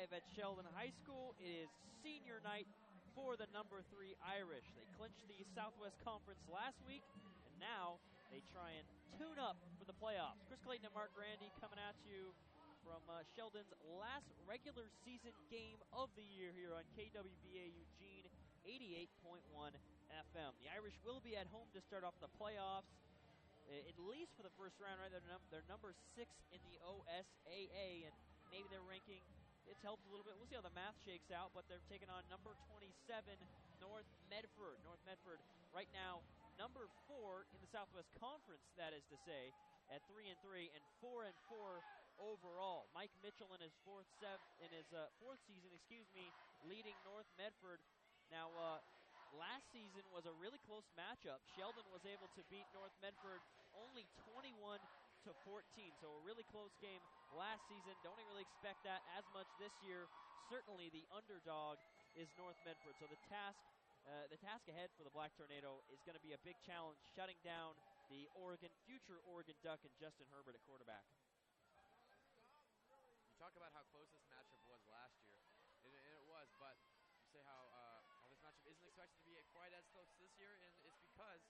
live at Sheldon High School. It is senior night for the number 3 Irish. They clinched the Southwest Conference last week, and now they try and tune up for the playoffs. Chris Clayton and Mark Grandy coming at you from Sheldon's last regular season game of the year here on KWVA Eugene 88.1 FM. The Irish will be at home to start off the playoffs, at least for the first round, right? They're number 6 in the OSAA, and maybe their ranking, it's helped a little bit. We'll see how the math shakes out, but they're taking on number 27, North Medford. North Medford right now number 4 in the Southwest Conference, that is to say, at 3-3 and 4-4 overall. Mike Mitchell in his fourth season, leading North Medford. Now, last season was a really close matchup. Sheldon was able to beat North Medford only 21-14, so a really close game last season. Don't really expect that as much this year. Certainly the underdog is North Medford, so the task ahead for the Black Tornado is going to be a big challenge, shutting down the future Oregon Duck and Justin Herbert at quarterback. You talk about how close this matchup was last year, and it was, but you say how this matchup isn't expected to be quite as close this year, and it's because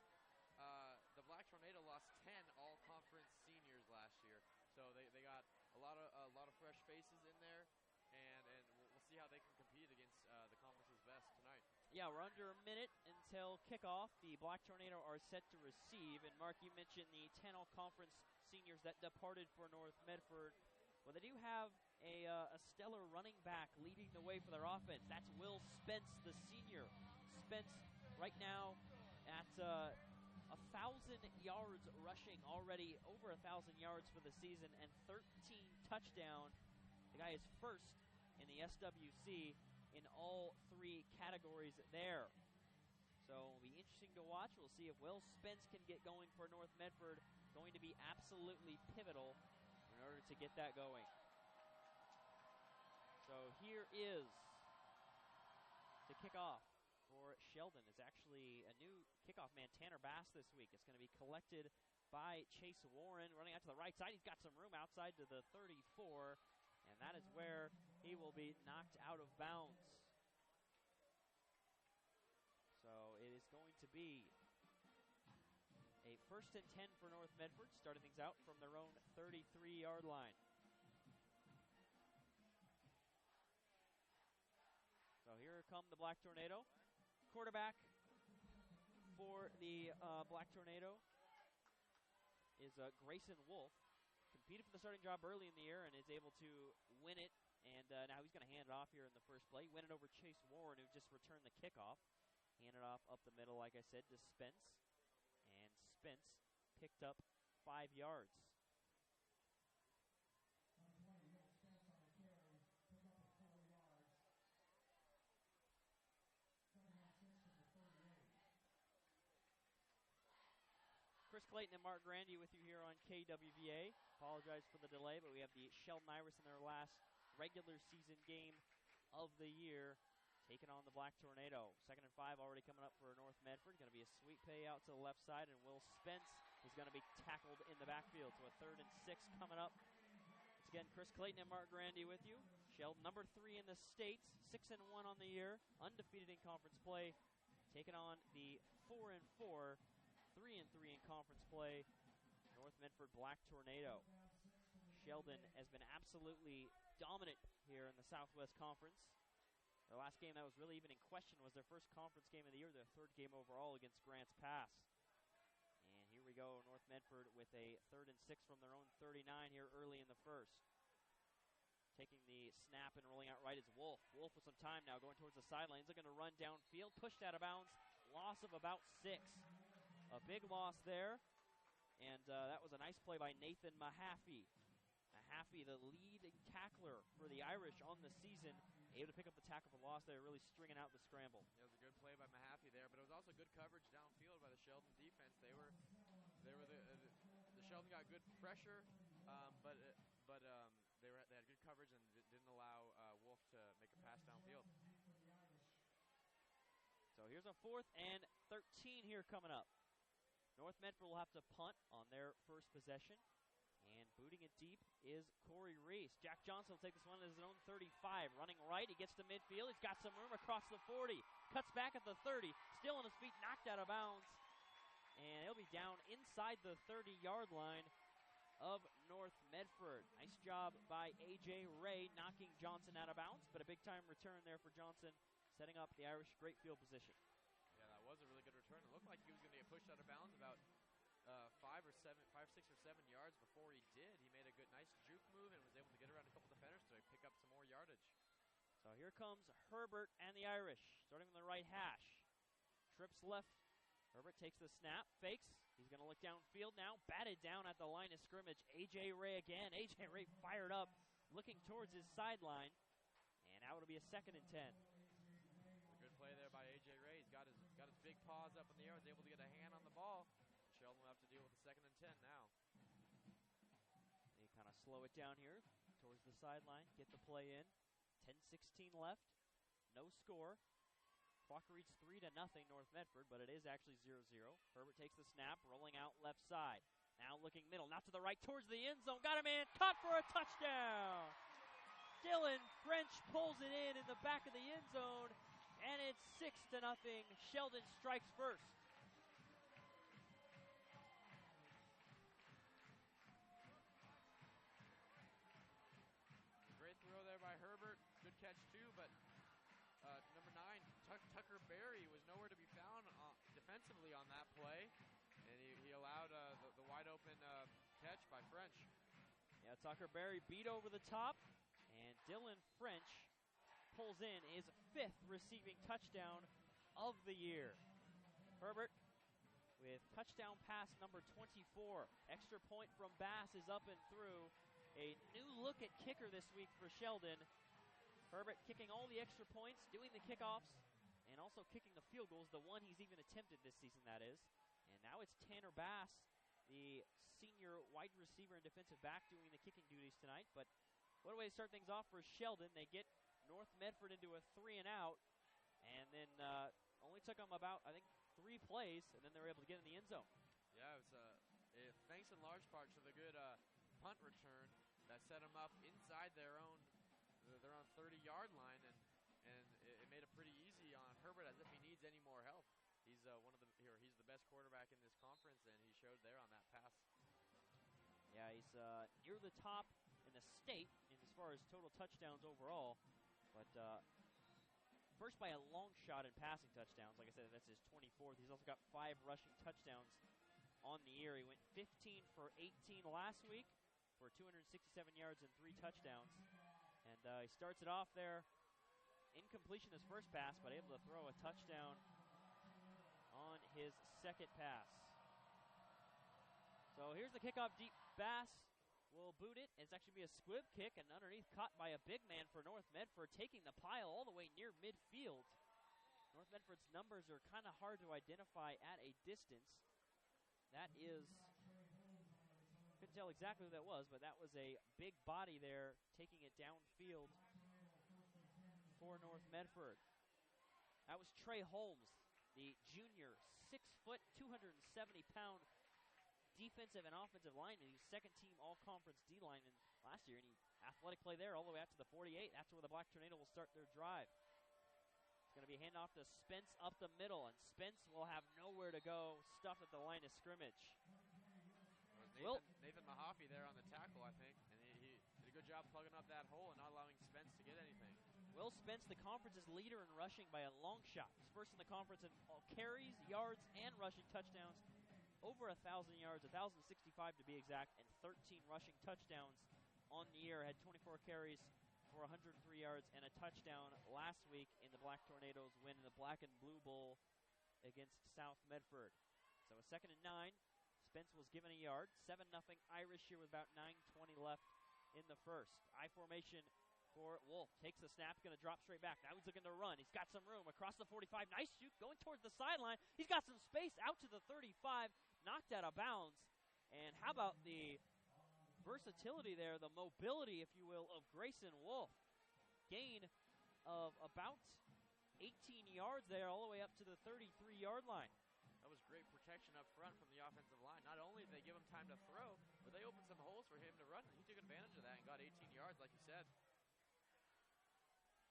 the Black Tornado lost 10 all-conference seniors last year, so they got a lot of fresh faces in there, and we'll see how they can compete against the conference's best tonight. Yeah, we're under a minute until kickoff. The Black Tornado are set to receive, and Mark, you mentioned the 10 all-conference seniors that departed for North Medford. Well, they do have a stellar running back leading the way for their offense. That's Will Spence, the senior. Spence right now at 1,000 yards rushing already, over 1,000 yards for the season, and 13 touchdowns. The guy is first in the SWC in all 3 categories there. So it'll be interesting to watch. We'll see if Will Spence can get going for North Medford. Going to be absolutely pivotal in order to get that going. So here is the kickoff for Sheldon. It's actually a new kickoff man, Tanner Bass, this week. It's going to be collected by Chase Warren, running out to the right side. He's got some room outside to the 34, and that is where he will be knocked out of bounds. So it is going to be a 1st and 10 for North Medford, starting things out from their own 33-yard line. So here come the Black Tornado. Quarterback for the Black Tornado is Grayson Wolf. Competed for the starting job early in the year and is able to win it. And now he's going to hand it off here in the first play. Win it over Chase Warren, who just returned the kickoff. Hand it off up the middle, like I said, to Spence. And Spence picked up 5 yards. Chris Clayton and Mark Grandy with you here on KWVA. Apologize for the delay, but we have the Sheldon Irish in their last regular season game of the year, taking on the Black Tornado. 2nd and 5 already coming up for North Medford. Going to be a sweep pay out to the left side, and Will Spence is going to be tackled in the backfield. So a 3rd and 6 coming up. It's again Chris Clayton and Mark Grandy with you. Sheldon, number 3 in the state, 6-1 on the year, undefeated in conference play, taking on the 4-4, 3-3 in conference play, North Medford Black Tornado. Sheldon has been absolutely dominant here in the Southwest Conference. Their last game that was really even in question was their first conference game of the year, their 3rd game overall against Grants Pass. And here we go, North Medford with a 3rd and 6 from their own 39 here early in the first. Taking the snap and rolling out right is Wolf. Wolf with some time now going towards the sidelines. They're going to run downfield, pushed out of bounds, loss of about 6. A big loss there, and that was a nice play by Nathan Mahaffey. Mahaffey, the lead tackler for the Irish on the season, able to pick up the tackle for loss there, really stringing out the scramble. It was a good play by Mahaffey there, but it was also good coverage downfield by the Sheldon defense. The Sheldon got good pressure, but they had good coverage and didn't allow Wolf to make a pass downfield. So here's a 4th and 13 here coming up. North Medford will have to punt on their first possession. And Booting it deep is Corey Reese. Jack Johnson will take this one at his own 35. Running right, he gets to midfield. He's got some room across the 40. Cuts back at the 30. Still on his feet, knocked out of bounds. And he'll be down inside the 30-yard line of North Medford. Nice job by A.J. Ray knocking Johnson out of bounds, but a big-time return there for Johnson, setting up the Irish great field position. Yeah, that was a really good return. It looked like he was going to get pushed out of bounds about 5, 6, or 7 yards before he did. He made a nice juke move and was able to get around a couple defenders to pick up some more yardage. So here comes Herbert and the Irish, starting from the right hash. Trips left. Herbert takes the snap, fakes. He's going to look downfield now, batted down at the line of scrimmage. A.J. Ray again. A.J. Ray fired up, looking towards his sideline. And now it'll be a 2nd and 10. A good play there by A.J. Ray. He's got his big paws up in the air. He's able to get a hand on the ball. Sheldon will have to deal with the 2nd and 10 now. They kind of slow it down here towards the sideline, get the play in. 10-16 left, no score. Clock reads 3-0 North Medford, but it is actually 0-0. Herbert takes the snap, rolling out left side. Now looking middle, not to the right, towards the end zone. Got a man, caught for a touchdown. Dylan French pulls it in the back of the end zone, and it's 6-0. Sheldon strikes first. Great throw there by Herbert. Good catch too, but number 9, Tucker Berry, was nowhere to be found defensively on that play, and he allowed the wide open catch by French. Yeah, Tucker Berry beat over the top, and Dylan French pulls in his 5th receiving touchdown of the year. Herbert with touchdown pass number 24. Extra point from Bass is up and through. A new look at kicker this week for Sheldon. Herbert kicking all the extra points, doing the kickoffs, and also kicking the field goals, the one he's even attempted this season, that is. And now it's Tanner Bass, the senior wide receiver and defensive back, doing the kicking duties tonight. But what a way to start things off for Sheldon. They get North Medford into a 3-and-out, and then only took them about, I think, 3 plays, and then they were able to get in the end zone. Yeah, it was thanks in large part to the good punt return that set them up inside their own 30-yard line, and it made it pretty easy on Herbert, as if he needs any more help. He's he's the best quarterback in this conference, and he showed there on that pass. Yeah, he's near the top in the state as far as total touchdowns overall, but first by a long shot in passing touchdowns. Like I said, that's his 24th. He's also got 5 rushing touchdowns on the year. He went 15 for 18 last week for 267 yards and 3 touchdowns. And he starts it off there, incompletion his first pass, but able to throw a touchdown on his 2nd pass. So here's the kickoff deep. Bass will boot it. It's actually be a squib kick, and underneath caught by a big man for North Medford, taking the pile all the way near midfield. North Medford's numbers are kind of hard to identify at a distance. That is, couldn't tell exactly who that was, but that was a big body there taking it downfield for North Medford. That was Trey Holmes, the junior, 6 foot, 270-pound defensive and offensive lineman. He was 2nd-team all-conference D lineman last year, and he athletic play there all the way out to the 48. That's where the Black Tornado will start their drive. It's going to be a handoff to Spence up the middle, and Spence will have nowhere to go, stuffed at the line of scrimmage. Nathan Mahaffey there on the tackle, I think, and he did a good job plugging up that hole and not allowing Spence to get anything. Will Spence, the conference's leader in rushing by a long shot. He's first in the conference in all carries, yards, and rushing touchdowns. Over 1,000 yards, 1,065 to be exact, and 13 rushing touchdowns on the year. Had 24 carries for 103 yards and a touchdown last week in the Black Tornadoes win in the Black and Blue Bowl against South Medford. So a 2nd and 9. Spence was given a yard. 7-0 Irish here with about 9:20 left in the first. I formation for Wolf. Takes the snap, going to drop straight back. Now he's looking to run. He's got some room across the 45. Nice shoot going towards the sideline. He's got some space out to the 35. Knocked out of bounds. And how about the versatility there, the mobility, if you will, of Grayson Wolf. Gain of about 18 yards there all the way up to the 33-yard line. That was great protection up front from the offensive line. Not only did they give him time to throw, but they opened some holes for him to run, and he took advantage of that and got 18 yards, like you said.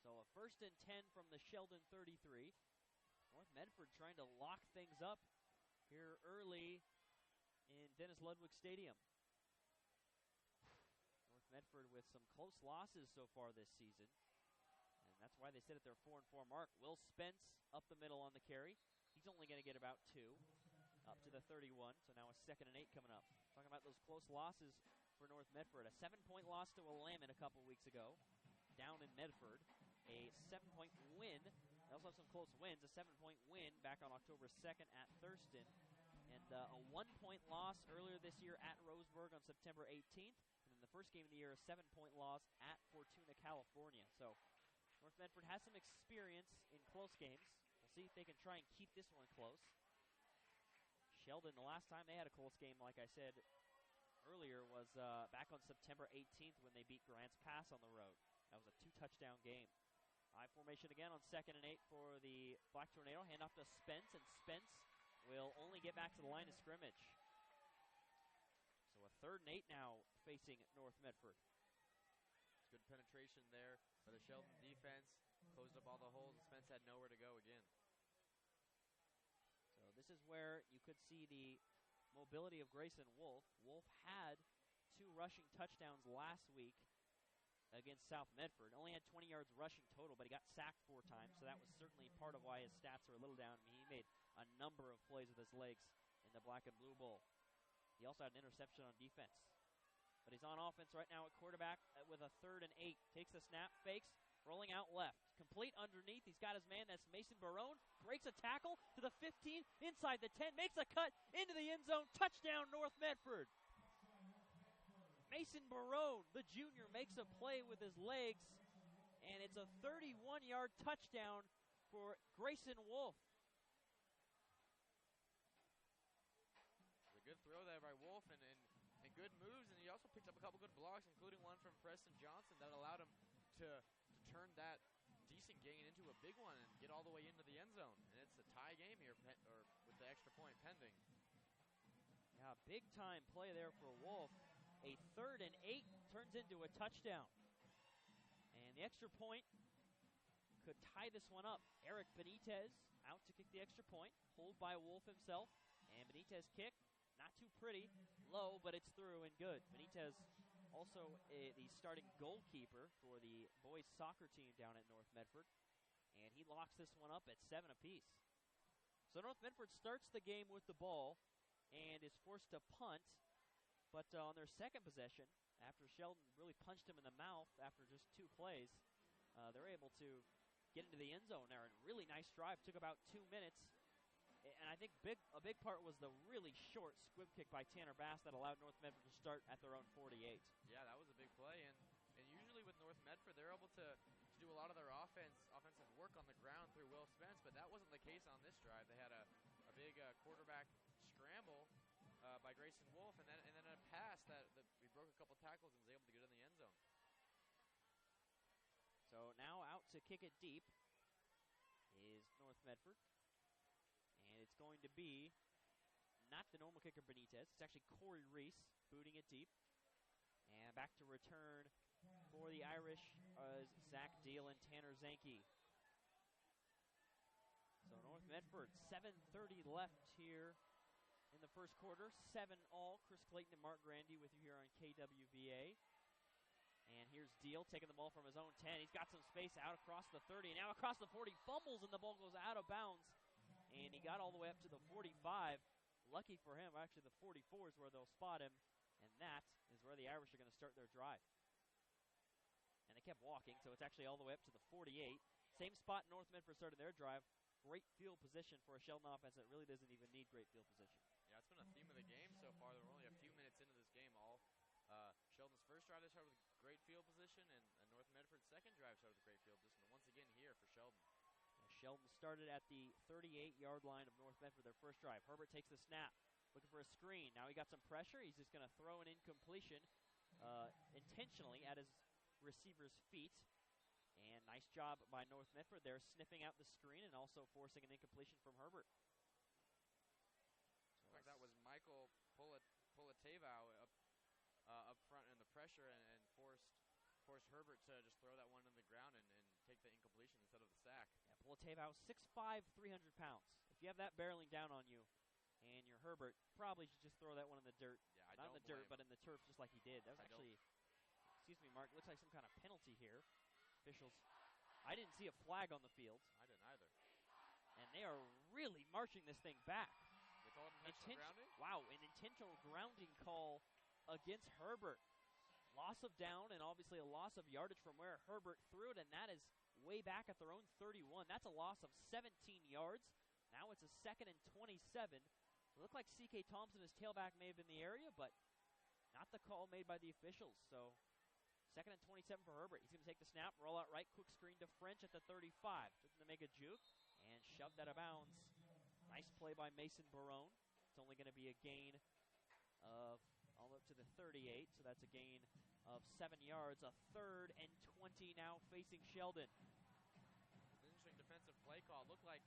So a 1st and 10 from the Sheldon 33. North Medford trying to lock things up here early in Dennis Ludwig Stadium. North Medford with some close losses so far this season, and that's why they sit at their 4-4 mark. Will Spence up the middle on the carry. He's only going to get about 2 up to the 31, so now a 2nd and 8 coming up. Talking about those close losses for North Medford. A 7-point loss to Willamette a couple weeks ago down in Medford. A 7-point win. They also have some close wins. A 7-point win back on October 2nd at Thurston. And a 1-point loss earlier this year at Roseburg on September 18th. And then the first game of the year, a 7-point loss at Fortuna, California. So North Medford has some experience in close games. We'll see if they can try and keep this one close. Sheldon, the last time they had a close game, like I said earlier, was back on September 18th when they beat Grants Pass on the road. That was a 2-touchdown game. I formation again on 2nd and 8 for the Black Tornado. Hand off to Spence, and Spence will only get back to the line of scrimmage. So a 3rd and 8 now facing North Medford. Good penetration there by the Sheldon defense. Closed up all the holes, and Spence had nowhere to go again. So this is where you could see the mobility of Grayson Wolf. Wolf had 2 rushing touchdowns last week against South Medford. Only had 20 yards rushing total, but he got sacked 4 times, so that was certainly part of why his stats are a little down. I mean, he made a number of plays with his legs in the Black and Blue Bowl. He also had an interception on defense. But he's on offense right now at quarterback with a 3rd and 8. Takes the snap, fakes, rolling out left. Complete underneath. He's got his man. That's Mason Barone. Breaks a tackle to the 15, inside the 10, makes a cut into the end zone. Touchdown, North Medford. Mason Barone, the junior, makes a play with his legs, and it's a 31-yard touchdown for Grayson Wolf. A good throw there by Wolf, and good moves, and he also picked up a couple good blocks, including one from Preston Johnson that allowed him to turn that decent gain into a big one and get all the way into the end zone. And it's a tie game here, or with the extra point pending. Yeah, big-time play there for Wolf. A 3rd and 8 turns into a touchdown. And the extra point could tie this one up. Eric Benitez out to kick the extra point. Pulled by Wolf himself. And Benitez kick, not too pretty. Low, but it's through and good. Benitez also the starting goalkeeper for the boys soccer team down at North Medford. And he locks this one up at 7 apiece. So North Medford starts the game with the ball and is forced to punt. But on their second possession, after Sheldon really punched him in the mouth after just 2 plays, they're able to get into the end zone there. And really nice drive. Took about 2 minutes. And I think a big part was the really short squib kick by Tanner Bass that allowed North Medford to start at their own 48. Yeah, that was a big play. And usually with North Medford, they're able to do a lot of their offensive work on the ground through Will Spence, but that wasn't the case on this drive. They had a big quarterback scramble by Grayson Wolf, and then a pass that he broke a couple tackles and was able to get in the end zone. So now out to kick it deep is North Medford. And it's going to be not the normal kicker Benitez. It's actually Corey Reese booting it deep. And back to return for the Irish is Zach Deal and Tanner Zanke. So North Medford, 7:30 left here in the first quarter. 7-all. Chris Clayton and Mark Grandy with you here on KWVA. And here's Deal taking the ball from his own 10. He's got some space out across the 30. Now across the 40. Fumbles and the ball goes out of bounds. And he got all the way up to the 45. Lucky for him, actually the 44 is where they'll spot him. And that is where the Irish are going to start their drive. And they kept walking, so it's actually all the way up to the 48. Same spot North Medford started their drive. Great field position for a Sheldon offense that really doesn't even need great field position. Yeah, it's been a theme of the game so far. We're only a few minutes into this game. Sheldon's first drive, they started with great field position, and North Medford's second drive started with great field position. Once again here for Sheldon. Sheldon started at the 38-yard line of North Medford, their first drive. Herbert takes the snap, looking for a screen. Now he got some pressure. He's just going to throw an incompletion intentionally at his receiver's feet. And nice job by North Medford there, sniffing out the screen and also forcing an incompletion from Herbert. like that was Michael Pulatevau up front in the pressure and forced Herbert to just throw that one in the ground and take the incompletion instead of the sack. Yeah, Pulatevau, 6'5", 300 pounds. If you have that barreling down on you, and you're Herbert, probably should just throw that one in the dirt. Yeah, Not in the dirt, but in the turf, just like he did. That was actually, excuse me, Mark, looks like some kind of penalty here. Officials, I didn't see a flag on the field. I didn't either. And they are really marching this thing back. They called intentional grounding? Wow, an intentional grounding call against Herbert. Loss of down and obviously a loss of yardage from where Herbert threw it, and that is way back at their own 31. That's a loss of 17 yards. Now it's a 2nd and 27. It looked like C.K. Thompson, his tailback, may have been in the area, but not the call made by the officials. So 2nd and 27 for Herbert. He's going to take the snap, roll out right, quick screen to French at the 35. Took him to make a juke and shoved out of bounds. Nice play by Mason Barone. It's only going to be a gain of all up to the 38, so that's a gain of 7 yards. A 3rd and 20 now facing Sheldon. Interesting defensive play call. It looked like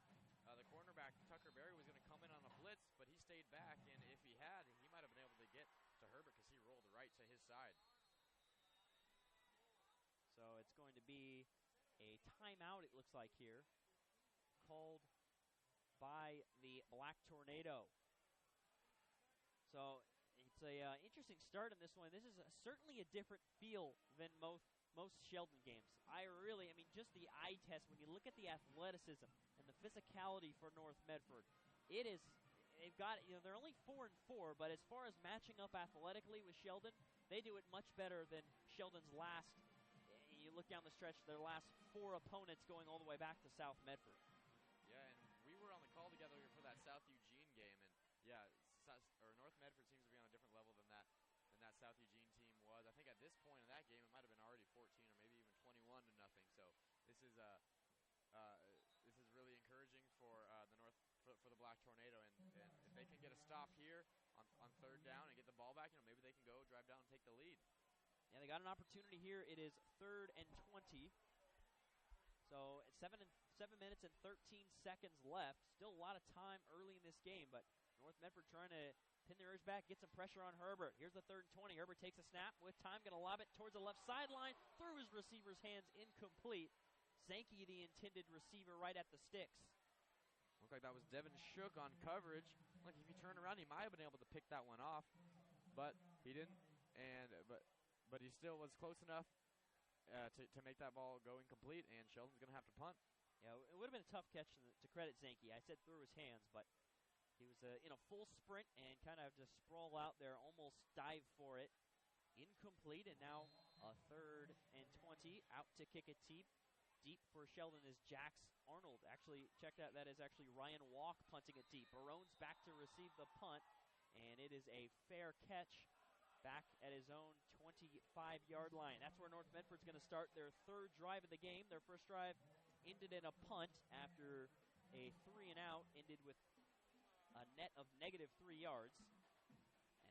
the cornerback, Tucker Berry, was going to come in on a blitz, but he stayed back, and if he had, he might have been able to get to Herbert because he rolled right to his side. So it's going to be a timeout, it looks like here, called by the Black Tornado. So it's a interesting start in this one. This is certainly a different feel than most Sheldon games. I mean, just the eye test, when you look at the athleticism and the physicality for North Medford, they've got, they're only 4-4, but as far as matching up athletically with Sheldon, they do it much better than Sheldon's last, you look down the stretch, their last 4 opponents going all the way back to South Medford. Yeah, and we were on the call together for that South Eugene game, and yeah, North Medford seems to be on a different level than that South Eugene team was. I think at this point in that game, it might have been already 14 or maybe even 21-0. So this is really encouraging for the Black Tornado, and if they can get a stop here on 3rd down and get the ball back, maybe they can go drive down and take the lead. Yeah, they got an opportunity here. It is 3rd and 20. So 7 minutes and 13 seconds left. Still a lot of time early in this game, but North Medford trying to pin their ears back, get some pressure on Herbert. Here's the 3rd and 20. Herbert takes a snap with time, going to lob it towards the left sideline, through his receiver's hands, incomplete. Zanke, the intended receiver, right at the sticks. Looked like that was Devin Shook on coverage. Like, if he turned around, he might have been able to pick that one off, but he didn't. But he still was close enough to make that ball go incomplete, and Sheldon's going to have to punt. Yeah, it would have been a tough catch to credit Zanke. I said through his hands, but he was in a full sprint and kind of just sprawl out there, almost dive for it. Incomplete, and now a 3rd and 20. Out to kick it deep for Sheldon is Jax Arnold. Actually, check that. That is actually Ryan Walk punting it deep. Barone's back to receive the punt, and it is a fair catch back at his own 25-yard line. That's where North Medford's going to start their 3rd drive of the game. Their first drive ended in a punt after a 3-and-out ended with a net of -3 yards. And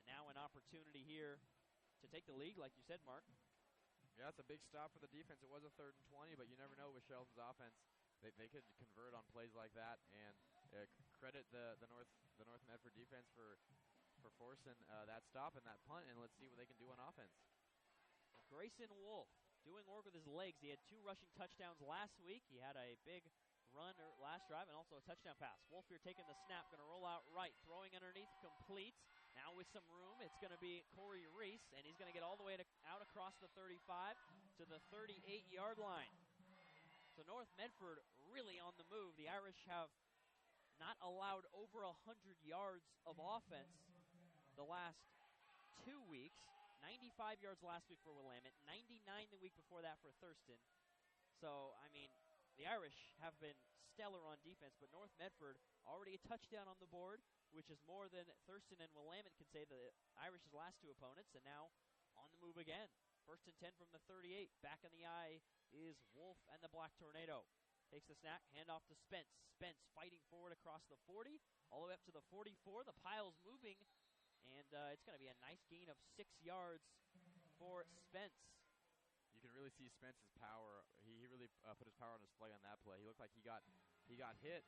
now an opportunity here to take the lead, like you said, Mark. Yeah, that's a big stop for the defense. It was a 3rd and 20, but you never know with Sheldon's offense. They could convert on plays like that, and credit the North Medford defense for forcing that stop and that punt, and let's see what they can do on offense. Grayson Wolf doing work with his legs. He had 2 rushing touchdowns last week. He had a big run last drive and also a touchdown pass. Wolf here taking the snap, going to roll out right, throwing underneath, complete. Now with some room, it's going to be Corey Reese, and he's going to get all the way out across the 35 to the 38-yard line. So North Medford really on the move. The Irish have not allowed over 100 yards of offense the last 2 weeks. 95 yards last week for Willamette, 99 the week before that for Thurston. So, I mean, the Irish have been stellar on defense, but North Medford already a touchdown on the board, which is more than Thurston and Willamette can say the Irish's last 2 opponents, and now on the move again. 1st and 10 from the 38. Back in the eye is Wolf and the Black Tornado. Takes the snap, handoff to Spence. Spence fighting forward across the 40, all the way up to the 44. The pile's moving, and it's going to be a nice gain of 6 yards for Spence. You can really see Spence's power. He really put his power on display on that play. He looked like he got hit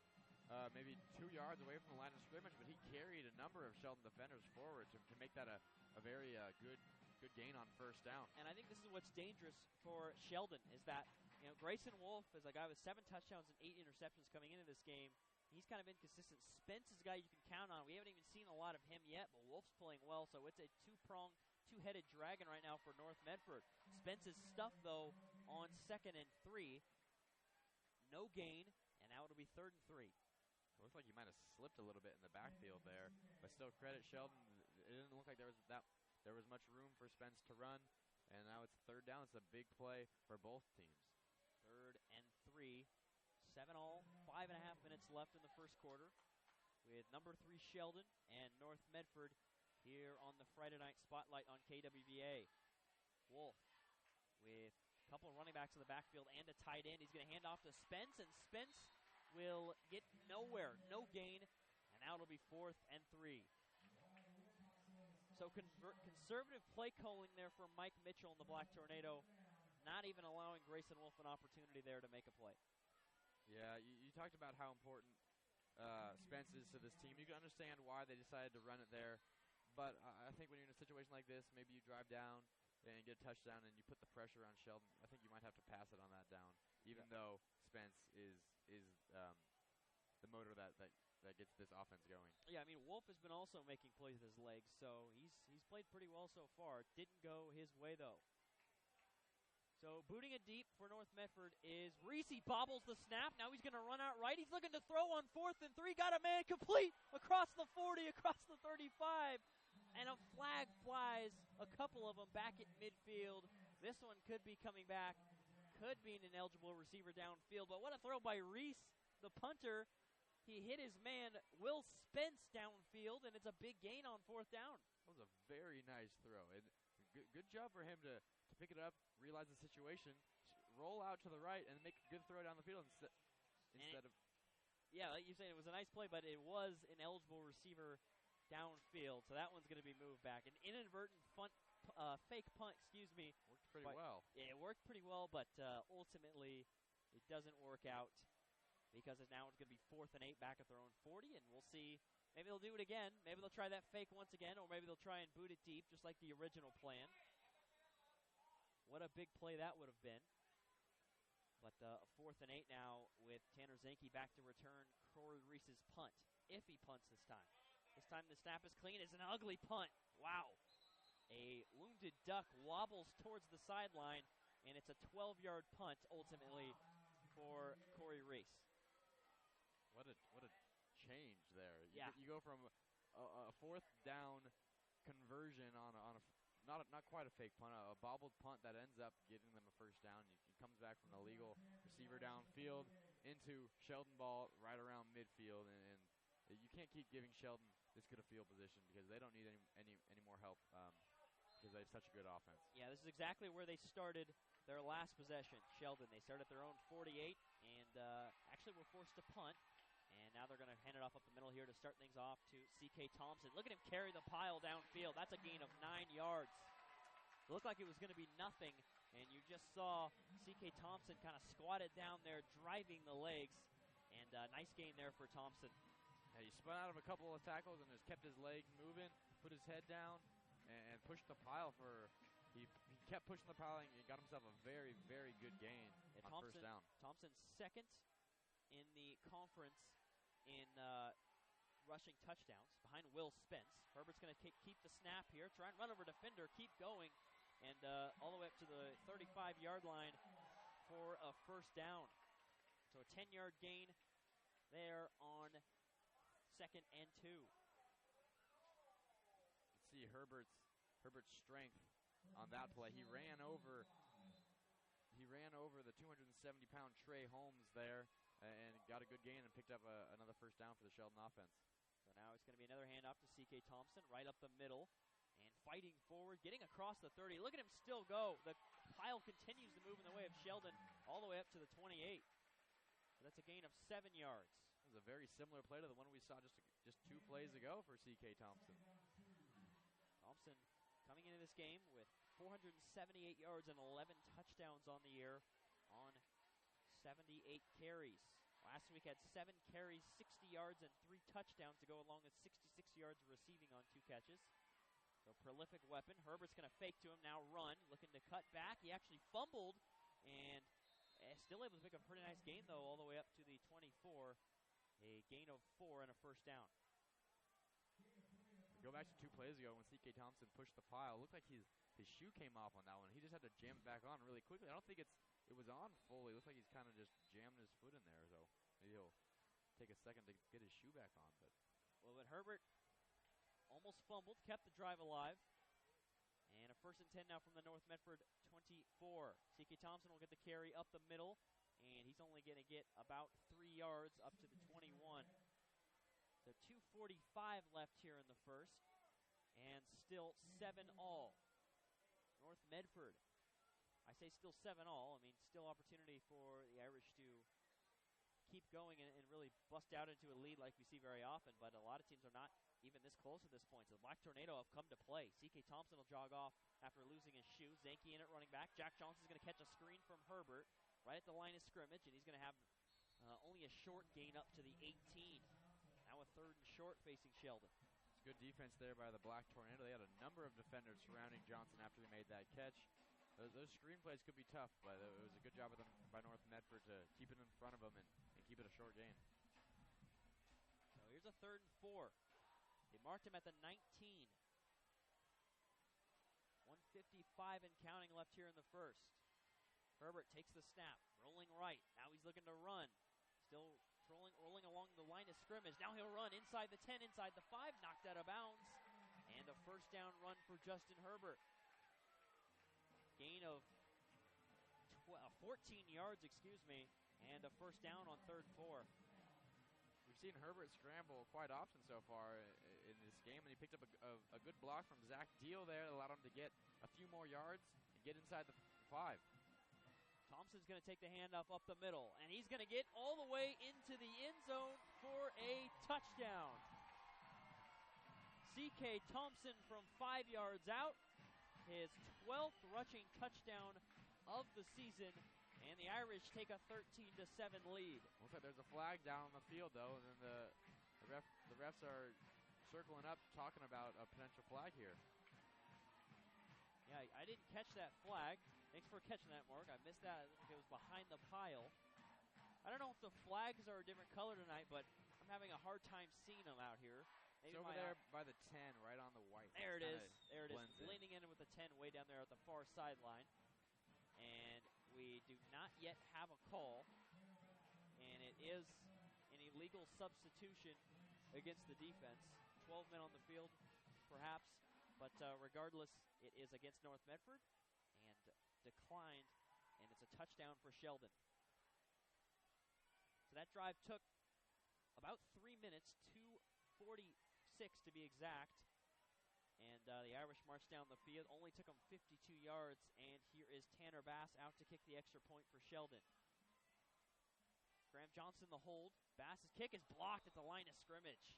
maybe 2 yards away from the line of scrimmage, but he carried a number of Sheldon defenders forward to make that a very good gain on first down. And I think this is what's dangerous for Sheldon is that, Grayson Wolf is a guy with 7 touchdowns and 8 interceptions coming into this game. He's kind of inconsistent. Spence is a guy you can count on. We haven't even seen a lot of him yet, but Wolf's playing well, so it's a two-headed dragon right now for North Medford. Spence is stuffed, though, on 2nd and 3. No gain, and now it'll be 3rd and 3. It looks like he might have slipped a little bit in the backfield there, but still credit Sheldon. It didn't look like there was much room for Spence to run, and now it's 3rd down. It's a big play for both teams. 3rd and 3. 7-all, 5.5 minutes left in the first quarter with number 3 Sheldon and North Medford here on the Friday night spotlight on KWVA. Wolf with a couple of running backs in the backfield and a tight end. He's going to hand off to Spence, and Spence will get nowhere, no gain, and now it'll be 4th and 3. So conservative play calling there for Mike Mitchell in the Black Tornado, not even allowing Grayson Wolf an opportunity there to make a play. Yeah, you talked about how important Spence is to this team. You can understand why they decided to run it there, but I think when you're in a situation like this, maybe you drive down and get a touchdown and you put the pressure on Sheldon. I think you might have to pass it on that down, even though Spence is the motor that gets this offense going. Yeah, I mean, Wolf has been also making plays with his legs, so he's played pretty well so far. Didn't go his way, though. So booting it deep for North Medford is Reese. He bobbles the snap. Now he's going to run out right. He's looking to throw on 4th and 3. Got a man complete across the 40, across the 35. And a flag flies, a couple of them back at midfield. This one could be coming back. Could be an ineligible receiver downfield. But what a throw by Reese, the punter. He hit his man, Will Spence, downfield, and it's a big gain on 4th down. That was a very nice throw. And good job for him to pick it up, realize the situation, roll out to the right, and make a good throw down the field instead of... Yeah, like you said, it was a nice play, but it was an eligible receiver downfield, so that one's going to be moved back. An inadvertent fake punt, Worked pretty well. Yeah, it worked pretty well, but ultimately it doesn't work out because now it's going to be 4th and 8 back at their own 40, and we'll see. Maybe they'll do it again. Maybe they'll try that fake once again, or maybe they'll try and boot it deep, just like the original plan. What a big play that would have been. But 4th and 8 now with Tanner Zanke back to return Corey Reese's punt, if he punts this time. This time the snap is clean. It's an ugly punt. Wow. A wounded duck wobbles towards the sideline, and it's a 12-yard punt ultimately for Corey Reese. What a change there. Yeah. You go from a 4th down conversion on a not quite a fake punt, a bobbled punt that ends up getting them a first down. He comes back from the legal receiver downfield into Sheldon ball right around midfield, and you can't keep giving Sheldon this good a field position because they don't need any more help because they have such a good offense. Yeah, this is exactly where they started their last possession, Sheldon. They started their own 48 and actually were forced to punt. And now they're going to hand it off up the middle here to start things off to C.K. Thompson. Look at him carry the pile downfield. That's a gain of 9 yards. It looked like it was going to be nothing, and you just saw C.K. Thompson kind of squatted down there, driving the legs. And nice gain there for Thompson. Yeah, he spun out of a couple of tackles and just kept his legs moving, put his head down, and pushed the pile for... He kept pushing the pile, and he got himself a very, very good gain on first down. Thompson's 2nd in the conference in rushing touchdowns behind Will Spence. Herbert's going to keep the snap here, try and run over defender, keep going, and all the way up to the 35-yard line for a first down. So a 10-yard gain there on 2nd and 2. You can see Herbert's strength on that play. He ran over the 270-pound Trey Holmes there and got a good gain and picked up another first down for the Sheldon offense. So now it's going to be another handoff to C.K. Thompson right up the middle and fighting forward, getting across the 30. Look at him still go. The pile continues to move in the way of Sheldon all the way up to the 28. So that's a gain of 7 yards. It was a very similar play to the one we saw just 2 plays ago for C.K. Thompson. Thompson coming into this game with 478 yards and 11 touchdowns on the year on 78 carries. Last week had 7 carries, 60 yards, and 3 touchdowns to go along with 66 yards receiving on 2 catches. So prolific weapon. Herbert's going to fake to him, now run, looking to cut back. He actually fumbled and still able to pick up a pretty nice gain, though, all the way up to the 24. A gain of 4 and a first down. Go back to 2 plays ago when C.K. Thompson pushed the pile. Looked like his shoe came off on that one. He just had to jam it back on really quickly. I don't think it was on fully. It looks like he's kind of just jamming his foot in there. So maybe he'll take a second to get his shoe back on. But Herbert almost fumbled, kept the drive alive. And a 1st and 10 now from the North Medford 24. C.K. Thompson will get the carry up the middle, and he's only going to get about 3 yards up to the 21. So 2:45 left here in the first, and still 7-all. North Medford, I say still 7-all. I mean, still opportunity for the Irish to keep going and really bust out into a lead like we see very often, but a lot of teams are not even this close at this point. So the Black Tornado have come to play. C.K. Thompson will jog off after losing his shoe. Zanke in at running back. Jack Johnson's going to catch a screen from Herbert right at the line of scrimmage, and he's going to have only a short gain up to the 18. Now a 3rd and short facing Sheldon. It's good defense there by the Black Tornado. They had a number of defenders surrounding Johnson after they made that catch. Those screen plays could be tough, but it was a good job by North Medford to keep it in front of them and keep it a short gain. So here's a 3rd and 4. They marked him at the 19. 1:55 and counting left here in the first. Herbert takes the snap, rolling right. Now he's looking to run. Still rolling along the line of scrimmage. Now he'll run inside the 10, inside the 5, knocked out of bounds. And a first down run for Justin Herbert. Gain of 14 yards, and a first down on 3rd and 4. We've seen Herbert scramble quite often so far in this game, and he picked up a good block from Zach Deal there that allowed him to get a few more yards and get inside the 5. Thompson's going to take the handoff up the middle, and he's going to get all the way into the end zone for a touchdown. C.K. Thompson from 5 yards out, his 12th rushing touchdown of the season, and the Irish take a 13-7 lead. Looks like there's a flag down on the field, though, and then the refs are circling up, talking about a potential flag here. Yeah, I didn't catch that flag. Thanks for catching that, Mark. I missed that. It was behind the pile. I don't know if the flags are a different color tonight, but I'm having a hard time seeing them out here. Maybe it's over there by the 10, right on the white. There it is. There it is. In. Leaning in with the 10 way down there at the far sideline. And we do not yet have a call. And it is an illegal substitution against the defense. 12 men on the field, perhaps. But regardless, it is against North Medford. Declined, and it's a touchdown for Sheldon. So that drive took about 3 minutes, 2:46 to be exact, and the Irish marched down the field. Only took them 52 yards, and here is Tanner Bass out to kick the extra point for Sheldon. Graham Johnson the hold. Bass's kick is blocked at the line of scrimmage.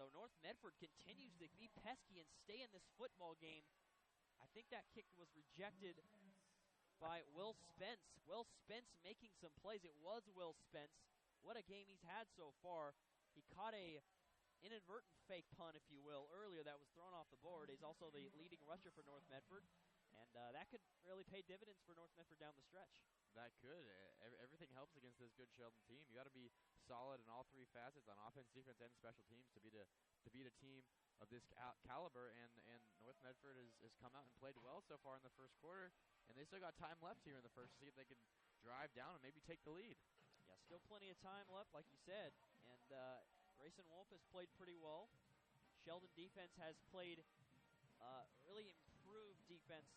So North Medford continues to be pesky and stay in this football game. I think that kick was rejected by Will Spence. Will Spence making some plays. It was Will Spence. What a game he's had so far. He caught a inadvertent fake punt, if you will, earlier that was thrown off the board. He's also the leading rusher for North Medford, and that could really pay dividends for North Medford down the stretch. That could. Everything helps against this good Sheldon team. You got to be solid in all 3 facets on offense, defense, and special teams to beat a team of this caliber, and North Medford has come out and played well so far in the first quarter, and they still got time left here in the first to see if they can drive down and maybe take the lead. Yeah, still plenty of time left, like you said, and Grayson Wolf has played pretty well. Sheldon defense has played really improved defense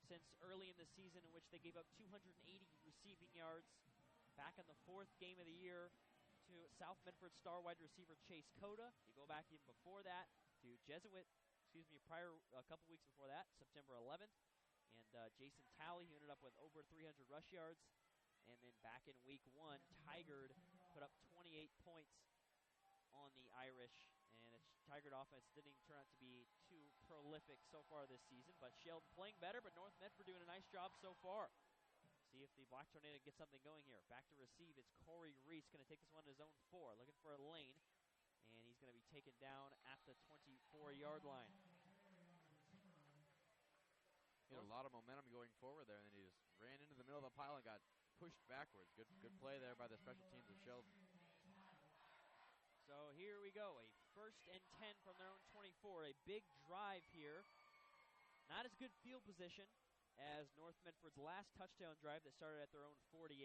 since early in the season, in which they gave up 280 receiving yards back in the 4th game of the year to South Medford star wide receiver Chase Cota. You go back even before that to Jesuit, a couple weeks before that, September 11th, and Jason Talley, who ended up with over 300 rush yards. And then back in week 1, Tigard put up 28 points on the Irish, and its Tigard offense didn't even turn out to be too prolific so far this season. But Sheldon playing better, but North Medford doing a nice job so far. See if the Black Tornado gets something going here. Back to receive. It's Corey Reese going to take this one to his own 4. Looking for a lane. And he's going to be taken down at the 24-yard line. He had a lot of momentum going forward there, and then he just ran into the middle of the pile and got pushed backwards. Good play there by the special teams of Sheldon. So here we go, a 1st and 10 from their own 24. A big drive here. Not as good field position as North Medford's last touchdown drive that started at their own 48.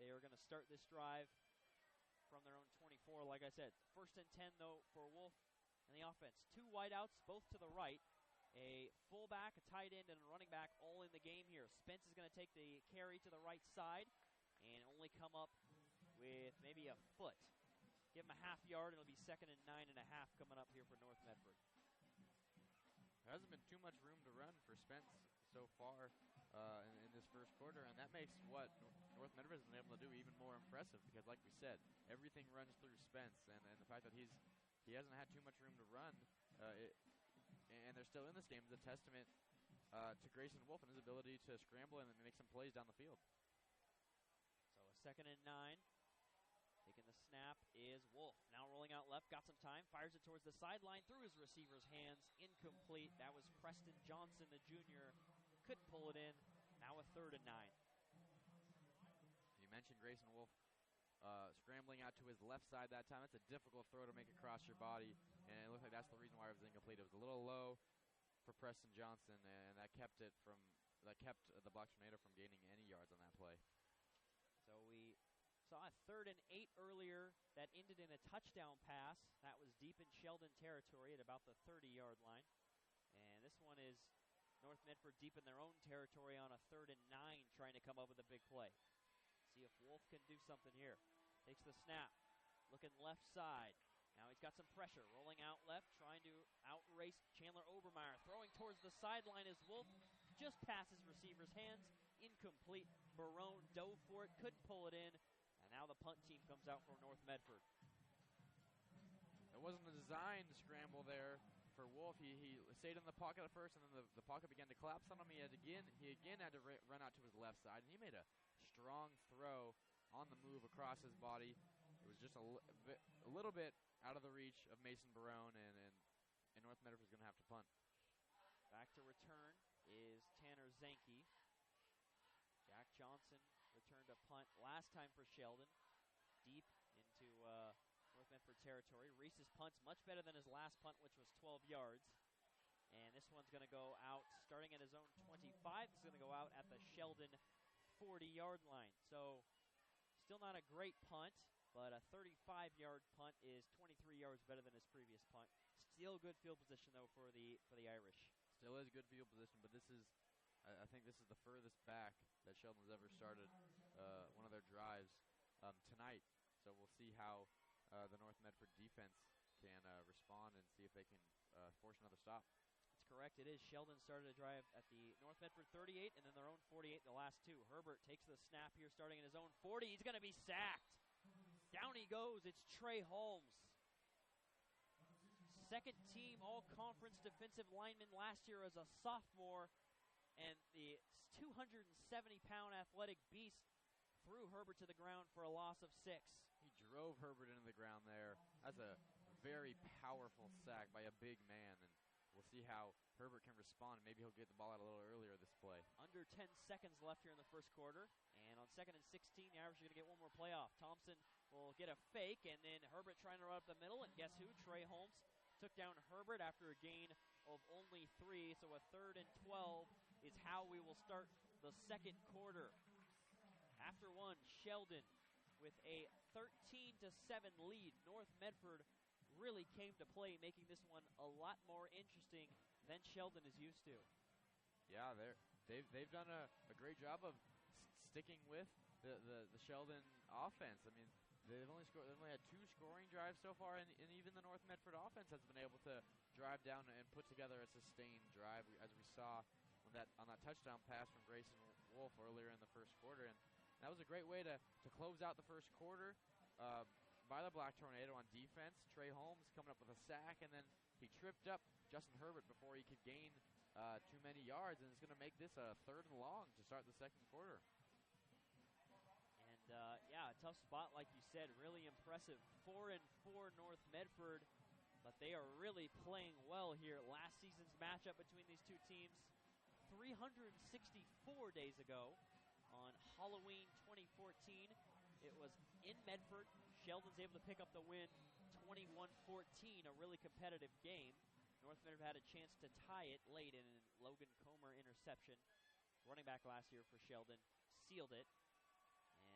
They are going to start this drive from their own 24, like I said. 1st and 10, though, for Wolf and the offense. 2 wideouts, both to the right. A fullback, a tight end, and a running back all in the game here. Spence is going to take the carry to the right side and only come up with maybe a foot. Give him a half yard, and it'll be 2nd and 9.5 coming up here for North Medford. There hasn't been too much room to run for Spence so far in this first quarter, and that makes what North Medford has been able to do even more impressive because, like we said, everything runs through Spence, and the fact that he hasn't had too much room to run, and they're still in this game is a testament to Grayson Wolf and his ability to scramble and make some plays down the field. So a 2nd and 9. Taking the snap is Wolf. Now rolling out left, got some time, fires it towards the sideline through his receiver's hands. Incomplete. That was Preston Johnson, the junior. Couldn't pull it in. Now a 3rd and 9. You mentioned Grayson Wolf scrambling out to his left side that time. It's a difficult throw to make across your body, and it looked like that's the reason why it was incomplete. It was a little low for Preston Johnson, and that kept the Black Tornado from gaining any yards on that play. So we saw a 3rd and 8 earlier that ended in a touchdown pass. That was deep in Sheldon territory at about the 30-yard line. And this one is North Medford deep in their own territory on a 3rd and 9, trying to come up with a big play. See if Wolf can do something here. Takes the snap, looking left side. Now he's got some pressure, rolling out left, trying to outrace Chandler Obermeyer. Throwing towards the sideline is Wolf, just passes receiver's hands. Incomplete. Barone dove for it, couldn't pull it in. And now the punt team comes out for North Medford. It wasn't a designed scramble there for Wolf. He stayed in the pocket at first, and then the pocket began to collapse on him. He again had to run out to his left side, and he made a strong throw on the move across his body. It was just a little bit out of the reach of Mason Barone, and North Medford is going to have to punt. Back to return is Tanner Zanke. Jack Johnson returned a punt last time for Sheldon, deep into North Medford territory. Reese's punt's much better than his last punt, which was 12 yards. And this one's going to go out starting at his own 25. It's going to go out at the Sheldon 40-yard line. So still not a great punt, but a 35-yard punt is 23 yards better than his previous punt. Still good field position, though, for the Irish. Still is good field position, but I think this is the furthest back that Sheldon's ever started one of their drives tonight. So we'll see how the North Medford defense can respond and see if they can force another stop. That's correct. It is. Sheldon started a drive at the North Medford 38 and then their own 48 the last 2. Herbert takes the snap here starting in his own 40. He's going to be sacked. Down he goes. It's Trey Holmes. Second team all-conference defensive lineman last year as a sophomore. And the 270-pound athletic beast threw Herbert to the ground for a loss of 6. He drove Herbert into the ground there. That's a very powerful sack by a big man, and we'll see how Herbert can respond. Maybe he'll get the ball out a little earlier this play. Under 10 seconds left here in the first quarter, and on 2nd and 16, the Irish are going to get one more play off. Thompson will get a fake, and then Herbert trying to run up the middle, and guess who? Trey Holmes took down Herbert after a gain of only 3, so a 3rd and 12 is how we will start the second quarter. After one, Sheldon with a 13-7 lead. North Medford really came to play, making this one a lot more interesting than Sheldon is used to. Yeah, they've done a great job of sticking with the Sheldon offense. I mean, they've only had 2 scoring drives so far, and even the North Medford offense has been able to drive down and put together a sustained drive, as we saw on that touchdown pass from Grayson Wolf earlier in the first quarter. And that was a great way to close out the first quarter by the Black Tornado on defense. Trey Holmes coming up with a sack, and then he tripped up Justin Herbert before he could gain too many yards, and it's going to make this a 3rd and long to start the second quarter. And, yeah, a tough spot, like you said. Really impressive. 4-4 North Medford, but they are really playing well here. Last season's matchup between these two teams, 364 days ago on Halloween 2014. It was in Medford. Sheldon's able to pick up the win 21-14, a really competitive game. North Medford had a chance to tie it late in a Logan Comer interception. Running back last year for Sheldon sealed it.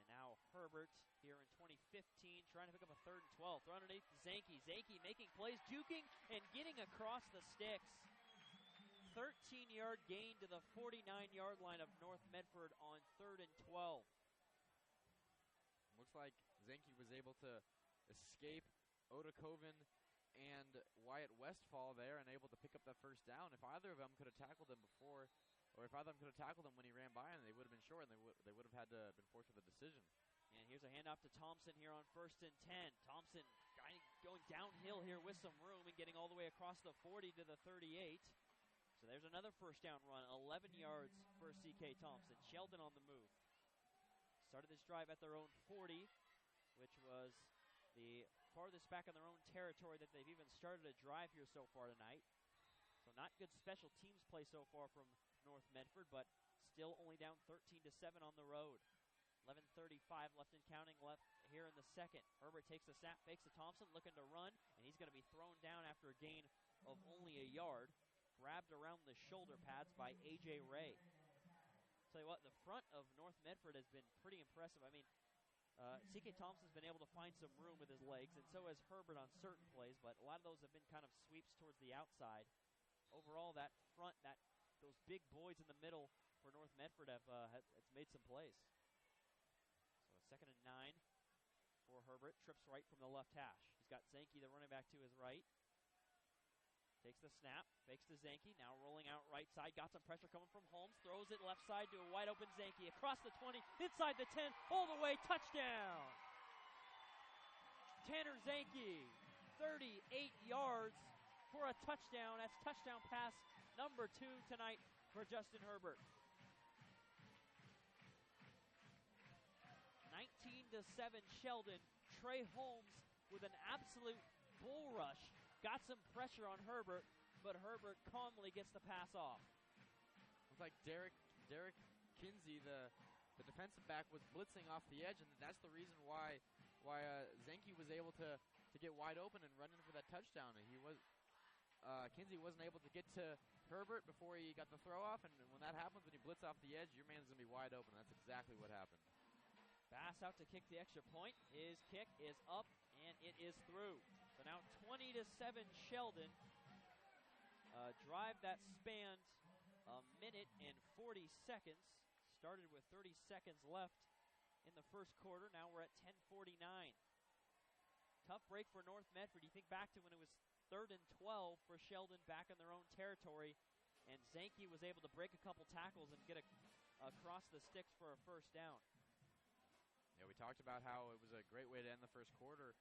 And now Herbert here in 2015 trying to pick up a 3rd and 12. Throw underneath Zanke. Zanke making plays, juking, and getting across the sticks. 13-yard gain to the 49-yard line of North Medford on 3rd and 12. Looks like Zanke was able to escape Oda Coven and Wyatt Westfall there and able to pick up that first down. If either of them could have tackled him before, or if either of them could have tackled him when he ran by him, they would have been short, and they would have had to been forced with a decision. And here's a handoff to Thompson here on 1st and 10. Thompson going downhill here with some room and getting all the way across the 40 to the 38. So there's another first down run, 11 yards for C.K. Thompson. Sheldon on the move. Started this drive at their own 40, which was the farthest back in their own territory that they've even started a drive here so far tonight. So not good special teams play so far from North Medford, but still only down 13-7 on the road. 11:35 left and counting left here in the second. Herbert takes the snap, fakes to Thompson, looking to run, and he's going to be thrown down after a gain of only a yard. Grabbed around the shoulder pads by A.J. Ray. Tell you what, the front of North Medford has been pretty impressive. I mean, C.K. Thompson's been able to find some room with his legs, and so has Herbert on certain plays, but a lot of those have been kind of sweeps towards the outside. Overall, that front, those big boys in the middle for North Medford have made some plays. So 2nd and 9 for Herbert. Trips right from the left hash. He's got Zanke, the running back, to his right. Takes the snap, fakes to Zanke, now rolling out right side. Got some pressure coming from Holmes, throws it left side to a wide open Zanke. Across the 20, inside the 10, all the way, touchdown! Tanner Zanke, 38 yards for a touchdown. That's touchdown pass number 2 tonight for Justin Herbert. 19-7 Sheldon. Trey Holmes with an absolute bull rush. Got some pressure on Herbert, but Herbert calmly gets the pass off. Looks like Derek Kinsey, the defensive back, was blitzing off the edge, and that's the reason why Zanke was able to get wide open and run in for that touchdown. Kinsey wasn't able to get to Herbert before he got the throw off, and when that happens, when you blitz off the edge, your man's going to be wide open. That's exactly what happened. Bass out to kick the extra point. His kick is up, and it is through. So now 20-7 Sheldon. Drive that spanned a minute and 40 seconds. Started with 30 seconds left in the first quarter. Now we're at 10:49. Tough break for North Medford. You think back to when it was 3rd and 12 for Sheldon back in their own territory, and Zanke was able to break a couple tackles and get across the sticks for a first down. Yeah, we talked about how it was a great way to end the first quarter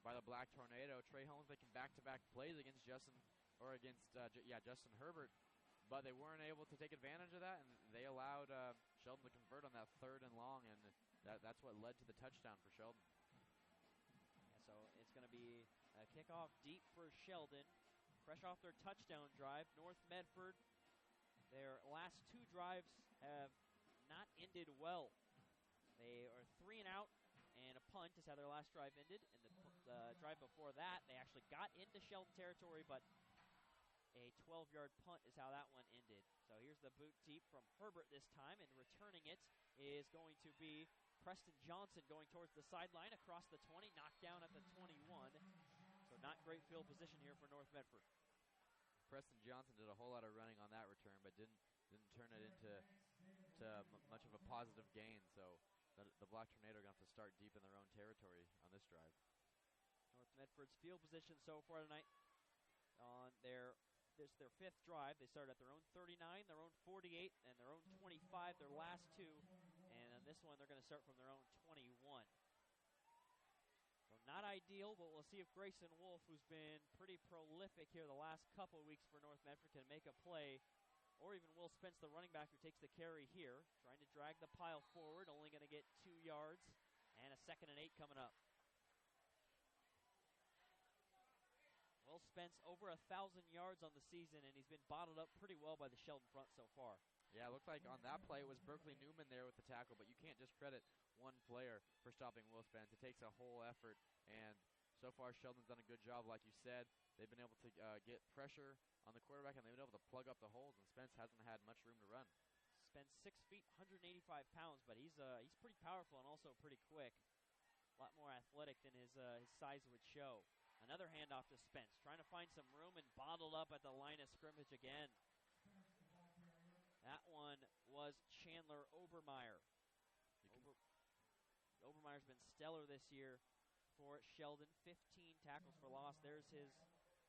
by the Black Tornado. Trey Holmes making back-to-back plays against Justin Herbert, but they weren't able to take advantage of that, and they allowed Sheldon to convert on that 3rd and long, and that's what led to the touchdown for Sheldon. Yeah, so it's going to be a kickoff deep for Sheldon. Fresh off their touchdown drive, North Medford, their last 2 drives have not ended well. They are 3 and out, and a punt is how their last drive ended. And the drive before that, they actually got into Sheldon territory, but a 12-yard punt is how that one ended. So here's the boot deep from Herbert this time, and returning it is going to be Preston Johnson going towards the sideline across the 20, knocked down at the 21. So not great field position here for North Medford. Preston Johnson did a whole lot of running on that return, but didn't turn it into much of a positive gain. So the Black Tornado are going to have to start deep in their own territory on this drive. North Medford's field position so far tonight on their 5th drive. They started at their own 39, their own 48, and their own 25, their last 2. And on this one, they're going to start from their own 21. So not ideal, but we'll see if Grayson Wolf, who's been pretty prolific here the last couple of weeks for North Medford, can make a play or even Will Spence, the running back, who takes the carry here, trying to drag the pile forward, only going to get 2 yards, and a 2nd and 8 coming up. Will Spence over 1,000 yards on the season, and he's been bottled up pretty well by the Sheldon front so far. Yeah, it looked like on that play it was Berkeley Newman there with the tackle, but you can't discredit one player for stopping Will Spence. It takes a whole effort, and so far Sheldon's done a good job, like you said. They've been able to get pressure on the quarterback, and they've been able to plug up the holes, and Spence hasn't had much room to run. Spence 6 feet, 185 pounds, but he's pretty powerful and also pretty quick. A lot more athletic than his size would show. Another handoff to Spence, trying to find some room and bottled up at the line of scrimmage again. That one was Chandler Obermeyer. Obermeyer's been stellar this year for Sheldon. 15 tackles for loss. There's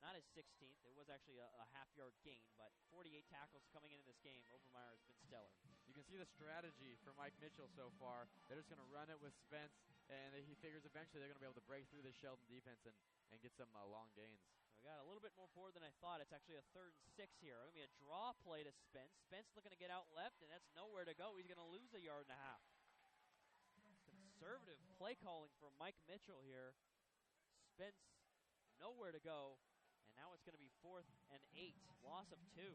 not his 16th. It was actually a half-yard gain, but 48 tackles coming into this game. Obermeyer has been stellar. You can see the strategy for Mike Mitchell so far. They're just going to run it with Spence, and he figures eventually they're going to be able to break through the Sheldon defense and get some long gains. So we got a little bit more forward than I thought. It's actually a 3rd and 6 here. It's going to be a draw play to Spence. Spence looking to get out left, and that's nowhere to go. He's going to lose 1.5 yards. Conservative play calling from Mike Mitchell here. Spence nowhere to go, and now it's going to be 4th and 8. Loss of 2.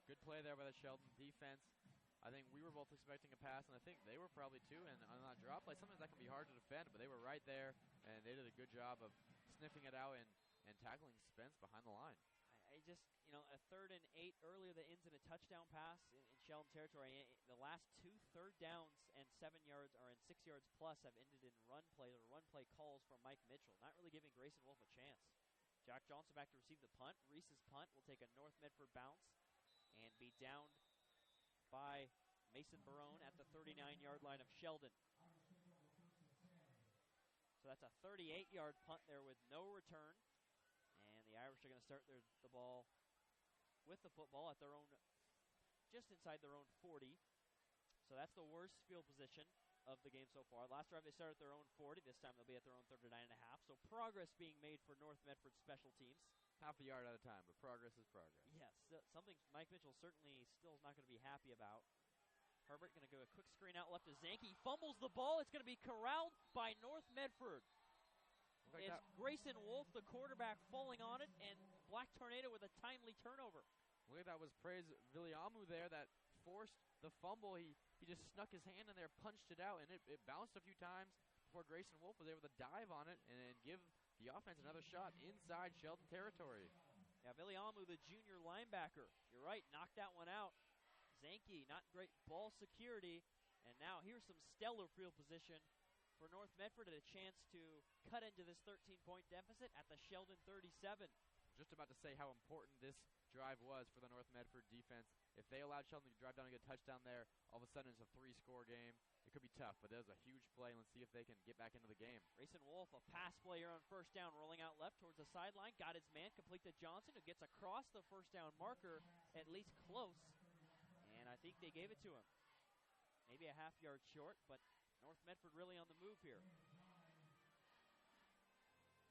Good play there by the Sheldon defense. I think we were both expecting a pass, and I think they were probably too. And on that drop play, sometimes that can be hard to defend, but they were right there, and they did a good job of sniffing it out and tackling Spence behind the line. I just, a 3rd and 8 earlier that ends in a touchdown pass in Sheldon territory. The last 2 third downs and 7 yards or in 6 yards plus have ended in run play calls from Mike Mitchell, not really giving Grayson Wolf a chance. Jack Johnson back to receive the punt. Reese's punt will take a North Medford bounce and be downed by Mason Barone at the 39-yard line of Sheldon. So that's a 38-yard punt there with no return. And the Irish are going to start the ball with the football at their own, just inside their own 40. So that's the worst field position of the game so far. Last drive they started at their own 40. This time they'll be at their own 39.5. So progress being made for North Medford special teams. Half a yard at a time, but progress is progress. Yes, something Mike Mitchell certainly still is not going to be happy about. Herbert going to go a quick screen out left to Zanke. Fumbles the ball. It's going to be corralled by North Medford. It's Grayson Wolf, the quarterback, falling on it, and Black Tornado with a timely turnover. Look at that was Praise Viliamu there that forced the fumble. He just snuck his hand in there, punched it out, and it bounced a few times before Grayson Wolf was able to dive on it and give the offense another shot inside Sheldon territory. Yeah, Viliamu, the junior linebacker, you're right, knocked that one out. Zanke, not great ball security, and now here's some stellar field position for North Medford and a chance to cut into this 13-point deficit at the Sheldon 37. Just about to say how important this drive was for the North Medford defense. If they allowed Sheldon to drive down and get a touchdown there, all of a sudden it's a 3-score game. It could be tough, but that was a huge play. Let's see if they can get back into the game. Grayson Wolf, a pass play here on 1st down, rolling out left towards the sideline. Got his man, complete to Johnson, who gets across the 1st down marker, at least close. And I think they gave it to him. Maybe a half yard short, but North Medford really on the move here.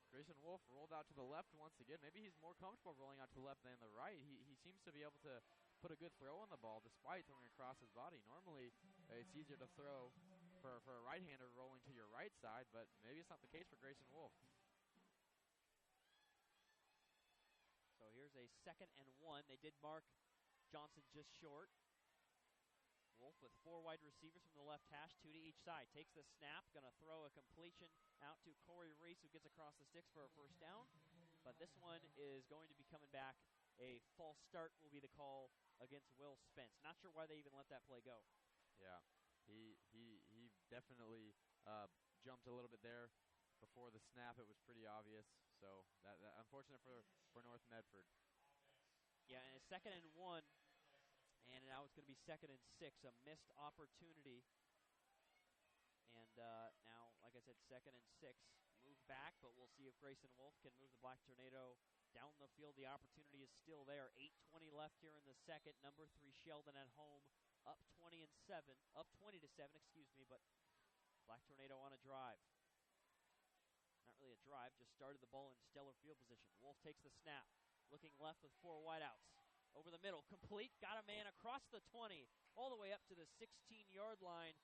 Grayson Wolf rolled out to the left once again. Maybe he's more comfortable rolling out to the left than the right. He seems to be able to put a good throw on the ball despite throwing across his body. Normally, it's easier to throw for a right-hander rolling to your right side, but maybe it's not the case for Grayson Wolf. So here's a 2nd and 1. They did mark Johnson just short. Wolf with 4 wide receivers from the left hash, 2 to each side. Takes the snap, going to throw a completion out to Corey Reese, who gets across the sticks for a 1st down. But this one is going to be coming back. A false start will be the call against Will Spence. Not sure why they even let that play go. Yeah, he definitely jumped a little bit there before the snap. It was pretty obvious. So that unfortunate for North Medford. Yeah, and a 2nd and 1. And now it's going to be 2nd and 6, a missed opportunity. And now, like I said, 2nd and 6. Move back, but we'll see if Grayson Wolf can move the Black Tornado down the field. The opportunity is still there. 8:20 left here in the second. Number 3 Sheldon at home, up 20 to 7, but Black Tornado on a drive. Not really a drive, just started the ball in stellar field position. Wolf takes the snap, looking left with 4 wideouts. over the middle, complete, got a man across the 20, all the way up to the 16-yard line.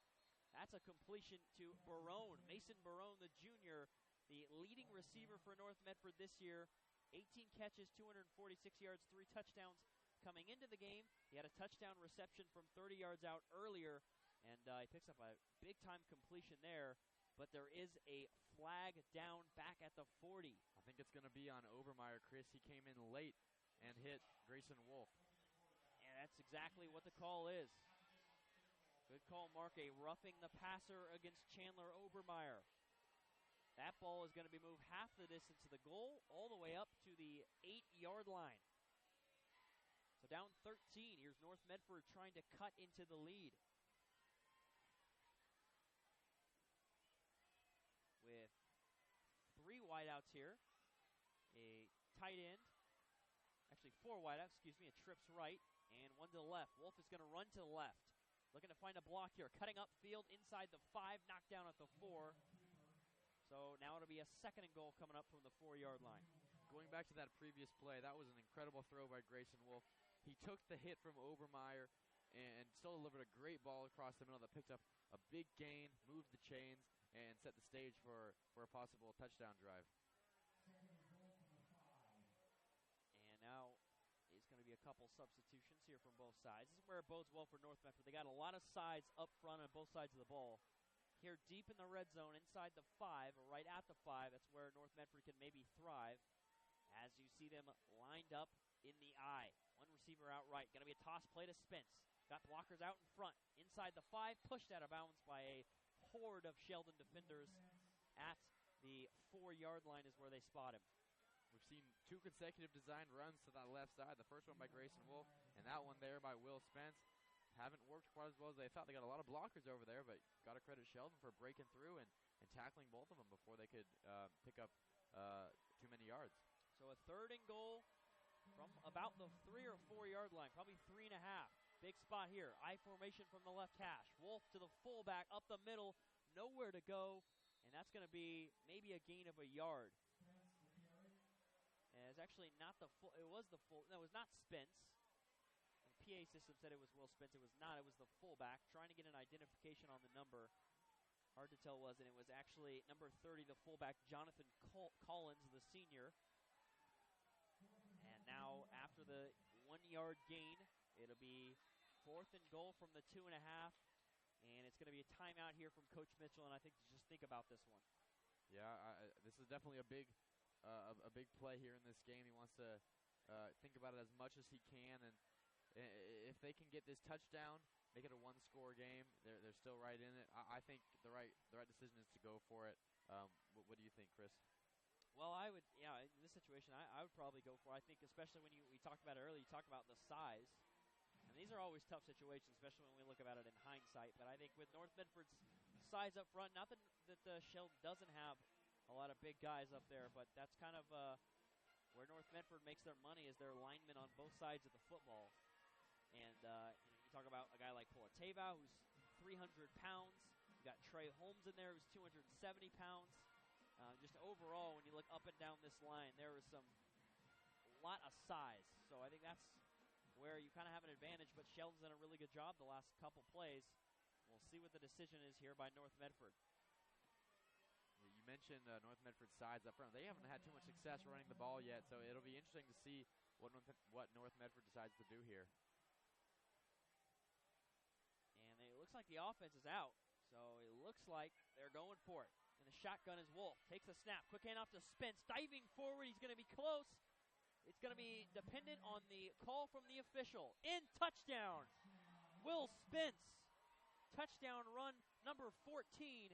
That's a completion to Barone, Mason Barone, the junior, the leading receiver for North Medford this year. 18 catches, 246 yards, 3 touchdowns coming into the game. He had a touchdown reception from 30 yards out earlier, and he picks up a big-time completion there. But there is a flag down back at the 40. I think it's going to be on Obermeyer, Chris. He came in late and hit Grayson Wolf. And that's exactly what the call is. Good call, Mark. A roughing the passer against Chandler Obermeyer. That ball is going to be moved half the distance to the goal, all the way up to the 8-yard line. So down 13. Here's North Medford trying to cut into the lead. With 3 wideouts here. A tight end. Actually, 4 wideouts, a trips right, and 1 to the left. Wolf is going to run to the left. Looking to find a block here. Cutting upfield inside the 5, knocked down at the 4. So now it'll be a 2nd and goal coming up from the 4-yard line. Going back to that previous play, that was an incredible throw by Grayson Wolf. He took the hit from Obermeyer and still delivered a great ball across the middle that picked up a big gain, moved the chains, and set the stage for a possible touchdown drive. And now is going to be a couple substitutions here from both sides. This is where it bodes well for North Medford. They got a lot of sides up front on both sides of the ball. Here deep in the red zone, inside the 5, or right at the 5, that's where North Medford can maybe thrive. As you see them lined up in the eye. One receiver out right. Going to be a toss play to Spence. Got blockers out in front. Inside the 5, pushed out of bounds by a horde of Sheldon defenders at the 4-yard line is where they spot him. We've seen 2 consecutive designed runs to that left side. The first one by Grayson Wolf, and that one there by Will Spence. Haven't worked quite as well as they thought. They got a lot of blockers over there, but got to credit Sheldon for breaking through and tackling both of them before they could pick up too many yards. So a 3rd and goal from about the 3 or 4-yard line, probably 3.5. Big spot here. I formation from the left hash. Wolf to the fullback, up the middle, nowhere to go, and that's going to be maybe a gain of a yard. And it's actually not the full. It was the full. No, it was not Spence. The PA system said it was Will Spence. It was not. It was the fullback trying to get an identification on the number. Hard to tell, wasn't it? It was actually number 30, the fullback, Jonathan Collins, the senior. And now, after the 1-yard gain, it'll be 4th and goal from the 2.5. And it's going to be a timeout here from Coach Mitchell, and I think just think about this one. Yeah, this is definitely a big play here in this game. He wants to think about it as much as he can, and if they can get this touchdown, make it a 1-score game, they're still right in it. I think the right decision is to go for it. What do you think, Chris? Well, I would, in this situation, I would probably go for it. I think especially when we talked about it earlier, you talked about the size. And these are always tough situations, especially when we look about it in hindsight. But I think with North Medford's size up front, not that Sheldon doesn't have a lot of big guys up there, but that's kind of where North Medford makes their money is their linemen on both sides of the football. And you talk about a guy like Pulateva, who's 300 pounds. You got Trey Holmes in there, who's 270 pounds. Just overall, when you look up and down this line, there is a lot of size. So I think that's where you kind of have an advantage, but Sheldon's done a really good job the last couple plays. We'll see what the decision is here by North Medford. You mentioned North Medford's sides up front. They haven't had too much success running the ball yet, so it'll be interesting to see what North Medford decides to do here. And it looks like the offense is out, so it looks like they're going for it. And the shotgun is Wolf. Takes the snap. Quick handoff to Spence. Diving forward. He's going to be close. It's going to be dependent on the call from the official. In touchdown, Will Spence. Touchdown run number 14.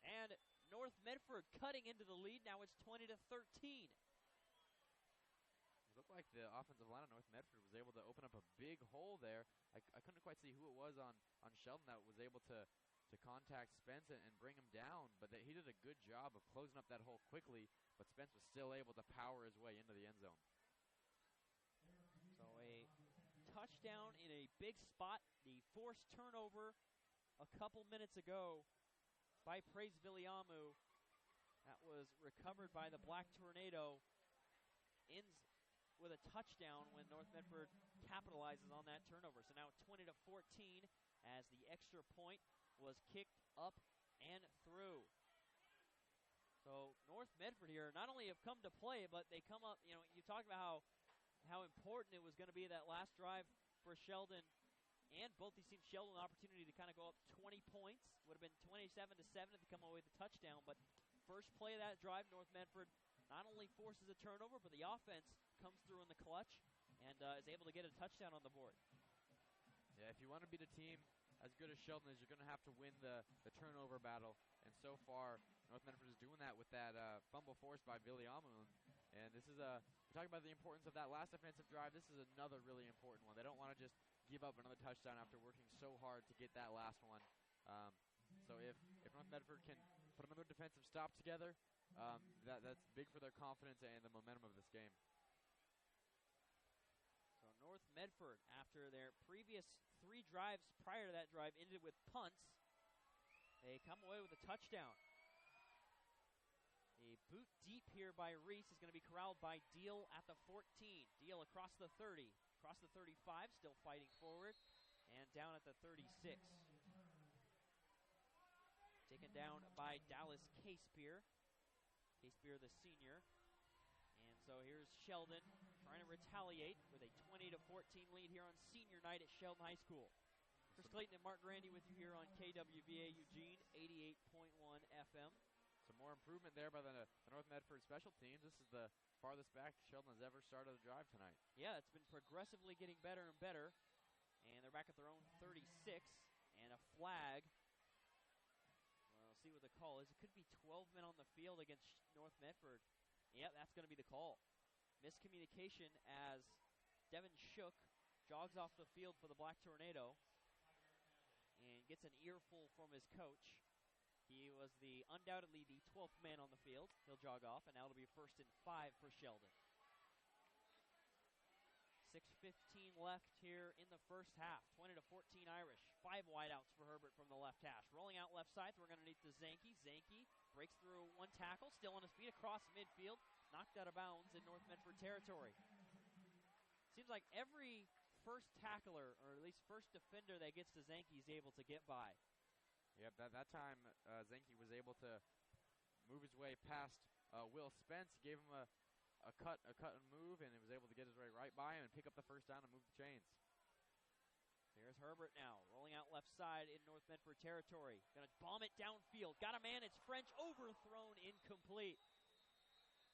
And North Medford cutting into the lead. Now it's 20-13. It looked like the offensive line of North Medford was able to open up a big hole there. I couldn't quite see who it was on Sheldon that was able to contact Spence and bring him down, but he did a good job of closing up that hole quickly, but Spence was still able to power his way into the end zone. So a touchdown in a big spot, the forced turnover a couple minutes ago by Praise Villiamu. That was recovered by the Black Tornado. Ends with a touchdown when North Medford capitalizes on that turnover. So now 20-14 as the extra point was kicked up and through. So North Medford here not only have come to play, but they come up, you talked about how important it was going to be that last drive for Sheldon and both these teams. Sheldon an opportunity to kind of go up 20 points. Would have been 27-7 if they come away with a touchdown, but first play of that drive, North Medford not only forces a turnover, but the offense comes through in the clutch and is able to get a touchdown on the board. Yeah, if you want to beat a team as good as Sheldon is, you're going to have to win the turnover battle. And so far, North Medford is doing that with that fumble forced by Billy Amun. And this is we're talking about the importance of that last offensive drive. This is another really important one. They don't want to just give up another touchdown after working so hard to get that last one. So if North Medford can put another defensive stop together, that's big for their confidence and the momentum of this game. So North Medford, after their previous 3 drives prior to that drive ended with punts, they come away with a touchdown. A boot deep here by Reese is going to be corralled by Deal at the 14. Deal across the 30, across the 35, still fighting forward, and down at the 36. Taken down by Dallas Casepier. Casepier, the senior. And so here's Sheldon trying to retaliate with a 20-14 lead here on senior night at Sheldon High School. Chris Clayton and Mark Grandy with you here on KWVA Eugene, 88.1 FM. Some more improvement there by the North Medford special teams. This is the farthest back Sheldon has ever started a drive tonight. Yeah, it's been progressively getting better and better. And they're back at their own 36, and a flag. We'll see what the call is. It could be 12 men on the field against North Medford. Yeah, that's going to be the call. Miscommunication as Devin Shook jogs off the field for the Black Tornado and gets an earful from his coach. He was undoubtedly the 12th man on the field. He'll jog off, and now it'll be 1st and 5 for Sheldon. 6:15 left here in the first half. 20-14 Irish. 5 wideouts for Herbert from the left hash. Rolling out left side, throwing underneath to Zanke. Zanke breaks through 1 tackle, still on his feet across midfield. Knocked out of bounds in North Medford territory. Seems like every first tackler, or at least first defender that gets to Zanke is able to get by. Yep, that time Zanke was able to move his way past Will Spence. He gave him a cut and move, and he was able to get his way right by him and pick up the first down and move the chains. Here's Herbert now, rolling out left side in North Medford territory. Going to bomb it downfield. Got a man, it's French, overthrown, incomplete.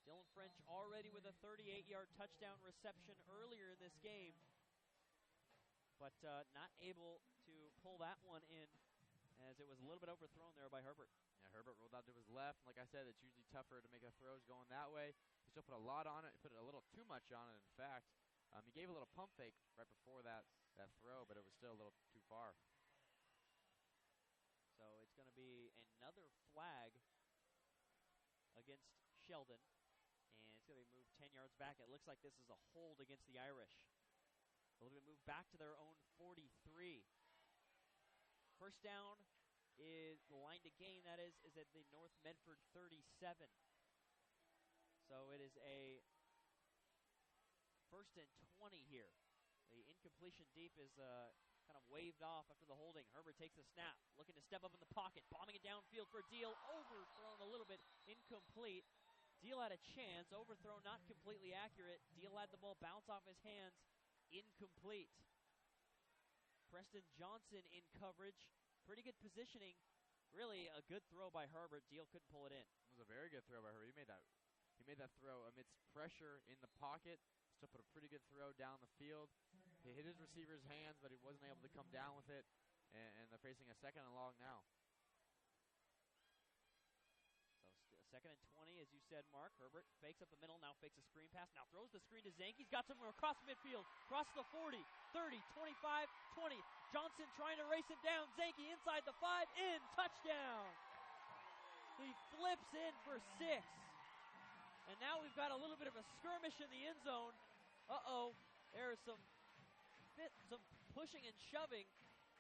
Dylan French already with a 38-yard touchdown reception earlier in this game, but not able to pull that one in as it was a little bit overthrown there by Herbert. Yeah, Herbert rolled out to his left. Like I said, it's usually tougher to make the throws going that way. He still put a lot on it. He put a little too much on it, in fact. He gave a little pump fake right before that throw, but it was still a little too far. So it's going to be another flag against Sheldon, and it's going to be moved 10 yards back. It looks like this is a hold against the Irish. They'll be moved back to their own 43. First down is the line to gain, that is at the North Medford 37. So it is a 1st and 20 here. The incompletion deep is kind of waved off after the holding. Herbert takes the snap, looking to step up in the pocket, bombing it downfield for Deal, overthrown a little bit, incomplete. Deal had a chance, overthrown, not completely accurate. Deal had the ball bounce off his hands, incomplete. Preston Johnson in coverage, pretty good positioning. Really a good throw by Herbert. Deal couldn't pull it in. It was a very good throw by Herbert. He made that throw amidst pressure in the pocket. Still put a pretty good throw down the field. He hit his receiver's hands, but he wasn't able to come down with it. And they're facing a 2nd and long now. So 2nd and 20, as you said, Mark. Herbert fakes up the middle, now fakes a screen pass, now throws the screen to Zanke. He's got some across midfield, across the 40, 30, 25, 20. Johnson trying to race him down. Zanke inside the 5, in, touchdown. He flips in for 6. And now we've got a little bit of a skirmish in the end zone. There's some pushing and shoving,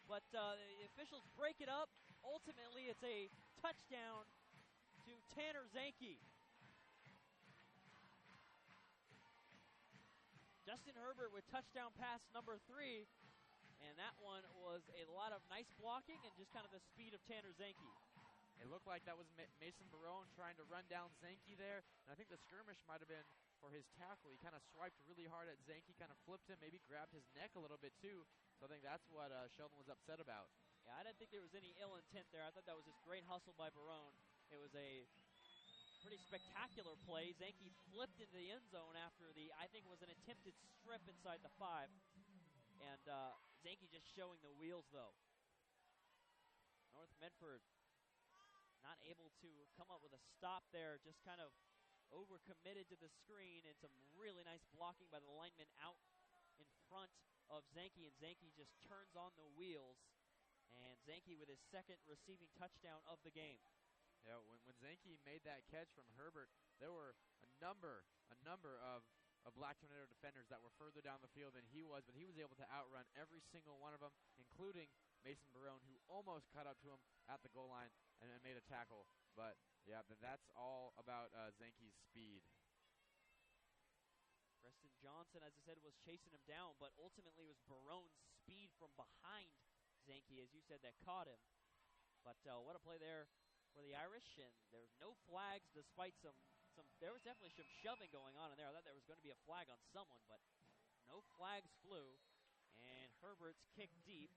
but the officials break it up. Ultimately, it's a touchdown to Tanner Zanke. Justin Herbert with touchdown pass number 3. And that one was a lot of nice blocking and just kind of the speed of Tanner Zanke. It looked like that was Mason Barone trying to run down Zanke there. And I think the skirmish might have been for his tackle. He kind of swiped really hard at Zanke, kind of flipped him, maybe grabbed his neck a little bit too. So I think that's what Sheldon was upset about. Yeah, I didn't think there was any ill intent there. I thought that was just great hustle by Barone. It was a pretty spectacular play. Zanke flipped into the end zone after I think it was an attempted strip inside the 5. And Zanke just showing the wheels, though. North Medford not able to come up with a stop there, just kind of overcommitted to the screen, and some really nice blocking by the lineman out in front of Zanke, and Zanke just turns on the wheels, and Zanke with his second receiving touchdown of the game. Yeah, when Zanke made that catch from Herbert, there were a number of Black Tornado defenders that were further down the field than he was, but he was able to outrun every single one of them, including Mason Barone, who almost caught up to him at the goal line and made a tackle. But, yeah, that's all about Zanke's speed. Preston Johnson, as I said, was chasing him down, but ultimately it was Barone's speed from behind Zanke, as you said, that caught him. But what a play there for the Irish, and there's no flags despite there was definitely some shoving going on in there. I thought there was going to be a flag on someone, but no flags flew, and Herbert's kick deep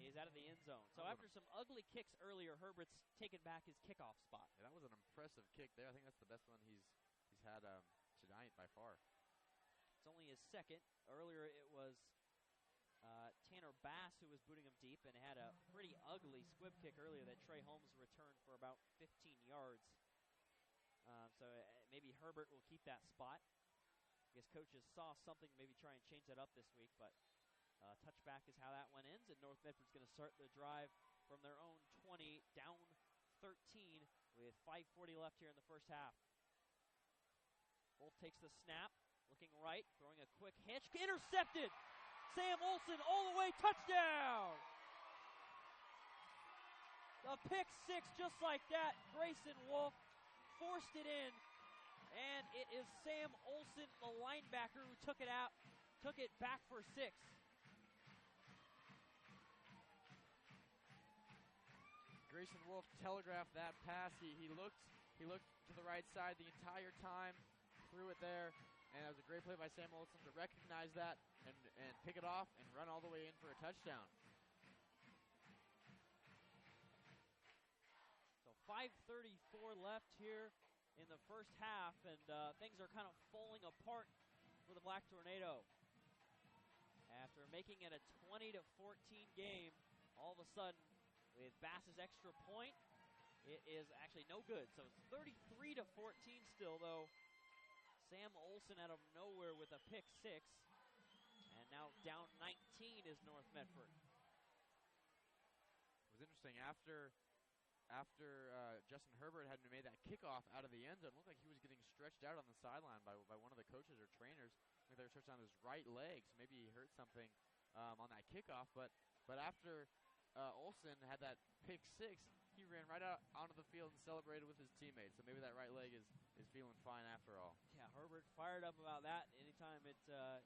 is out of the end zone. So after some ugly kicks earlier, Herbert's taken back his kickoff spot. Yeah, that was an impressive kick there. I think that's the best one he's had tonight by far. It's only his second. Earlier it was Tanner Bass who was booting him deep and had a pretty ugly squib kick earlier that Trey Holmes returned for about 15 yards. So maybe Herbert will keep that spot. I guess coaches saw something, maybe try and change that up this week, but touchback is how that one ends, and North Medford's going to start the drive from their own 20, down 13 with 5:40 left here in the first half. Wolf takes the snap, looking right, throwing a quick hitch, intercepted! Sam Olson all the way, touchdown! The pick 6 just like that. Grayson Wolf forced it in, and it is Sam Olson, the linebacker, who took it back for 6. Grayson Wolf telegraphed that pass. He looked to the right side the entire time, threw it there, and it was a great play by Sam Olson to recognize that and pick it off and run all the way in for a touchdown. So 5:34 left here in the first half, and things are kind of falling apart for the Black Tornado. After making it a 20-14 game, all of a sudden, with Bass's extra point, it is actually no good. So it's 33-14 still, though. Sam Olson out of nowhere with a pick 6. And now down 19 is North Medford. It was interesting. After Justin Herbert had made that kickoff out of the end zone, it looked like he was getting stretched out on the sideline by one of the coaches or trainers. I think they were stretched on his right leg, so maybe he hurt something on that kickoff. But after Olson had that pick 6, he ran right out onto the field and celebrated with his teammates. So maybe that right leg is feeling fine after all. Yeah, Herbert fired up about that. Anytime it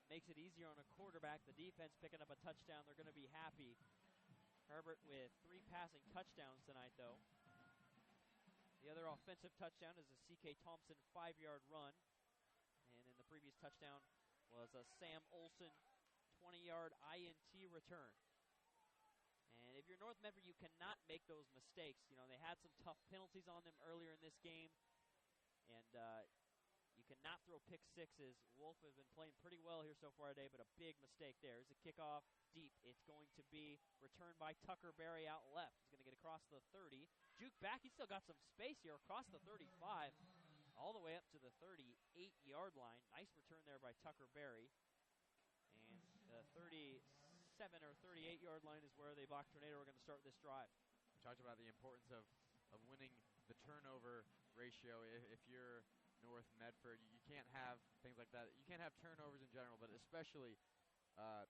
makes it easier on a quarterback, the defense picking up a touchdown, they're going to be happy. Herbert with 3 passing touchdowns tonight, though. The other offensive touchdown is a C.K. Thompson 5-yard run. And in the previous touchdown was a Sam Olson 20-yard INT return. And if you're North Medford, you cannot make those mistakes. You know, they had some tough penalties on them earlier in this game. And you cannot throw pick 6s. Wolf has been playing pretty well here so far today, but a big mistake there. It's a kickoff deep. It's going to be returned by Tucker Berry out left. He's going to get across the 30. Juke back. He's still got some space here across the 35, all the way up to the 38-yard line. Nice return there by Tucker Berry. And the 37 or 38-yard line is where the Black Tornado are going to start this drive. We talked about the importance of winning the turnover ratio. If you're North Medford, you can't have things like that. You can't have turnovers in general, but especially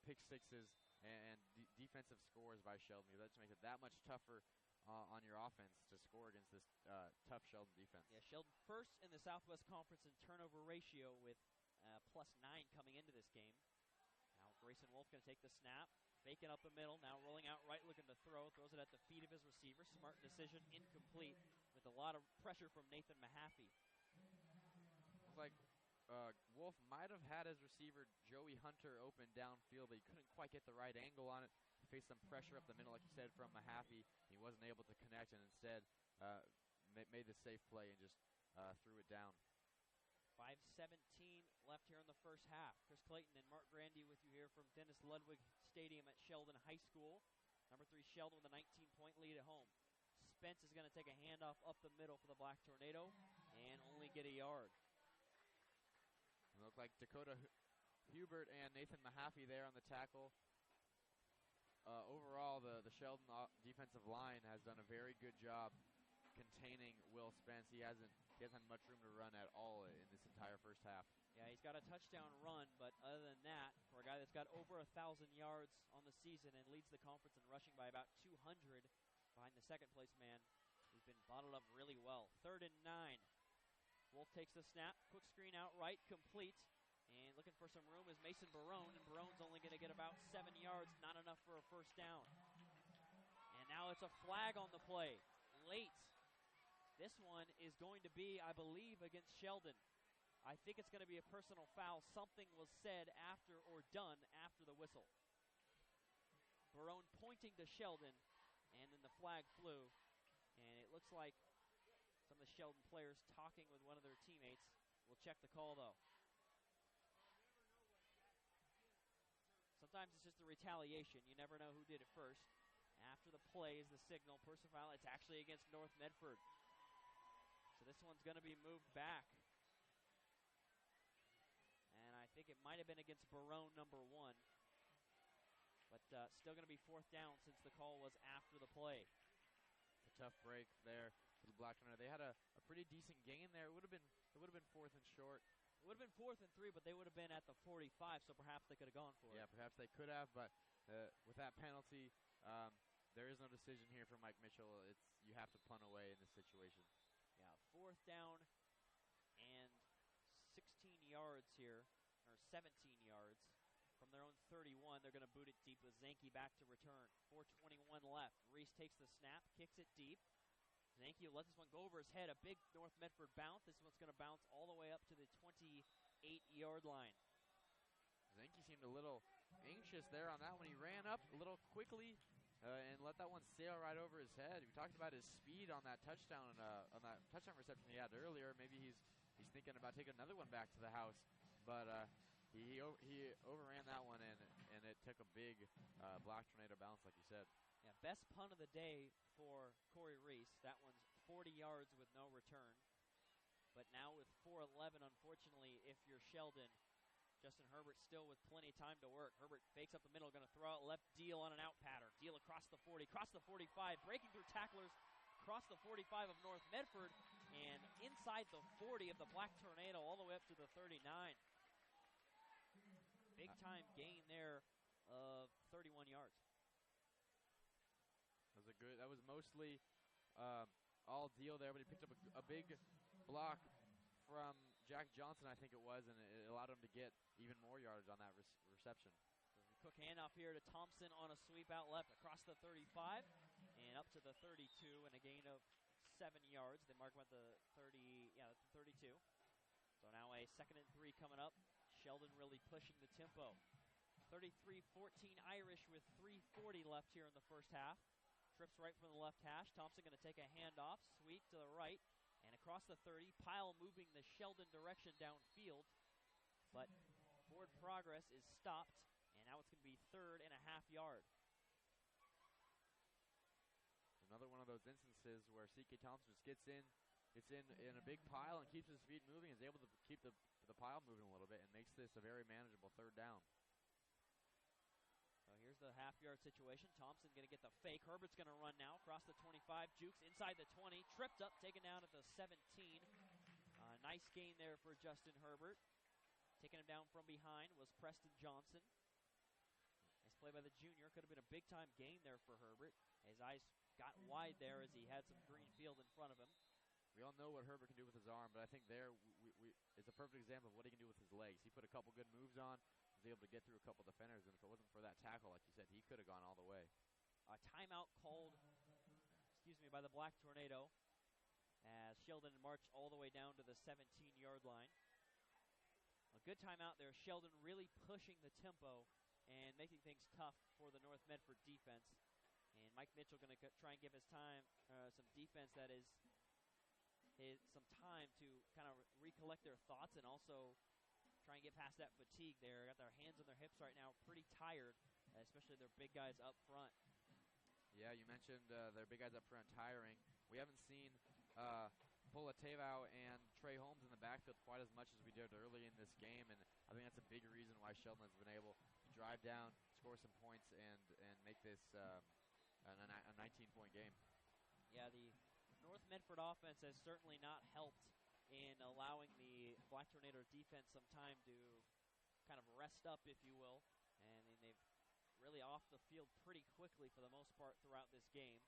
pick 6s and defensive scores by Sheldon. That just makes it that much tougher on your offense to score against this tough Sheldon defense. Yeah, Sheldon first in the Southwest Conference in turnover ratio with +9 coming into this game. Now Grayson Wolf going to take the snap, faking up the middle, now rolling out right, looking to throw, throws it at the feet of his receiver. Smart decision, incomplete, with a lot of pressure from Nathan Mahaffey. Looks like Wolf might have had his receiver Joey Hunter open downfield, but he couldn't quite get the right angle on it. He faced some pressure up the middle, like you said, from Mahaffey. He wasn't able to connect, and instead made the safe play and just threw it down. 5:17 left here in the first half. Chris Clayton and Mark Grandy with you here from Dennis Ludwig Stadium at Sheldon High School. Number 3 Sheldon with a 19-point lead at home. Spence is going to take a handoff up the middle for the Black Tornado and only get a yard. It looked like Dakota Hubert and Nathan Mahaffey there on the tackle. Overall, the Sheldon defensive line has done a very good job containing Will Spence. He hasn't had much room to run at all in this entire first half. Yeah, he's got a touchdown run, but other than that, for a guy that's got over 1,000 yards on the season and leads the conference in rushing by about 200 behind the second-place man, he's been bottled up really well. 3rd and 9. Wolf takes the snap, quick screen out right, complete, and looking for some room is Mason Barone, and Barone's only going to get about 7 yards, not enough for a first down. And now it's a flag on the play, late. This one is going to be, I believe, against Sheldon. I think it's going to be a personal foul. Something was said after or done after the whistle. Barone pointing to Sheldon, and then the flag flew. And it looks like some of the Sheldon players talking with one of their teammates. We'll check the call, though. Sometimes it's just a retaliation. You never know who did it first. After the play is the signal. Personal foul. It's actually against North Medford. So this one's going to be moved back. And I think it might have been against Barone, number 1. But still going to be 4th down since the call was after the play. A tough break there for the Black Tornado. They had a pretty decent gain there. It would have been 4th and short. It would have been 4th and 3, but they would have been at the 45, so perhaps they could have gone for it. Yeah, perhaps they could have, but with that penalty, there is no decision here for Mike Mitchell. You have to punt away in this situation. Yeah, 4th down and 16 yards here, or 17 yards from their own 31. They're going to boot it deep with Zanke back to return. 4:21 left. Reese takes the snap, kicks it deep. Zanke lets this one go over his head. A big North Medford bounce. This one's going to bounce all the way up to the 28-yard line. Zanke seemed a little anxious there on that one. He ran up a little quickly and let that one sail right over his head. We talked about his speed on that touchdown reception he had earlier. Maybe he's thinking about taking another one back to the house, but he overran that one, and it took a big Black Tornado bounce, like you said. Yeah, best punt of the day for Corey Reese. That one's 40 yards with no return. But now with 4:11, unfortunately, if you're Sheldon, Justin Herbert still with plenty of time to work. Herbert fakes up the middle, going to throw out left Deal on an out pattern. Deal across the 40, across the 45, breaking through tacklers, across the 45 of North Medford, and inside the 40 of the Black Tornado, all the way up to the 39. Big time gain there of 31 yards. That was mostly all Deal there, but he picked up a big block from Jack Johnson, I think it was, and it allowed him to get even more yardage on that reception. So quick handoff here to Thompson on a sweep out left across the 35 and up to the 32, and a gain of 7 yards. They mark him at the 32. So now a 2nd and 3 coming up. Sheldon really pushing the tempo. 33-14 Irish with 3:40 left here in the first half. Trips right from the left hash. Thompson going to take a handoff, sweep to the right, and across the 30. Pyle moving the Sheldon direction downfield, but forward progress is stopped, and now it's going to be 3rd and a half yard. Another one of those instances where C.K. Thompson just gets in a big pile and keeps his feet moving, is able to keep the pile moving a little bit, and makes this a very manageable 3rd down. So here's the half-yard situation. Thompson going to get the fake. Herbert's going to run now across the 25. Jukes inside the 20. Tripped up, taken down at the 17. Nice gain there for Justin Herbert. Taking him down from behind was Preston Johnson. Nice play by the junior. Could have been a big-time gain there for Herbert. His eyes got wide there as he had some green field in front of him. We all know what Herbert can do with his arm, but I think there it's a perfect example of what he can do with his legs. legs. He put a couple good moves on, was able to get through a couple defenders, and if it wasn't for that tackle, like you said, he could have gone all the way. A timeout called, by the Black Tornado as Sheldon marched all the way down to the 17-yard line. A good timeout there. Sheldon really pushing the tempo and making things tough for the North Medford defense. And Mike Mitchell going to try and give his time some defense that is some time to kind of recollect their thoughts and also try and get past that fatigue there. Got their hands on their hips right now, pretty tired, especially their big guys up front. Yeah, you mentioned their big guys up front tiring. We haven't seen Polatevao and Trey Holmes in the backfield quite as much as we did early in this game, and I think that's a big reason why Sheldon has been able to drive down, score some points, and make this a 19-point game. Yeah, the North Medford offense has certainly not helped in allowing the Black Tornado defense some time to kind of rest up, if you will, and they've really off the field pretty quickly for the most part throughout this game.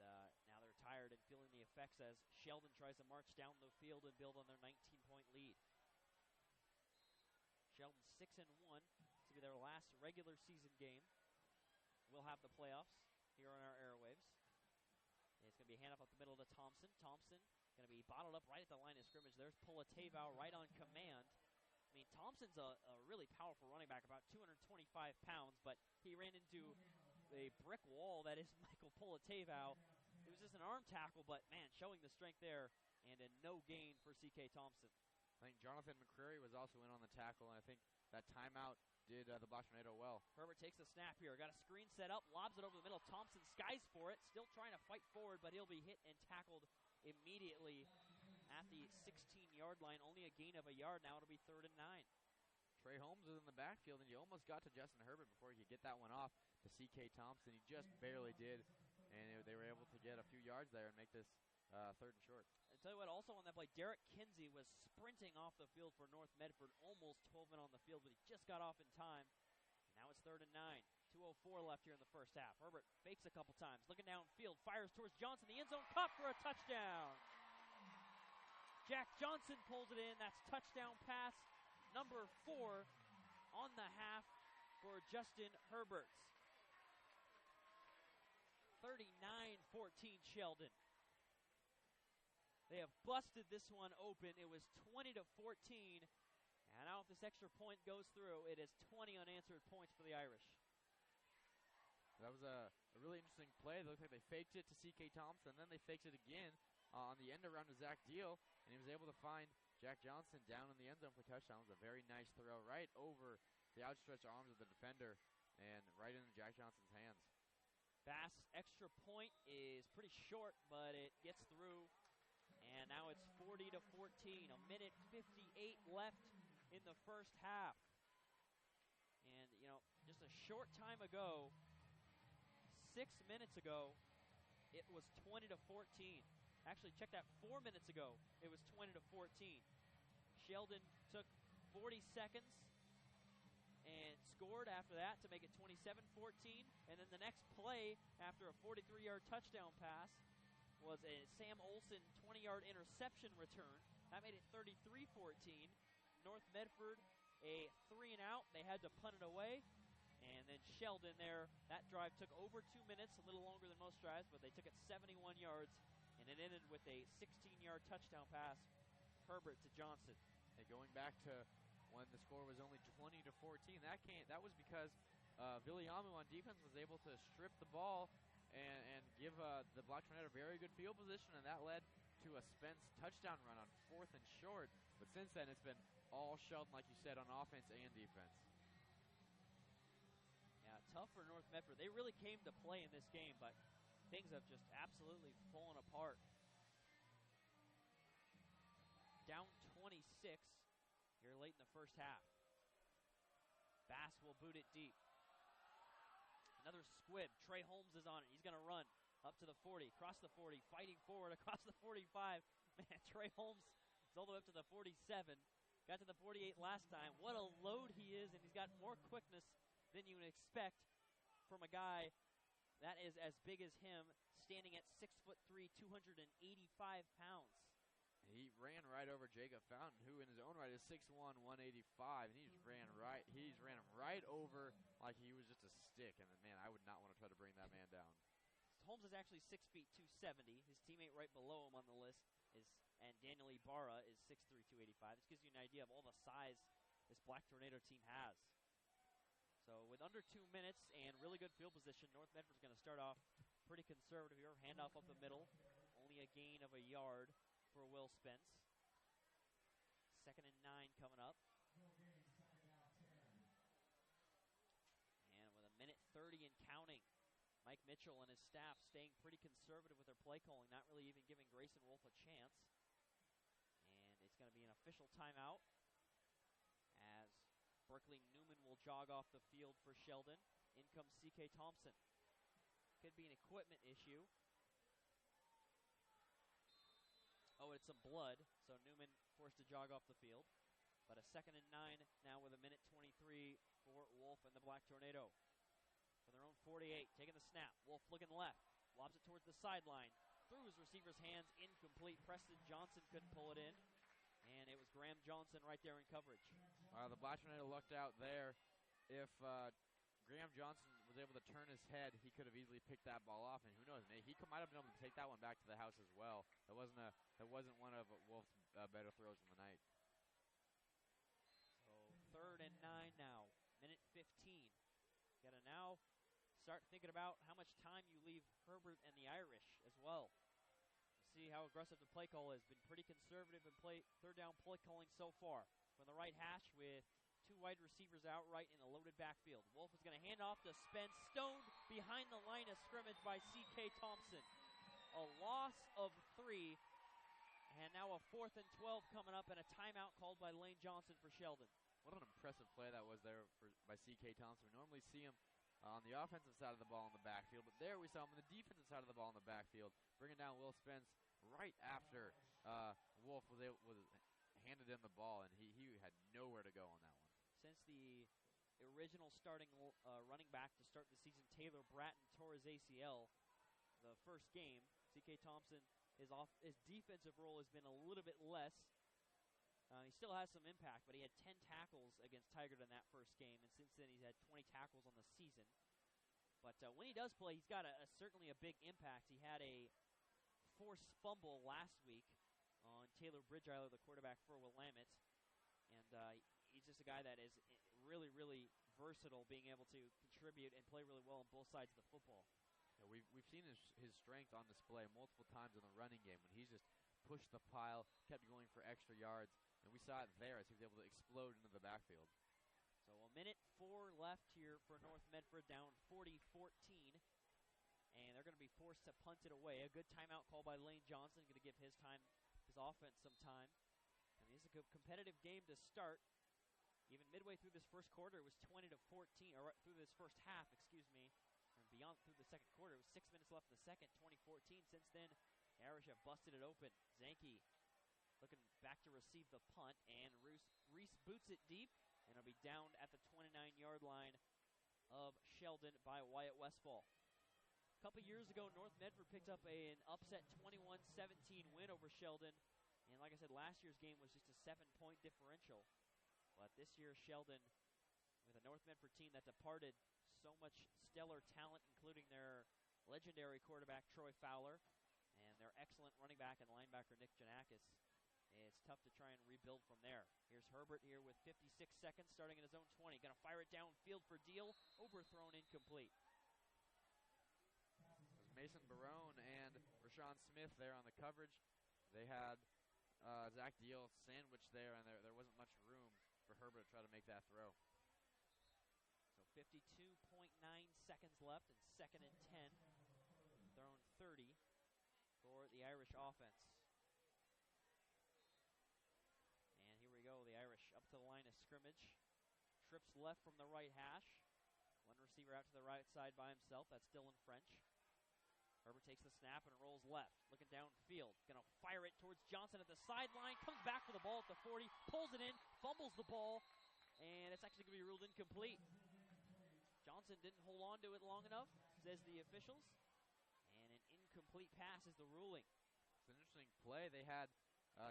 And now they're tired and feeling the effects as Sheldon tries to march down the field and build on their 19-point lead. Sheldon 6-1. This will be their last regular season game. We'll have the playoffs here on our airwaves. And it's going to be a handoff up the middle to Thompson. Thompson going to be bottled up right at the line of scrimmage. There's Polatevao right on command. I mean, Thompson's a really powerful running back, about 225 pounds, but he ran into a brick wall that is Michael Polatevao. It was just an arm tackle, but, man, showing the strength there and a no gain for C.K. Thompson. I think Jonathan McCreary was also in on the tackle, and I think that timeout did the Black Tornado well. Herbert takes the snap here. Got a screen set up, lobs it over the middle. Thompson skies for it, still trying to fight forward, but he'll be hit and tackled immediately at the 16-yard line. Only a gain of a yard. Now it'll be 3rd and 9. Trey Holmes is in the backfield, and you almost got to Justin Herbert before he could get that one off to C.K. Thompson. He just barely did, and they were able to get a few yards there and make this 3rd and short. I tell you what, also on that play, Derek Kinsey was sprinting off the field for North Medford, almost 12 men on the field, but he just got off in time. And now it's 3rd and 9. 2:04 left here in the first half. Herbert fakes a couple times, looking downfield, fires towards Johnson, the end zone, caught for a touchdown. Jack Johnson pulls it in. That's touchdown pass number 4 on the half for Justin Herbert. 39-14 Sheldon. They have busted this one open. It was 20-14. And now if this extra point goes through, it is 20 unanswered points for the Irish. That was a really interesting play. It looked like they faked it to C.K. Thompson, then they faked it again on the end around to Zach Deal, and he was able to find Jack Johnson down in the end zone for a touchdown. It was a very nice throw right over the outstretched arms of the defender and right into Jack Johnson's hands. Bass extra point is pretty short, but it gets through. And now it's 40-14. A minute 58 left in the first half. And, you know, just a short time ago, 6 minutes ago, it was 20-14. Actually, check that, 4 minutes ago, it was 20-14. Sheldon took 40 seconds and scored after that to make it 27-14. And then the next play after a 43-yard touchdown pass was a Sam Olsen 20-yard interception return. That made it 33-14. North Medford, a 3-and-out. They had to punt it away. And then Sheldon there, that drive took over 2 minutes, a little longer than most drives, but they took it 71 yards, and it ended with a 16-yard touchdown pass, Herbert to Johnson. Hey, going back to when the score was only 20-14, that was because Villiamu on defense was able to strip the ball and give the Black Tornado very good field position, and that led to a Spence touchdown run on 4th and short. But since then, it's been all Sheldon, like you said, on offense and defense. Yeah, tough for North Medford. They really came to play in this game, but things have just absolutely fallen apart. Down 26 here late in the first half. Bass will boot it deep. Another squib. Trey Holmes is on it. He's going to run up to the 40, across the 40, fighting forward across the 45. Man, Trey Holmes is all the way up to the 47. Got to the 48 last time. What a load he is, and he's got more quickness than you would expect from a guy that is as big as him, standing at 6'3", 285 pounds. he ran right over Jacob Fountain, who in his own right is 6'1", 185, and he's ran him right over like he was just a stick. And man, I would not want to try to bring that man down. Holmes is actually 6 feet 270. His teammate right below him on the list and Daniel Ibarra is 6'3", 285. This gives you an idea of all the size this Black Tornado team has. So with under 2 minutes and really good field position, North Medford's going to start off pretty conservative here. Handoff up the middle, only a gain of a yard for Will Spence. 2nd and 9 coming up. And with a minute 30 and counting, Mike Mitchell and his staff staying pretty conservative with their play calling, not really even giving Grayson Wolf a chance. And it's going to be an official timeout as Berkeley Newman will jog off the field for Sheldon. In comes C.K. Thompson. Could be an equipment issue. Oh, it's some blood, so Newman forced to jog off the field. But a 2nd and 9 now with a minute 23 for Wolf and the Black Tornado. For their own 48, taking the snap. Wolf looking left, lobs it towards the sideline. Through his receiver's hands, incomplete. Preston Johnson couldn't pull it in. And it was Graham Johnson right there in coverage. The Black Tornado lucked out there. If Graham Johnson was able to turn his head, he could have easily picked that ball off, and who knows, he might have been able to take that one back to the house as well. That wasn't one of Wolf's better throws in the night. So 3rd and 9 now, minute 15. Got to now start thinking about how much time you leave Herbert and the Irish as well. See how aggressive the play call is. Been pretty conservative in third down play calling so far. From the right hash with 2 wide receivers out right in a loaded backfield. Wolf is going to hand off to Spence, stoned behind the line of scrimmage by C.K. Thompson. A loss of 3, and now a 4th and 12 coming up, and a timeout called by Lane Johnson for Sheldon. What an impressive play that was there by C.K. Thompson. We normally see him on the offensive side of the ball in the backfield, but there we saw him on the defensive side of the ball in the backfield, bringing down Will Spence right after Wolf was handed him the ball, and he had nowhere to go on that one. Since the original starting running back to start the season, Taylor Bratton, tore his ACL the first game. C.K. Thompson, his defensive role has been a little bit less. He still has some impact, but he had 10 tackles against Tigard in that first game, and since then he's had 20 tackles on the season. But when he does play, he's got certainly a big impact. He had a forced fumble last week on Taylor Bridgeiler, the quarterback for Willamette, and he's just a guy that is really, really versatile, being able to contribute and play really well on both sides of the football. Yeah, we've seen his strength on display multiple times in the running game when he's just pushed the pile, kept going for extra yards, and we saw it there as he was able to explode into the backfield. So a minute 4 left here for North Medford, down 40-14, and they're going to be forced to punt it away. A good timeout call by Lane Johnson, going to give his offense some time. And this is a competitive game to start. Even midway through this first quarter, it was 20-14, or through this first half, excuse me, and beyond through the second quarter. It was 6 minutes left in the second, 20-14. Since then, the Irish have busted it open. Zanke looking back to receive the punt, and Reese boots it deep, and it'll be down at the 29-yard line of Sheldon by Wyatt Westfall. A couple years ago, North Medford picked up an upset 21-17 win over Sheldon, and like I said, last year's game was just a 7-point differential. But this year, Sheldon, with a North Medford team that departed so much stellar talent, including their legendary quarterback, Troy Fowler, and their excellent running back and linebacker, Nick Janakis, it's tough to try and rebuild from there. Here's Herbert here with 56 seconds, starting in his own 20. Going to fire it downfield for Deal. Overthrown, incomplete. It was Mason Barone and Rashawn Smith there on the coverage. They had Zach Deal sandwiched there, and there wasn't much room for Herbert to try to make that throw. So 52.9 seconds left, and 2nd and 10. Thrown 30 for the Irish offense. And here we go, the Irish up to the line of scrimmage. Trips left from the right hash. One receiver out to the right side by himself. That's Dylan French. Herbert takes the snap and rolls left. Looking downfield. Going to fire it towards Johnson at the sideline. Comes back for the ball at the 40. Pulls it in. Fumbles the ball. And it's actually going to be ruled incomplete. Johnson didn't hold on to it long enough, says the officials. And an incomplete pass is the ruling. It's an interesting play. They had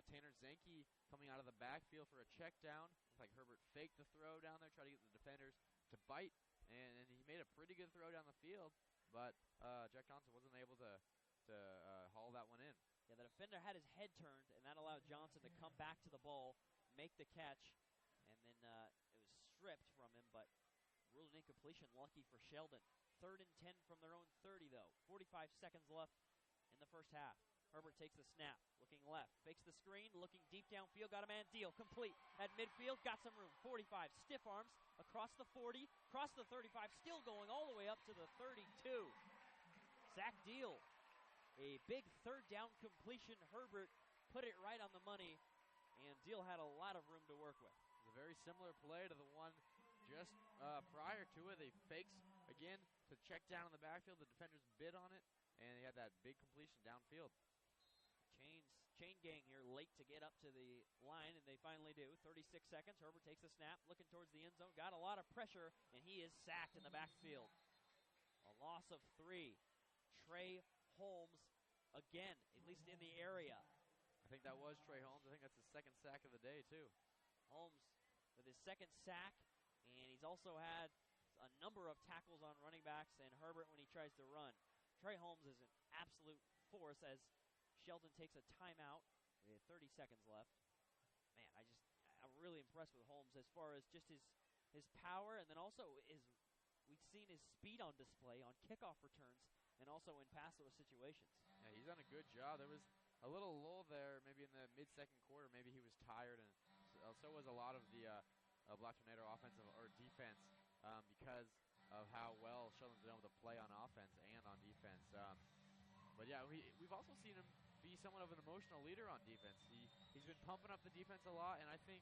Tanner Zenke coming out of the backfield for a check down. Looks like Herbert faked the throw down there, tried to get the defenders to bite, and he made a pretty good throw down the field, but Jack Johnson wasn't able to haul that one in. Yeah, the defender had his head turned, and that allowed Johnson to come back to the ball, make the catch, and then it was stripped from him, but ruled an incompletion. Lucky for Sheldon. 3rd and 10 from their own 30, though. 45 seconds left in the first half. Herbert takes the snap, looking left, fakes the screen, looking deep downfield, got a man deal, complete at midfield, got some room, 45, stiff arms, across the 40, across the 35, still going all the way up to the 32. Zach Deal, a big 3rd down completion. Herbert put it right on the money, and Deal had a lot of room to work with. It was a very similar play to the one just prior to it. They fakes again to check down in the backfield. The defenders bid on it, and he had that big completion downfield. Chain gang here late to get up to the line, and they finally do. 36 seconds. Herbert takes the snap, looking towards the end zone. Got a lot of pressure, and he is sacked in the backfield. A loss of 3. Trey Holmes again, at least in the area. I think that was Trey Holmes. I think that's his 2nd sack of the day, too. Holmes with his 2nd sack, and he's also had a number of tackles on running backs, and Herbert when he tries to run. Trey Holmes is an absolute force as Sheldon takes a timeout with 30 seconds left. Man, I'm really impressed with Holmes as far as just his power, and then also we've seen his speed on display on kickoff returns and also in pass throw situations. Yeah, he's done a good job. There was a little lull there maybe in the mid-second quarter. Maybe he was tired, and so was a lot of the Black Tornado offensive or defense because of how well Sheldon's been able to play on offense and on defense. But yeah, we've also seen him be somewhat of an emotional leader on defense. He's been pumping up the defense a lot, and I think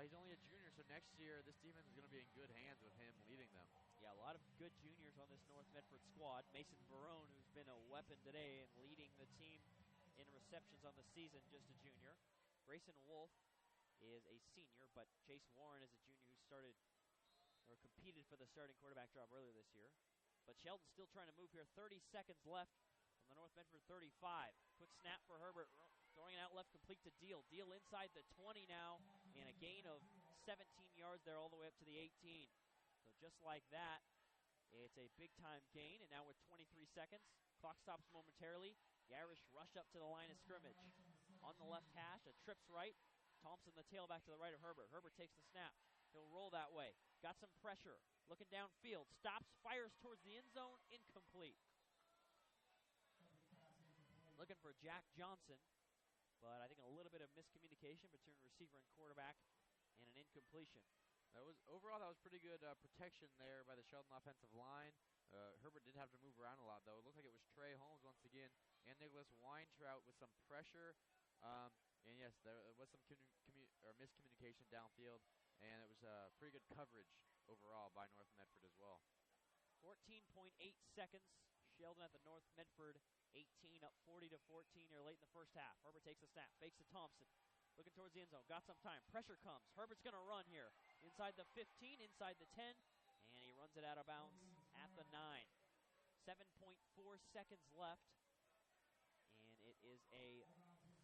he's only a junior, so next year this defense is going to be in good hands with him leading them. Yeah, a lot of good juniors on this North Medford squad. Mason Barone, who's been a weapon today and leading the team in receptions on the season, just a junior. Grayson Wolf is a senior, but Chase Warren is a junior who started or competed for the starting quarterback job earlier this year. But Sheldon's still trying to move here. 30 seconds left from the North Medford 35. Quick snap for Herbert, throwing it out left, complete to Deal. Deal inside the 20 now, and a gain of 17 yards there all the way up to the 18. So just like that, it's a big-time gain, and now with 23 seconds, clock stops momentarily. The Irish rush up to the line of scrimmage. On the left hash, a trips right. Thompson, the tailback to the right of Herbert. Herbert takes the snap. He'll roll that way. Got some pressure. Looking downfield. Stops, fires towards the end zone. Incomplete. Looking for Jack Johnson, but I think a little bit of miscommunication between receiver and quarterback and an incompletion. Overall, that was pretty good protection there by the Sheldon offensive line. Herbert did have to move around a lot, though. It looked like it was Trey Holmes once again and Nicholas Weintraut with some pressure. And yes, there was some miscommunication downfield, and it was pretty good coverage overall by North Medford as well. 14.8 seconds. Sheldon at the North Medford 18, up 40-14 here late in the first half. Herbert takes the snap, fakes to Thompson. Looking towards the end zone, got some time. Pressure comes. Herbert's going to run here. Inside the 15, inside the 10, and he runs it out of bounds at the 9. 7.4 seconds left, and it is a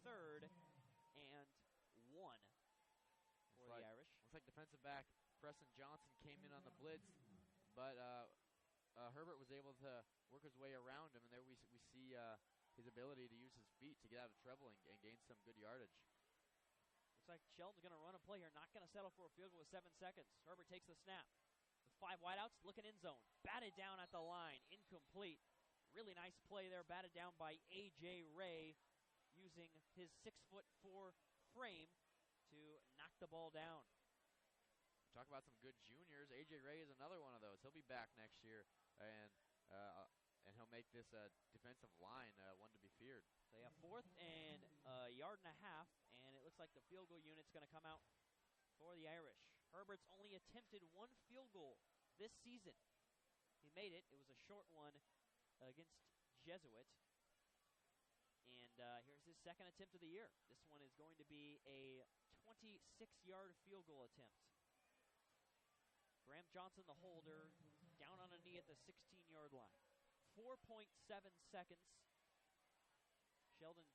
3rd and 1 for the Irish. Looks like defensive back Preston Johnson came in on the blitz, but Herbert was able to work his way around him, and there we see his ability to use his feet to get out of trouble and gain some good yardage. Looks like Sheldon's going to run a play here, not going to settle for a field goal with 7 seconds. Herbert takes the snap. With 5 wideouts, looking end zone. Batted down at the line, incomplete. Really nice play there, batted down by A.J. Ray, using his 6'4" frame to knock the ball down. Talk about some good juniors. A.J. Ray is another one of those. He'll be back next year, and he'll make this defensive line one to be feared. So yeah, 4th and a yard and a half, and it looks like the field goal unit's going to come out for the Irish. Herbert's only attempted 1 field goal this season. He made it. It was a short one against Jesuit. And here's his 2nd attempt of the year. This one is going to be a 26-yard field goal attempt. Graham Johnson, the holder, down on a knee at the 16-yard line. 4.7 seconds. Sheldon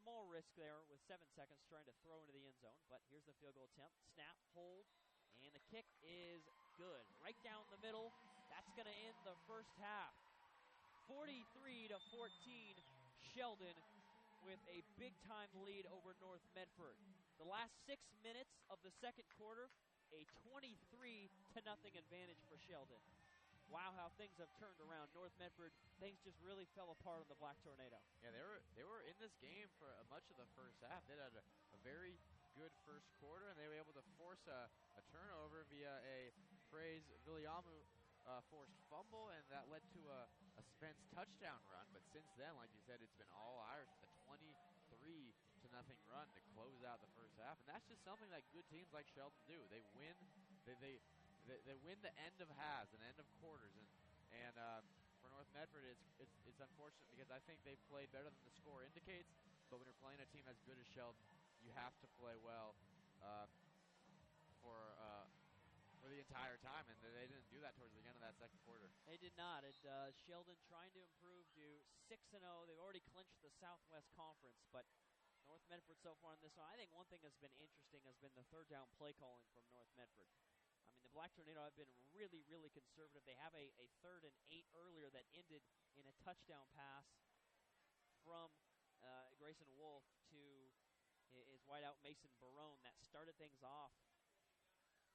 small risk there with 7 seconds trying to throw into the end zone. But here's the field goal attempt. Snap, hold, and the kick is good. Right down the middle. That's going to end the first half. 43-14, Sheldon with a big-time lead over North Medford. The last 6 minutes of the second quarter, a 23-0 advantage for Sheldon. Wow, how things have turned around. North Medford, things just really fell apart on the Black Tornado. Yeah, they were in this game for much of the first half. They had a very good first quarter, and they were able to force a turnover via a Praise Villiamu forced fumble, and that led to a Spence touchdown run. But since then, like you said, it's been all Irish. A 23-0 run to close out the first half, and that's just something that good teams like Sheldon do. They win. They win the end of halves and end of quarters, and for North Medford, it's unfortunate because I think they've played better than the score indicates. But when you're playing a team as good as Sheldon, you have to play well for the entire time, and they didn't do that towards the end of that second quarter. They did not. And Sheldon trying to improve to 6-0. They've already clinched the Southwest Conference, but North Medford so far in this one, I think one thing that's been interesting has been the third down play calling from North Medford. I mean, the Black Tornado have been really, really conservative. They have a 3rd and 8 earlier that ended in a touchdown pass from Grayson Wolf to his wideout Mason Barone that started things off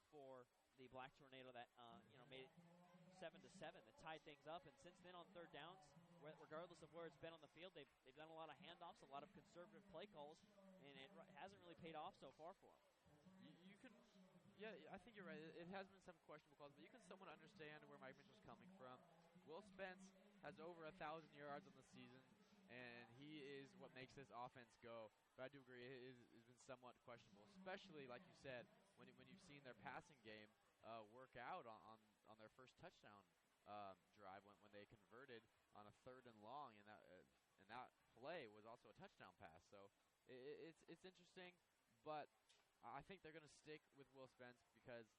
for the Black Tornado that made it 7-7 that tied things up. And since then on third downs, regardless of where it's been on the field, they've done a lot of handoffs, a lot of conservative play calls, and it hasn't really paid off so far for them. Yeah, I think you're right. It has been some questionable calls, but you can somewhat understand where Mike Mitchell's coming from. Will Spence has over 1,000 yards on the season, and he is what makes this offense go. But I do agree, it has been somewhat questionable, especially, like you said, when you've seen their passing game work out on their first touchdown drive when they converted on a 3rd and long, and that play was also a touchdown pass. So it's interesting, but I think they're going to stick with Will Spence because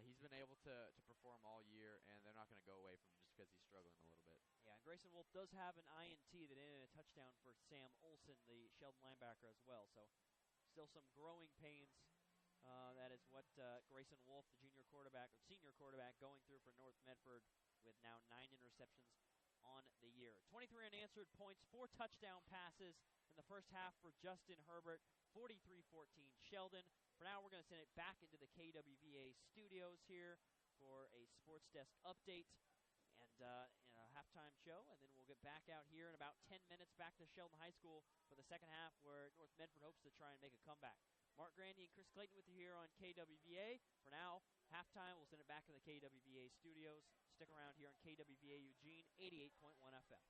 he's been able to perform all year, and they're not going to go away from him just because he's struggling a little bit. Yeah, and Grayson Wolf does have an INT that ended in a touchdown for Sam Olson, the Sheldon linebacker, as well. So still some growing pains. That is what Grayson Wolf, the senior quarterback, going through for North Medford with now 9 interceptions on the year. 23 unanswered points, 4 touchdown passes in the first half for Justin Herbert. 43-14 Sheldon. For now, we're going to send it back into the KWVA studios here for a sports desk update and a halftime show, and then we'll get back out here in about 10 minutes back to Sheldon High School for the second half where North Medford hopes to try and make a comeback. Mark Grandy and Chris Clayton with you here on KWVA. For now, halftime, we'll send it back to the KWVA studios. Stick around here on KWVA Eugene, 88.1 FM.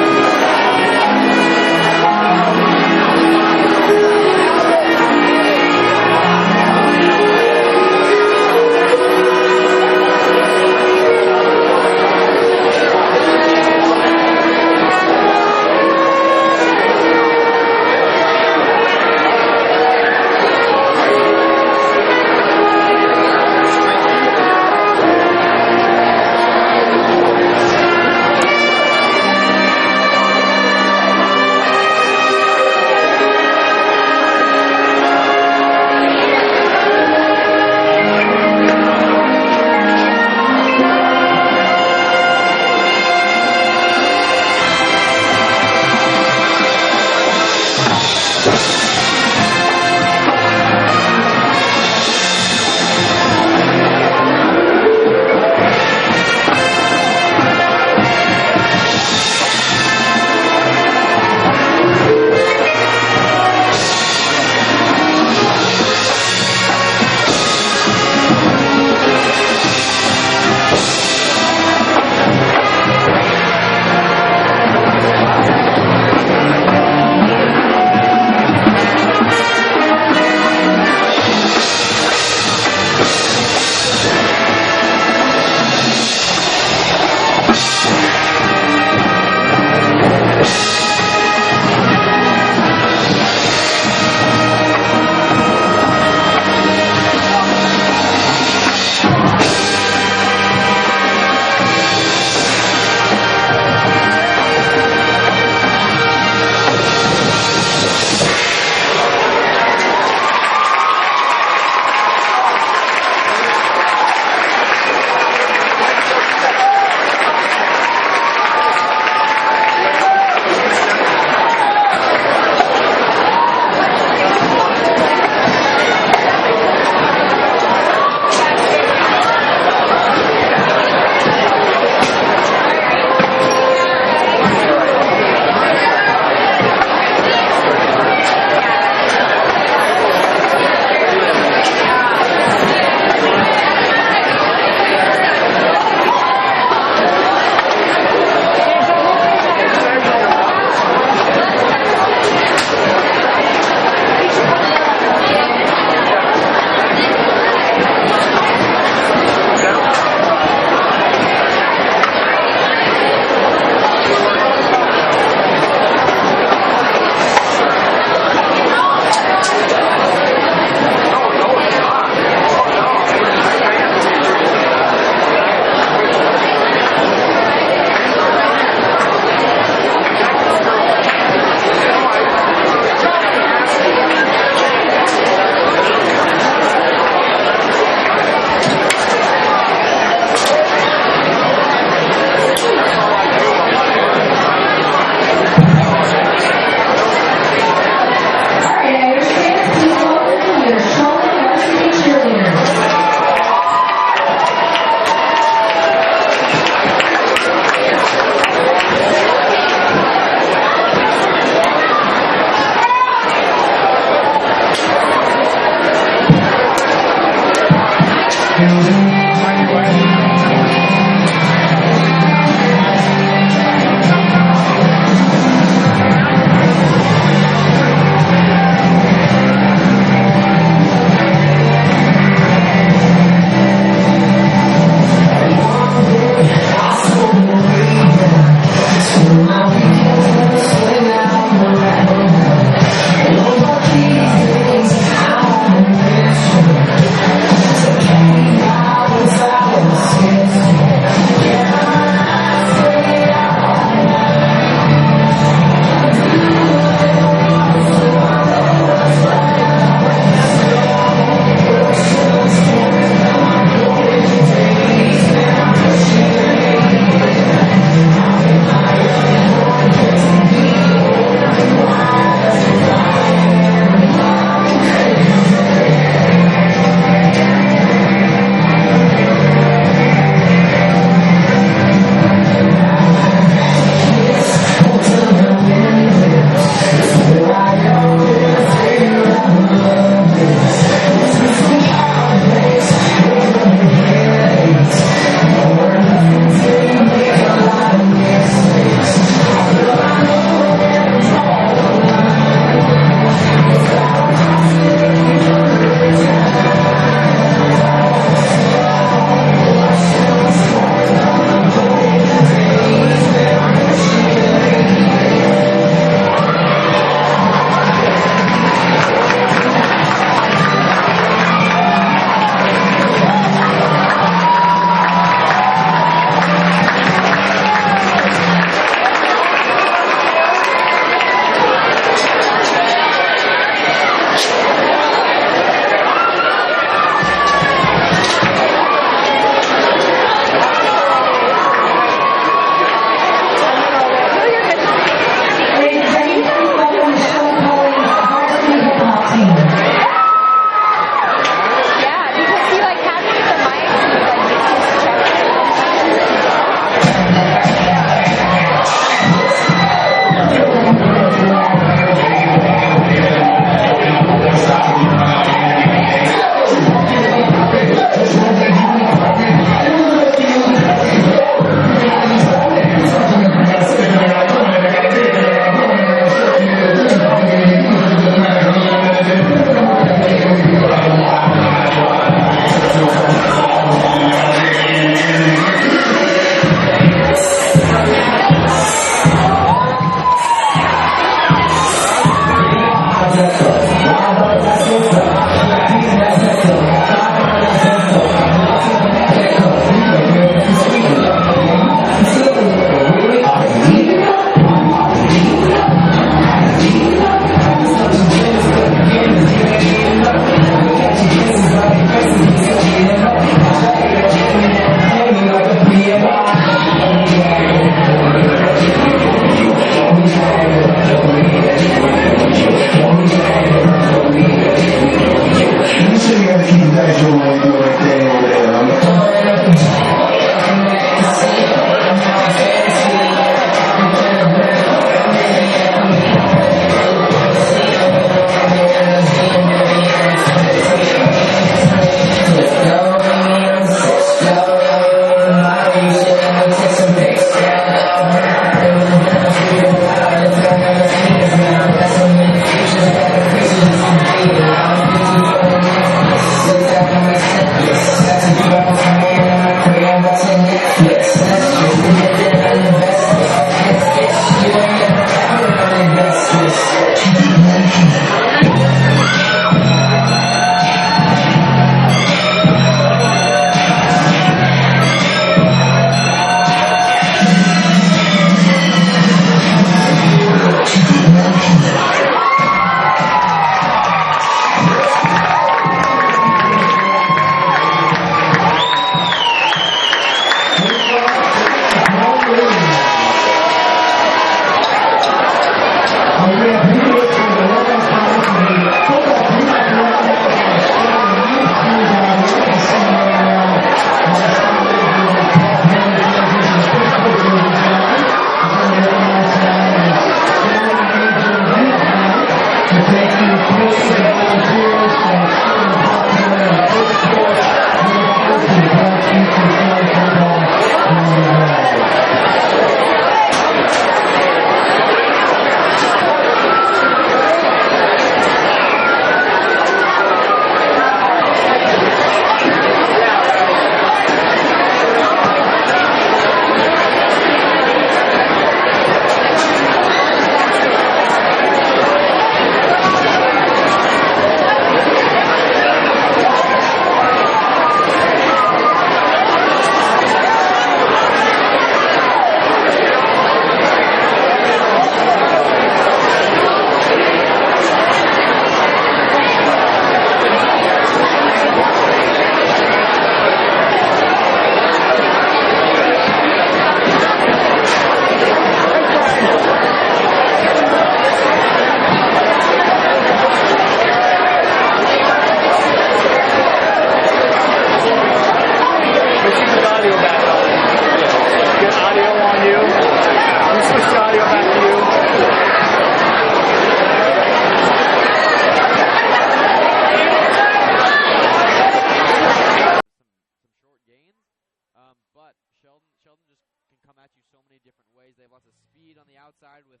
outside with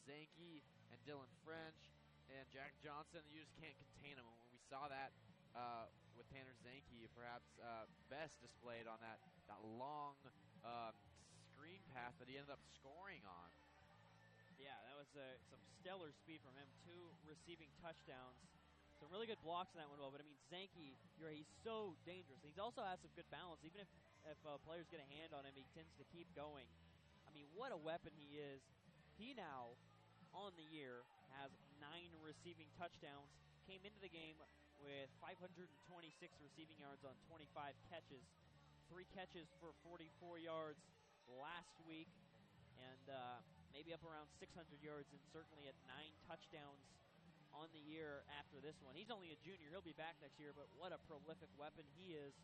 Zanke and Dylan French and Jack Johnson. You just can't contain them. And when we saw that with Tanner Zanke, perhaps best displayed on that long screen pass that he ended up scoring on. Yeah, that was some stellar speed from him. 2 receiving touchdowns. Some really good blocks in that one, but I mean, Zanke, he's so dangerous. He also has some good balance. Even if players get a hand on him, he tends to keep going. I mean, what a weapon he is. He now, on the year, has 9 receiving touchdowns. Came into the game with 526 receiving yards on 25 catches. 3 catches for 44 yards last week. And maybe up around 600 yards, and certainly at 9 touchdowns on the year after this one. He's only a junior. He'll be back next year, but what a prolific weapon he is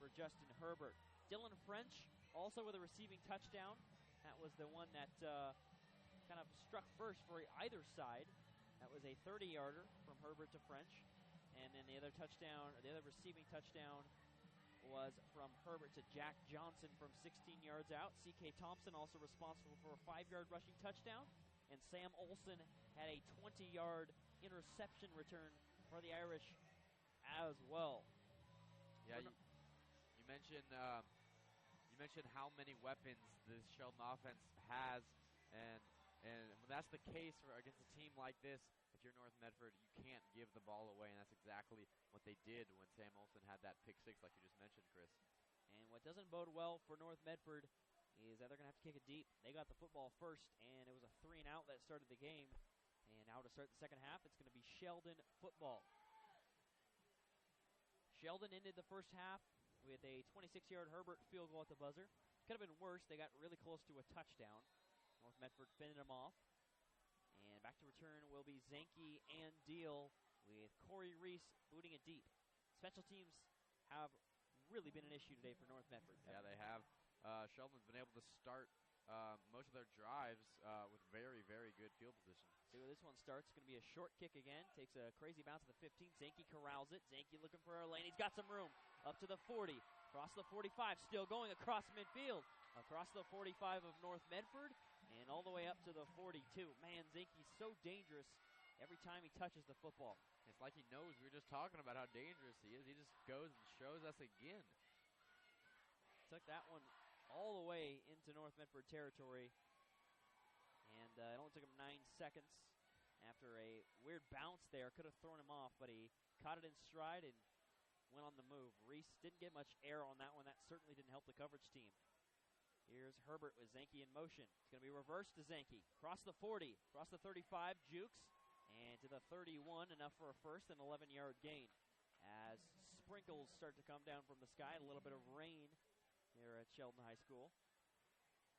for Justin Herbert. Dylan French, also with a receiving touchdown. That was the one that kind of struck first for either side. That was a 30-yarder from Herbert to French. And then the other touchdown, or the other receiving touchdown, was from Herbert to Jack Johnson from 16 yards out. C.K. Thompson also responsible for a 5-yard rushing touchdown. And Sam Olsen had a 20-yard interception return for the Irish as well. Yeah, you mentioned how many weapons this Sheldon offense has, and when that's the case against a team like this, if you're North Medford, you can't give the ball away, and that's exactly what they did when Sam Olson had that pick six, like you just mentioned, Chris. And what doesn't bode well for North Medford is that they're going to have to kick it deep. They got the football first, and it was a 3-and-out that started the game. And now to start the second half, it's going to be Sheldon Football. Sheldon ended the first half with a 26-yard Herbert field goal at the buzzer. Could have been worse. They got really close to a touchdown. North Medford fended them off. And back to return will be Zanke and Deal with Corey Reese booting it deep. Special teams have really been an issue today for North Medford. Yeah, they have. Sheldon's been able to start most of their drives with very, very good field position. See where this one starts. It's going to be a short kick again. Takes a crazy bounce at the 15. Zanke corrals it. Zanke looking for a lane. He's got some room. Up to the 40. Across the 45. Still going across midfield. Across the 45 of North Medford. And all the way up to the 42. Man, Zanke's so dangerous every time he touches the football. It's like he knows. We were just talking about how dangerous he is. He just goes and shows us again. Took that one all the way into North Medford territory. And it only took him 9 seconds after a weird bounce there. Could have thrown him off, but he caught it in stride and went on the move. Reese didn't get much air on that one. That certainly didn't help the coverage team. Here's Herbert with Zanke in motion. It's going to be reversed to Zanke. Across the 40, across the 35, Jukes. And to the 31, enough for a first and 11-yard gain. As sprinkles start to come down from the sky, a little bit of rain here at Sheldon High School.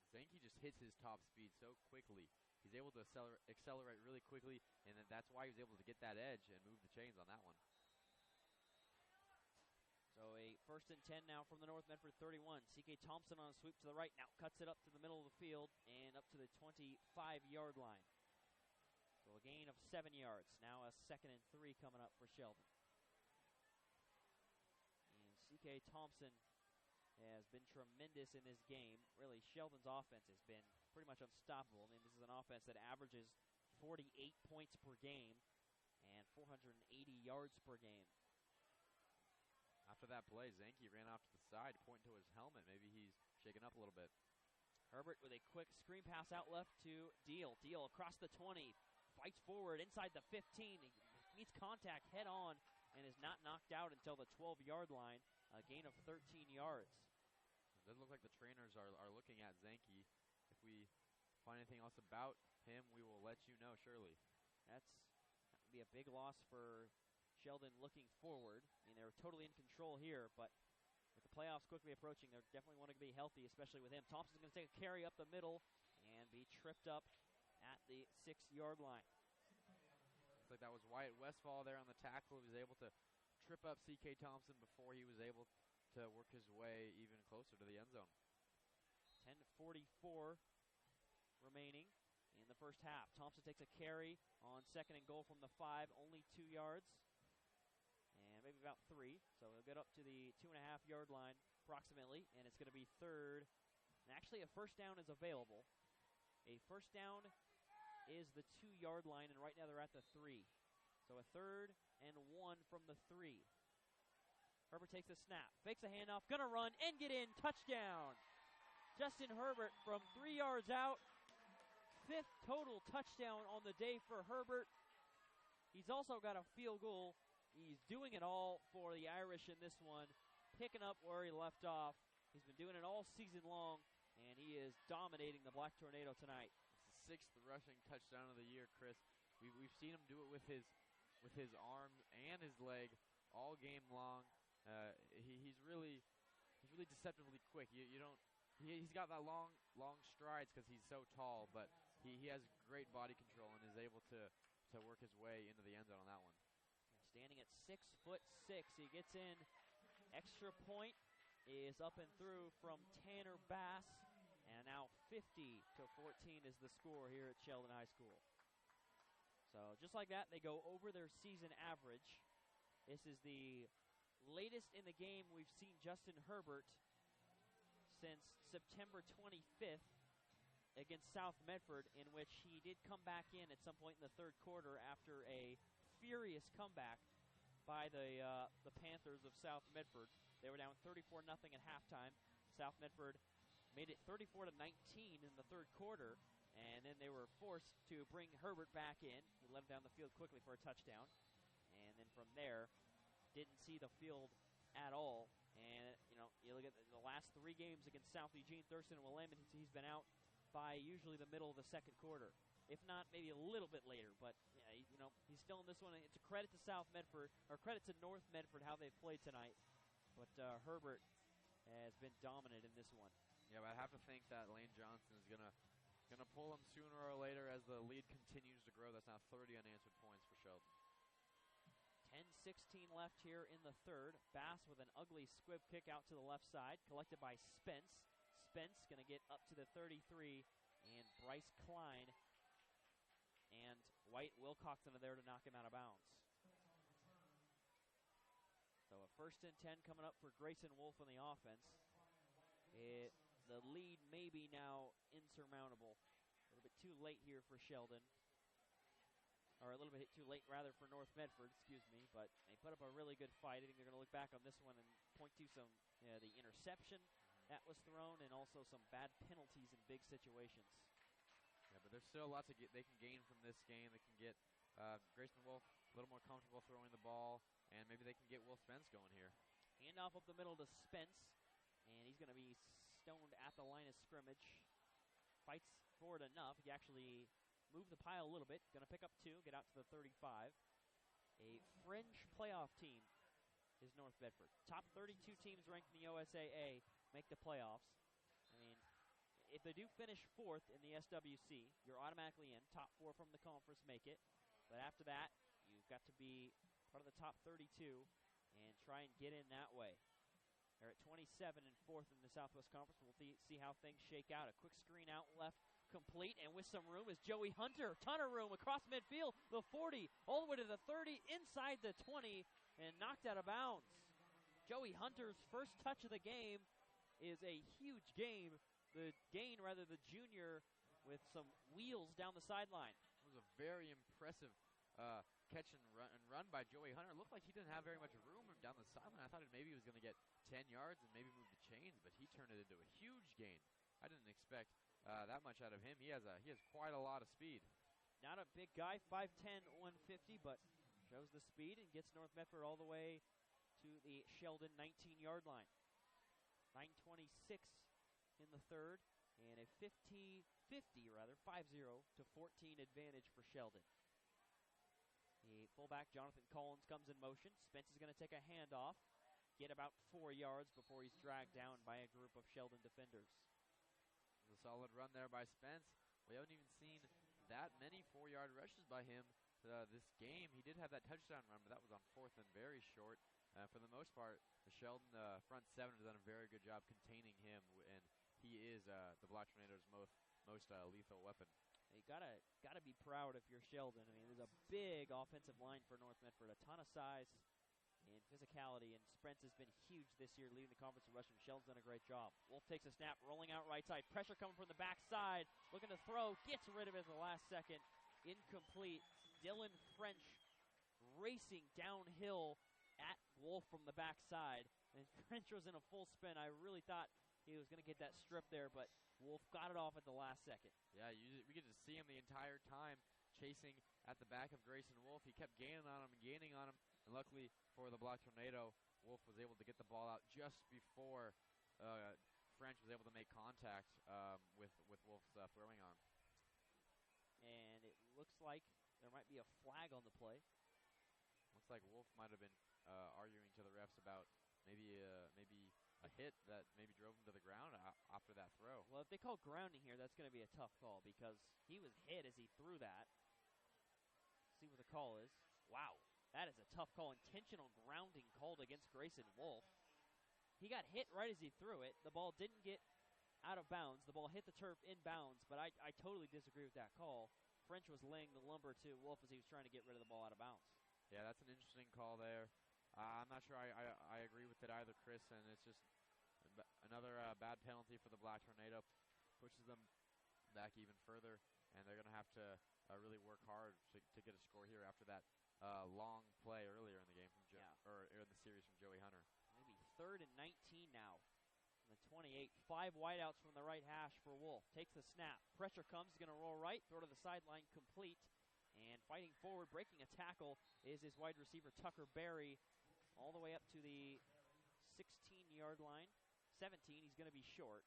Zanke just hits his top speed so quickly. He's able to accelerate really quickly, and that's why he was able to get that edge and move the chains on that one. So a first and 10 now from the North Medford 31. C.K. Thompson on a sweep to the right, now cuts it up to the middle of the field and up to the 25-yard line. So a gain of 7 yards. Now a 2nd and 3 coming up for Sheldon. And C.K. Thompson has been tremendous in this game. Really, Sheldon's offense has been pretty much unstoppable. I mean, this is an offense that averages 48 points per game and 480 yards per game. After that play, Zanke ran off to the side, pointing to his helmet. Maybe he's shaken up a little bit. Herbert with a quick screen pass out left to Deal. Deal across the 20. Fights forward inside the 15. He meets contact head on and is not knocked out until the 12-yard line. A gain of 13 yards. It doesn't look like the trainers are looking at Zanke. If we find anything else about him, we will let you know, surely. That would be a big loss for Sheldon looking forward. I mean, they're totally in control here, but with the playoffs quickly approaching, they definitely want to be healthy, especially with him. Thompson's going to take a carry up the middle and be tripped up at the 6-yard line. Looks like that was Wyatt Westfall there on the tackle. He was able to trip up C.K. Thompson before he was able to work his way even closer to the end zone. 10:44 remaining in the first half. Thompson takes a carry on 2nd and goal from the 5, only 2 yards. And maybe about 3. So he'll get up to the 2.5-yard line approximately, and it's going to be 3rd. And actually a first down is available. A first down is the 2-yard line, and right now they're at the 3. So a 3rd and 1 from the 3. Herbert takes a snap, fakes a handoff, gonna run and get in, touchdown. Justin Herbert from 3 yards out. 5th total touchdown on the day for Herbert. He's also got a field goal. He's doing it all for the Irish in this one, picking up where he left off. He's been doing it all season long, and he is dominating the Black Tornado tonight. It's the 6th rushing touchdown of the year, Chris. We've seen him do it with his arm and his leg all game long. He's really deceptively quick. He's got that long strides because he's so tall, but he has great body control and is able to work his way into the end zone on that one. Standing at 6'6", he gets in. Extra point is up and through from Tanner Bass, and now 50-14 is the score here at Sheldon High School. So just like that, they go over their season average. This is the latest in the game we've seen Justin Herbert since September 25th against South Medford, in which he did come back in at some point in the 3rd quarter after a furious comeback by the Panthers of South Medford. They were down 34-0 at halftime. South Medford made it 34-19 in the 3rd quarter, And then they were forced to bring Herbert back in. He led down the field quickly for a touchdown. And then from there, didn't see the field at all. And, you look at the last 3 games against South Eugene, Thurston, and Willamette, he's been out by usually the middle of the second quarter. If not, maybe a little bit later. But, yeah, he's still in this one. It's a credit to South Medford, or credit to North Medford, how they've played tonight. But Herbert has been dominant in this one. Yeah, but I have to think that Lane Johnson is gonna pull him sooner or later as the lead continues to grow. That's now 30 unanswered points for Sheldon. 10-16 left here in the third. Bass with an ugly squib kick out to the left side, collected by Spence. Spence going to get up to the 33, and Bryce Klein and White Wilcoxon are there to knock him out of bounds. So a 1st and 10 coming up for Grayson Wolf on the offense. The lead may be now insurmountable. A little bit too late here for Sheldon. Or a little bit too late, rather, for North Medford, but they put up a really good fight. I think they're going to look back on this one and point to some, the interception that was thrown and also some bad penalties in big situations. Yeah, but there's still lots they can gain from this game. They can get Grayson Wolf a little more comfortable throwing the ball, and maybe they can get Will Spence going here. Handoff up the middle to Spence, and he's going to be stoned at the line of scrimmage. Fights for it enough. He actually moved the pile a little bit. Going to pick up 2, get out to the 35. A fringe playoff team is North Bedford. Top 32 teams ranked in the OSAA make the playoffs. I mean, if they do finish 4th in the SWC, you're automatically in. Top 4 from the conference make it. But after that, you've got to be part of the top 32 and try and get in that way. They're at 27 and 4th in the Southwest Conference. We'll see how things shake out. A quick screen out left, complete, and with some room is Joey Hunter. Ton of room across midfield, the 40, all the way to the 30, inside the 20, and knocked out of bounds. Joey Hunter's first touch of the game is a huge game. The junior with some wheels down the sideline. It was a very impressive catch and run by Joey Hunter. It looked like he didn't have very much room down the sideline. I thought maybe he was going to get 10 yards and maybe move the chains, but he turned it into a huge gain. I didn't expect that much out of him. He has quite a lot of speed. Not a big guy, 5'10", 150, but shows the speed and gets North Medford all the way to the Sheldon 19-yard line. 9:26 in the third, and a 5-0 to 14 advantage for Sheldon. The fullback, Jonathan Collins, comes in motion. Spence is going to take a handoff, get about 4 yards before he's dragged down by a group of Sheldon defenders. A solid run there by Spence. We haven't even seen that many 4-yard rushes by him this game. He did have that touchdown run, but that was on 4th and very short. For the most part, the Sheldon front 7 has done a very good job containing him, and he is the Black Tornadoes' most lethal weapon. You gotta be proud if you're Sheldon. I mean, there's a big offensive line for North Medford, a ton of size and physicality, and Spence has been huge this year, leading the conference in rushing. Sheldon's done a great job. Wolf takes a snap, rolling out right side. Pressure coming from the backside, looking to throw, gets rid of it at the last second. Incomplete. Dylan French racing downhill at Wolf from the backside, and French was in a full spin. I really thought he was going to get that strip there, but Wolf got it off at the last second. Yeah, we get to see him the entire time chasing at the back of Grayson Wolf. He kept gaining on him, and luckily for the Black Tornado, Wolf was able to get the ball out just before French was able to make contact with Wolf's throwing arm. And it looks like there might be a flag on the play. Looks like Wolf might have been arguing to the refs about maybe a hit that maybe drove him to the ground after that throw. Well, if they call grounding here, that's going to be a tough call because he was hit as he threw that. See what the call is. Wow, that is a tough call. Intentional grounding called against Grayson Wolf. He got hit right as he threw it. The ball didn't get out of bounds. The ball hit the turf in bounds, but I totally disagree with that call. French was laying the lumber to Wolf as he was trying to get rid of the ball out of bounds. Yeah, that's an interesting call there. I'm not sure I agree with it either, Chris, and it's just another bad penalty for the Black Tornado. Pushes them back even further, and they're going to have to really work hard to get a score here after that long play earlier in the game from in the series from Joey Hunter. Maybe 3rd and 19 now. On the 28. 5 wideouts from the right hash for Wolf. Takes the snap. Pressure comes. He's going to roll right. Throw to the sideline. Complete. And fighting forward, breaking a tackle, is his wide receiver, Tucker Berry, all the way up to the 16-yard line. 17, he's going to be short.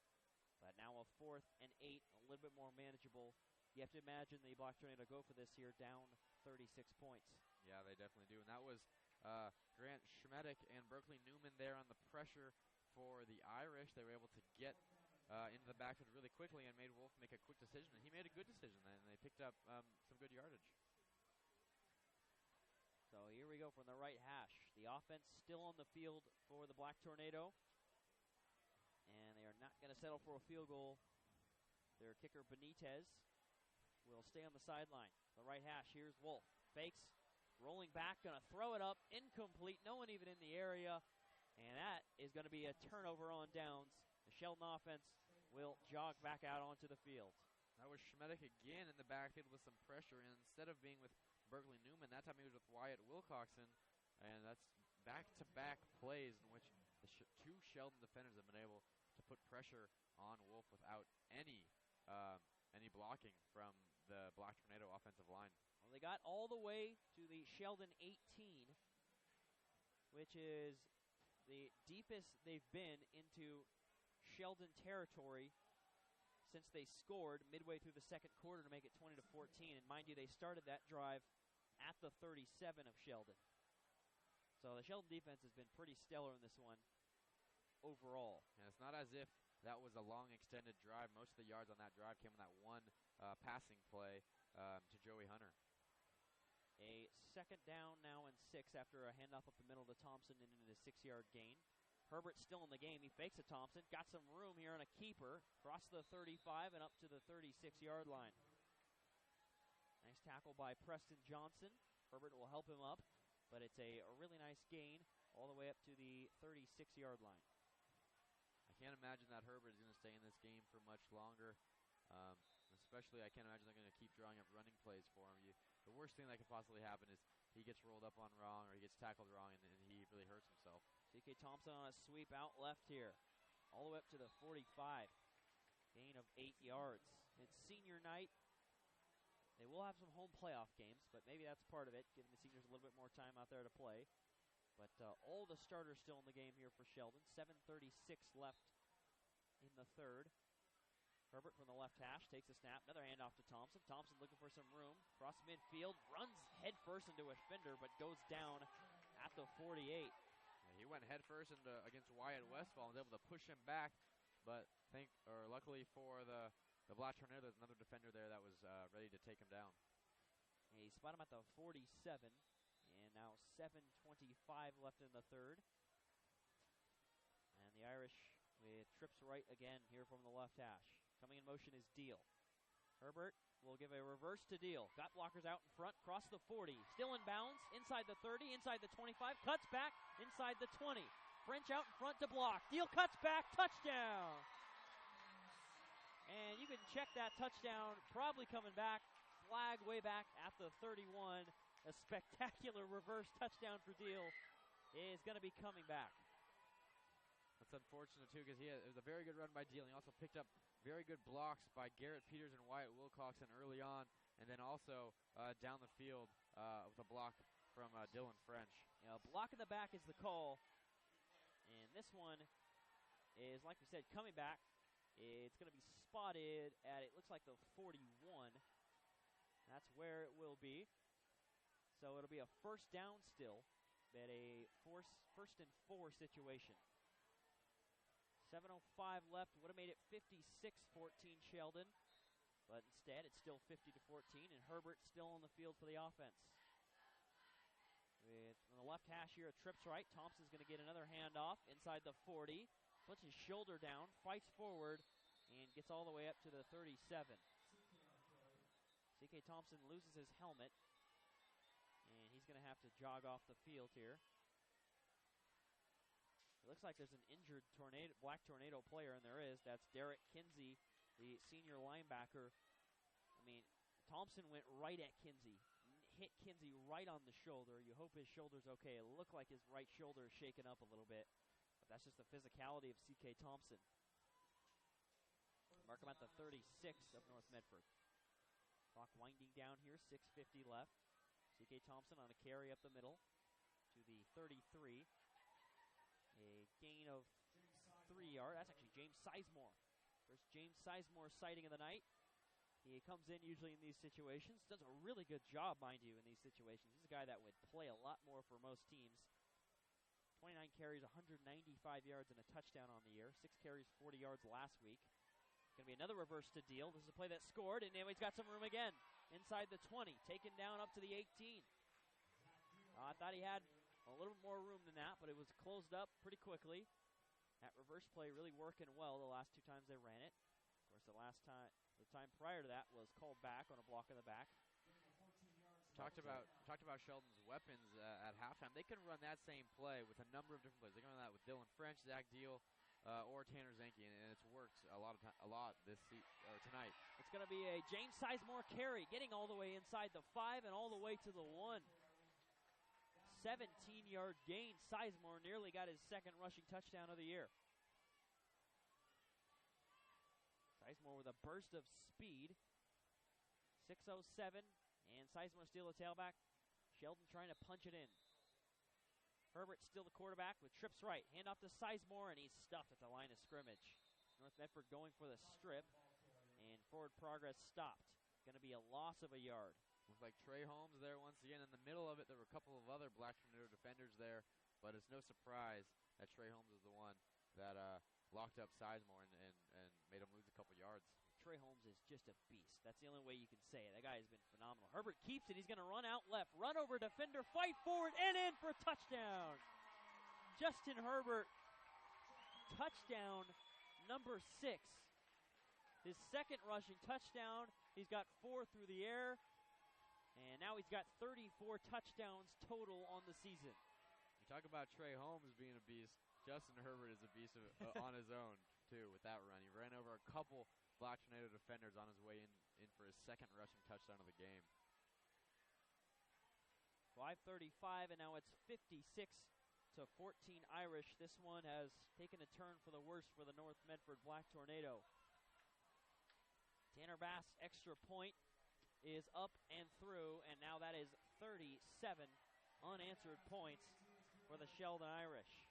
But now a 4th and 8, a little bit more manageable. You have to imagine the Black Tornado go for this here, down 36 points. Yeah, they definitely do. And that was Grant Schmedick and Berkeley Newman there on the pressure for the Irish. They were able to get into the backfield really quickly and made Wolf make a quick decision. And he made a good decision, and they picked up some good yardage. So here we go from the right hash. The offense still on the field for the Black Tornado. And they are not going to settle for a field goal. Their kicker, Benitez, will stay on the sideline. The right hash, here's Wolf. Fakes, rolling back, going to throw it up. Incomplete, no one even in the area. And that is going to be a turnover on downs. The Sheldon offense will jog back out onto the field. That was Schmedick again in the backfield with some pressure. And instead of being with Berkeley Newman, that time he was with Wyatt Wilcoxon. And that's back-to-back plays in which the two Sheldon defenders have been able to put pressure on Wolf without any blocking from the Black Tornado offensive line. Well, they got all the way to the Sheldon 18, which is the deepest they've been into Sheldon territory since they scored midway through the second quarter to make it 20-14. And mind you, they started that drive at the 37 of Sheldon. So the Sheldon defense has been pretty stellar in this one overall. And it's not as if that was a long extended drive. Most of the yards on that drive came on that one passing play to Joey Hunter. A second down now and 6 after a handoff up the middle to Thompson and into the 6-yard gain. Herbert's still in the game. He fakes a Thompson. Got some room here on a keeper. Across the 35 and up to the 36-yard line. Nice tackle by Preston Johnson. Herbert will help him up, but it's a really nice gain all the way up to the 36-yard line. I can't imagine that Herbert is going to stay in this game for much longer. Especially, I can't imagine they're going to keep drawing up running plays for him. The worst thing that could possibly happen is he gets rolled up on wrong or he gets tackled wrong and he really hurts himself. C.K. Thompson on a sweep out left here. All the way up to the 45. Gain of 8 yards. It's senior night. They will have some home playoff games, but maybe that's part of it, giving the seniors a little bit more time out there to play. But all the starters still in the game here for Sheldon. 7:36 left in the third. Herbert from the left hash takes a snap. Another handoff to Thompson. Thompson looking for some room. Across midfield. Runs headfirst into a fender, but goes down at the 48. Yeah, he went headfirst against Wyatt Westfall and was able to push him back. But luckily for the Black Tornado, there's another defender there that was ready to take him down. And he spot him at the 47. And now 7:25 left in the third. And the Irish with trips right again here from the left hash. Coming in motion is Deal. Herbert will give a reverse to Deal. Got blockers out in front, cross the 40. Still in bounds, inside the 30, inside the 25. Cuts back, inside the 20. French out in front to block. Deal cuts back, touchdown. And you can check that touchdown, probably coming back. Flag way back at the 31. A spectacular reverse touchdown for Deal is going to be coming back. That's unfortunate, too, because it was a very good run by Deal. He also picked up very good blocks by Garrett Peters and Wyatt Wilcoxon early on, and then also down the field with a block from Dylan French. Block in the back is the call, and this one is, like we said, coming back. It's going to be spotted at, it looks like the 41. That's where it will be. So it'll be a first down still, but a first and 4 situation. 7:05 left, would have made it 56-14 Sheldon, but instead it's still 50-14, and Herbert still on the field for the offense. On the left hash here, it trips right. Thompson's going to get another handoff inside the 40, puts his shoulder down, fights forward, and gets all the way up to the 37. C.K. Thompson loses his helmet, and he's going to have to jog off the field here. It looks like there's an injured Black Tornado player, and there is. That's Derek Kinsey, the senior linebacker. I mean, Thompson went right at Kinsey, hit Kinsey right on the shoulder. You hope his shoulder's okay. It looked like his right shoulder is shaken up a little bit, but that's just the physicality of C.K. Thompson. Mark him at the 36 of North Medford. Clock winding down here, 6:50 left. C.K. Thompson on a carry up the middle to the 33. A gain of 3 yards. That's actually James Sizemore. First James Sizemore sighting of the night. He comes in usually in these situations. Does a really good job, mind you, in these situations. He's a guy that would play a lot more for most teams. 29 carries, 195 yards, and a touchdown on the year. 6 carries, 40 yards last week. Going to be another reverse to deal. This is a play that scored, and now he's got some room again. Inside the 20, taken down up to the 18. I thought he had a little bit more room than that, but it was closed up pretty quickly. That reverse play really working well the last 2 times they ran it. Of course, the time prior to that was called back on a block in the back. Talked about Sheldon's weapons at halftime. They can run that same play with a number of different plays. They can run that with Dylan French, Zach Deal, or Tanner Zanke, and it's worked a lot tonight. It's going to be a James Sizemore carry, getting all the way inside the 5 and all the way to the 1. 17-yard gain. Sizemore nearly got his second rushing touchdown of the year. Sizemore with a burst of speed. 6:07, and Sizemore steal the tailback. Sheldon trying to punch it in. Herbert still the quarterback with trips right. Hand off to Sizemore, and he's stuffed at the line of scrimmage. North Medford going for the strip, and forward progress stopped. Going to be a loss of a yard. Looks like Trey Holmes there once again. In the middle of it, there were a couple of other Black Tornado defenders there, but it's no surprise that Trey Holmes is the one that locked up Sizemore and made him lose a couple yards. Trey Holmes is just a beast. That's the only way you can say it. That guy has been phenomenal. Herbert keeps it. He's going to run out left, run over defender, fight forward, and in for a touchdown. Justin Herbert, touchdown number 6. His second rushing touchdown. He's got 4 through the air, and now he's got 34 touchdowns total on the season. You talk about Trey Holmes being a beast. Justin Herbert is a beast on his own, too, with that run. He ran over a couple Black Tornado defenders on his way in for his second rushing touchdown of the game. 5:35, and now it's 56-14 Irish. This one has taken a turn for the worse for the North Medford Black Tornado. Tanner Bass' extra point is up and through, and now that is 37 unanswered points for the Sheldon Irish.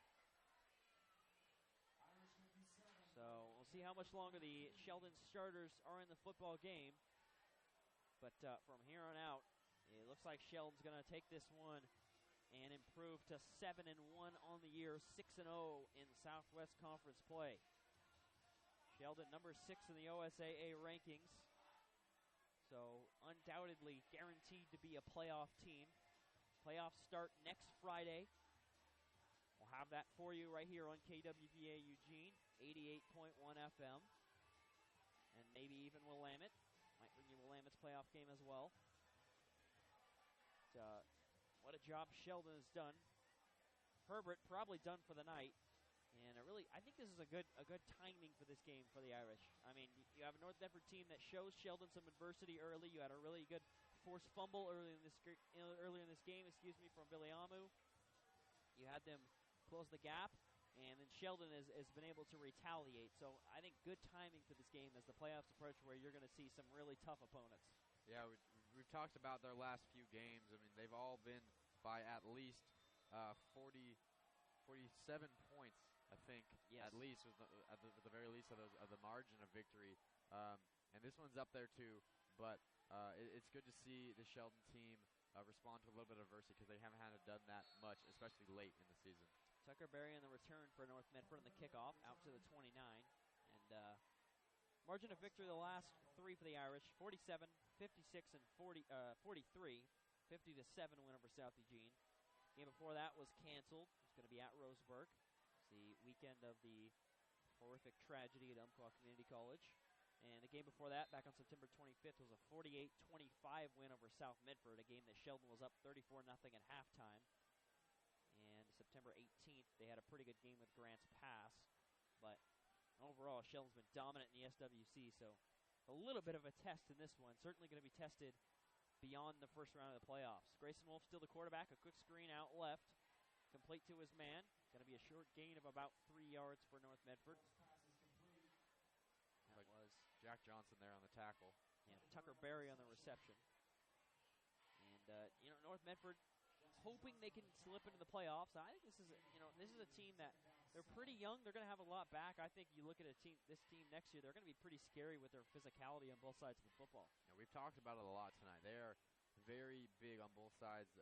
So we'll see how much longer the Sheldon starters are in the football game. But from here on out, it looks like Sheldon's going to take this one and improve to 7-1 on the year, 6-0 in Southwest Conference play. Sheldon, number 6 in the OSAA rankings. So undoubtedly guaranteed to be a playoff team. Playoffs start next Friday. We'll have that for you right here on KWVA Eugene, 88.1 FM. And maybe even Willamette. Might bring you Willamette's playoff game as well. But, what a job Sheldon has done. Herbert probably done for the night. And I think this is a good timing for this game for the Irish. I mean, you have a North Medford team that shows Sheldon some adversity early. You had a really good forced fumble earlier in this game, from Billy Amu. You had them close the gap, and then Sheldon has been able to retaliate. So I think good timing for this game as the playoffs approach, where you're going to see some really tough opponents. Yeah, we've talked about their last few games. I mean, they've all been by at least 47 points, I think. Yes. At least, at the very least of the margin of victory. And this one's up there too. But it's good to see the Sheldon team respond to a little bit of adversity, because they haven't had to done that much, especially late in the season. Tucker Berry on the return for North Medford on the kickoff, out to the 29. And margin of victory the last 3 for the Irish, 47, 56, and 43. 50-7 win over South Eugene. Game before that was canceled. It's going to be at Roseburg. It's the weekend of the horrific tragedy at Umpqua Community College. And the game before that, back on September 25th, was a 48-25 win over South Medford, a game that Sheldon was up 34-0 at halftime. And September 18th, they had a pretty good game with Grants Pass. But overall, Sheldon's been dominant in the SWC, so a little bit of a test in this one. Certainly going to be tested beyond the first round of the playoffs. Grayson Wolf still the quarterback, a quick screen out left, complete to his man. Going to be a short gain of about 3 yards for North Medford. That was Jack Johnson there on the tackle. And Tucker Berry on the reception. And, North Medford hoping they can slip into the playoffs. I think this is a team that they're pretty young. They're going to have a lot back. I think you look at this team next year, they're going to be pretty scary with their physicality on both sides of the football. Yeah, we've talked about it a lot tonight. They are very big on both sides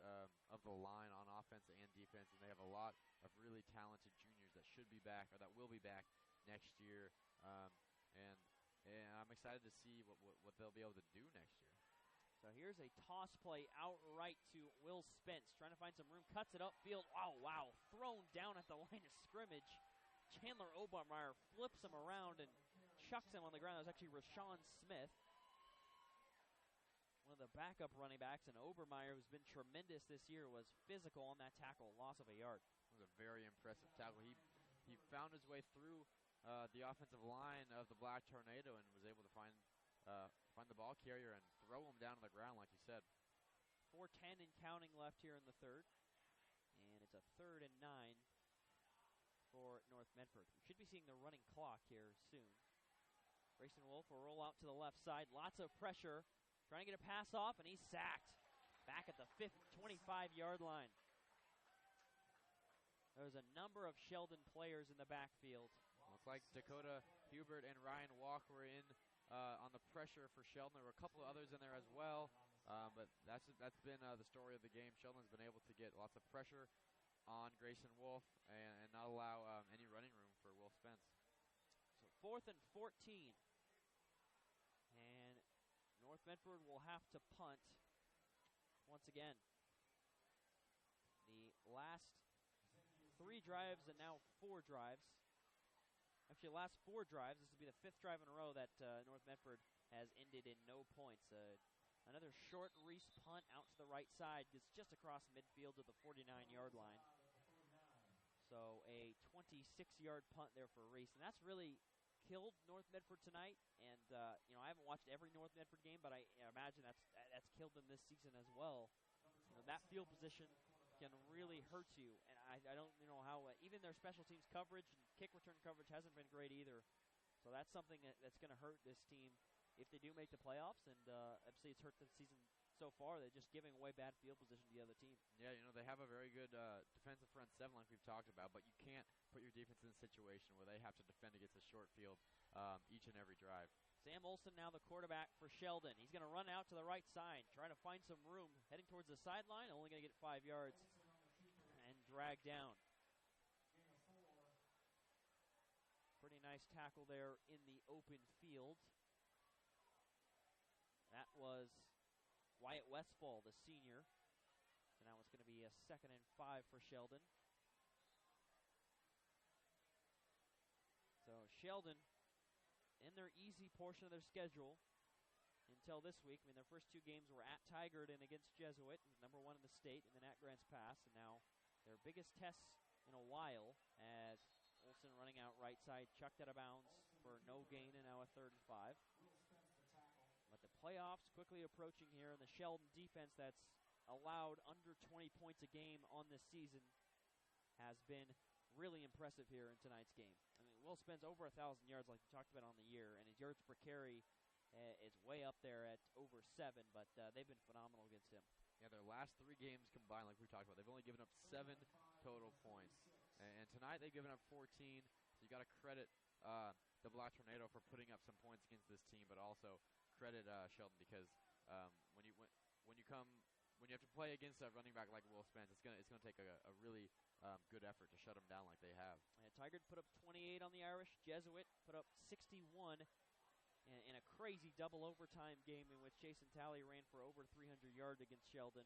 of the line on offense and defense, and they have a lot of really talented juniors that should be back or that will be back next year. And I'm excited to see what they'll be able to do next year. So here's a toss play outright to Will Spence, trying to find some room, cuts it upfield. Wow, thrown down at the line of scrimmage. Chandler Obermeyer flips him around and chucks him on the ground. That was actually Rashawn Smith, one of the backup running backs, and Obermeyer, who's been tremendous this year, was physical on that tackle, loss of a yard. It was a very impressive tackle. He found his way through the offensive line of the Black Tornado and was able to find the ball carrier and throw him down to the ground, like you said. 4:10 and counting left here in the third. And it's a 3rd and 9 for North Medford. We should be seeing the running clock here soon. Grayson Wolf will roll out to the left side. Lots of pressure. Trying to get a pass off, and he's sacked. Back at the 25-yard line. There's a number of Sheldon players in the backfield. Looks like Dakota Hubert and Ryan Walk were in on the pressure for Sheldon. There were a couple of others in there as well, but that's been the story of the game. Sheldon's been able to get lots of pressure on Grayson Wolf and not allow any running room for Will Spence. So 4th and 14. And North Medford will have to punt once again. The last 3 drives and now 4 drives. Actually, last 4 drives. This will be the 5th drive in a row that North Medford has ended in no points. Another short Reese punt out to the right side. Gets just across midfield to the 49-yard line. So a 26-yard punt there for Reese. And that's really killed North Medford tonight. And, I haven't watched every North Medford game, but I imagine that's killed them this season as well. That field position can really hurt you, and I don't know how. Even their special teams coverage and kick return coverage hasn't been great either. So that's something that's going to hurt this team if they do make the playoffs. And obviously, it's hurt this season so far. They're just giving away bad field position to the other team. Yeah, they have a very good defensive front seven, like we've talked about, but you can't put your defense in a situation where they have to defend against a short field each and every drive. Sam Olson now the quarterback for Sheldon. He's going to run out to the right side, trying to find some room, heading towards the sideline, only going to get 5 yards and drag down. Pretty nice tackle there in the open field. That was Wyatt Westfall, the senior. So now it's going to be a 2nd and 5 for Sheldon. So Sheldon, in their easy portion of their schedule until this week. Their first 2 games were at Tigard and against Jesuit, who's number 1 in the state, and then at Grants Pass. And now their biggest tests in a while, as Olson running out right side, chucked out of bounds for no gain, and now a 3rd and 5. But the playoffs quickly approaching here, and the Sheldon defense that's allowed under 20 points a game on this season has been really impressive here in tonight's game. Will Spence over 1,000 yards like we talked about on the year, and his yards per carry is way up there at over 7, but they've been phenomenal against him. Yeah, their last 3 games combined, like we talked about, they've only given up 7 total points. And tonight they've given up 14, so you got to credit the Black Tornado for putting up some points against this team, but also credit Sheldon because when you have to play against a running back like Will Spence, it's gonna take a really good effort to shut him down like they have. And Tigard put up 28 on the Irish. Jesuit put up 61 in a crazy double overtime game in which Jason Talley ran for over 300 yards against Sheldon.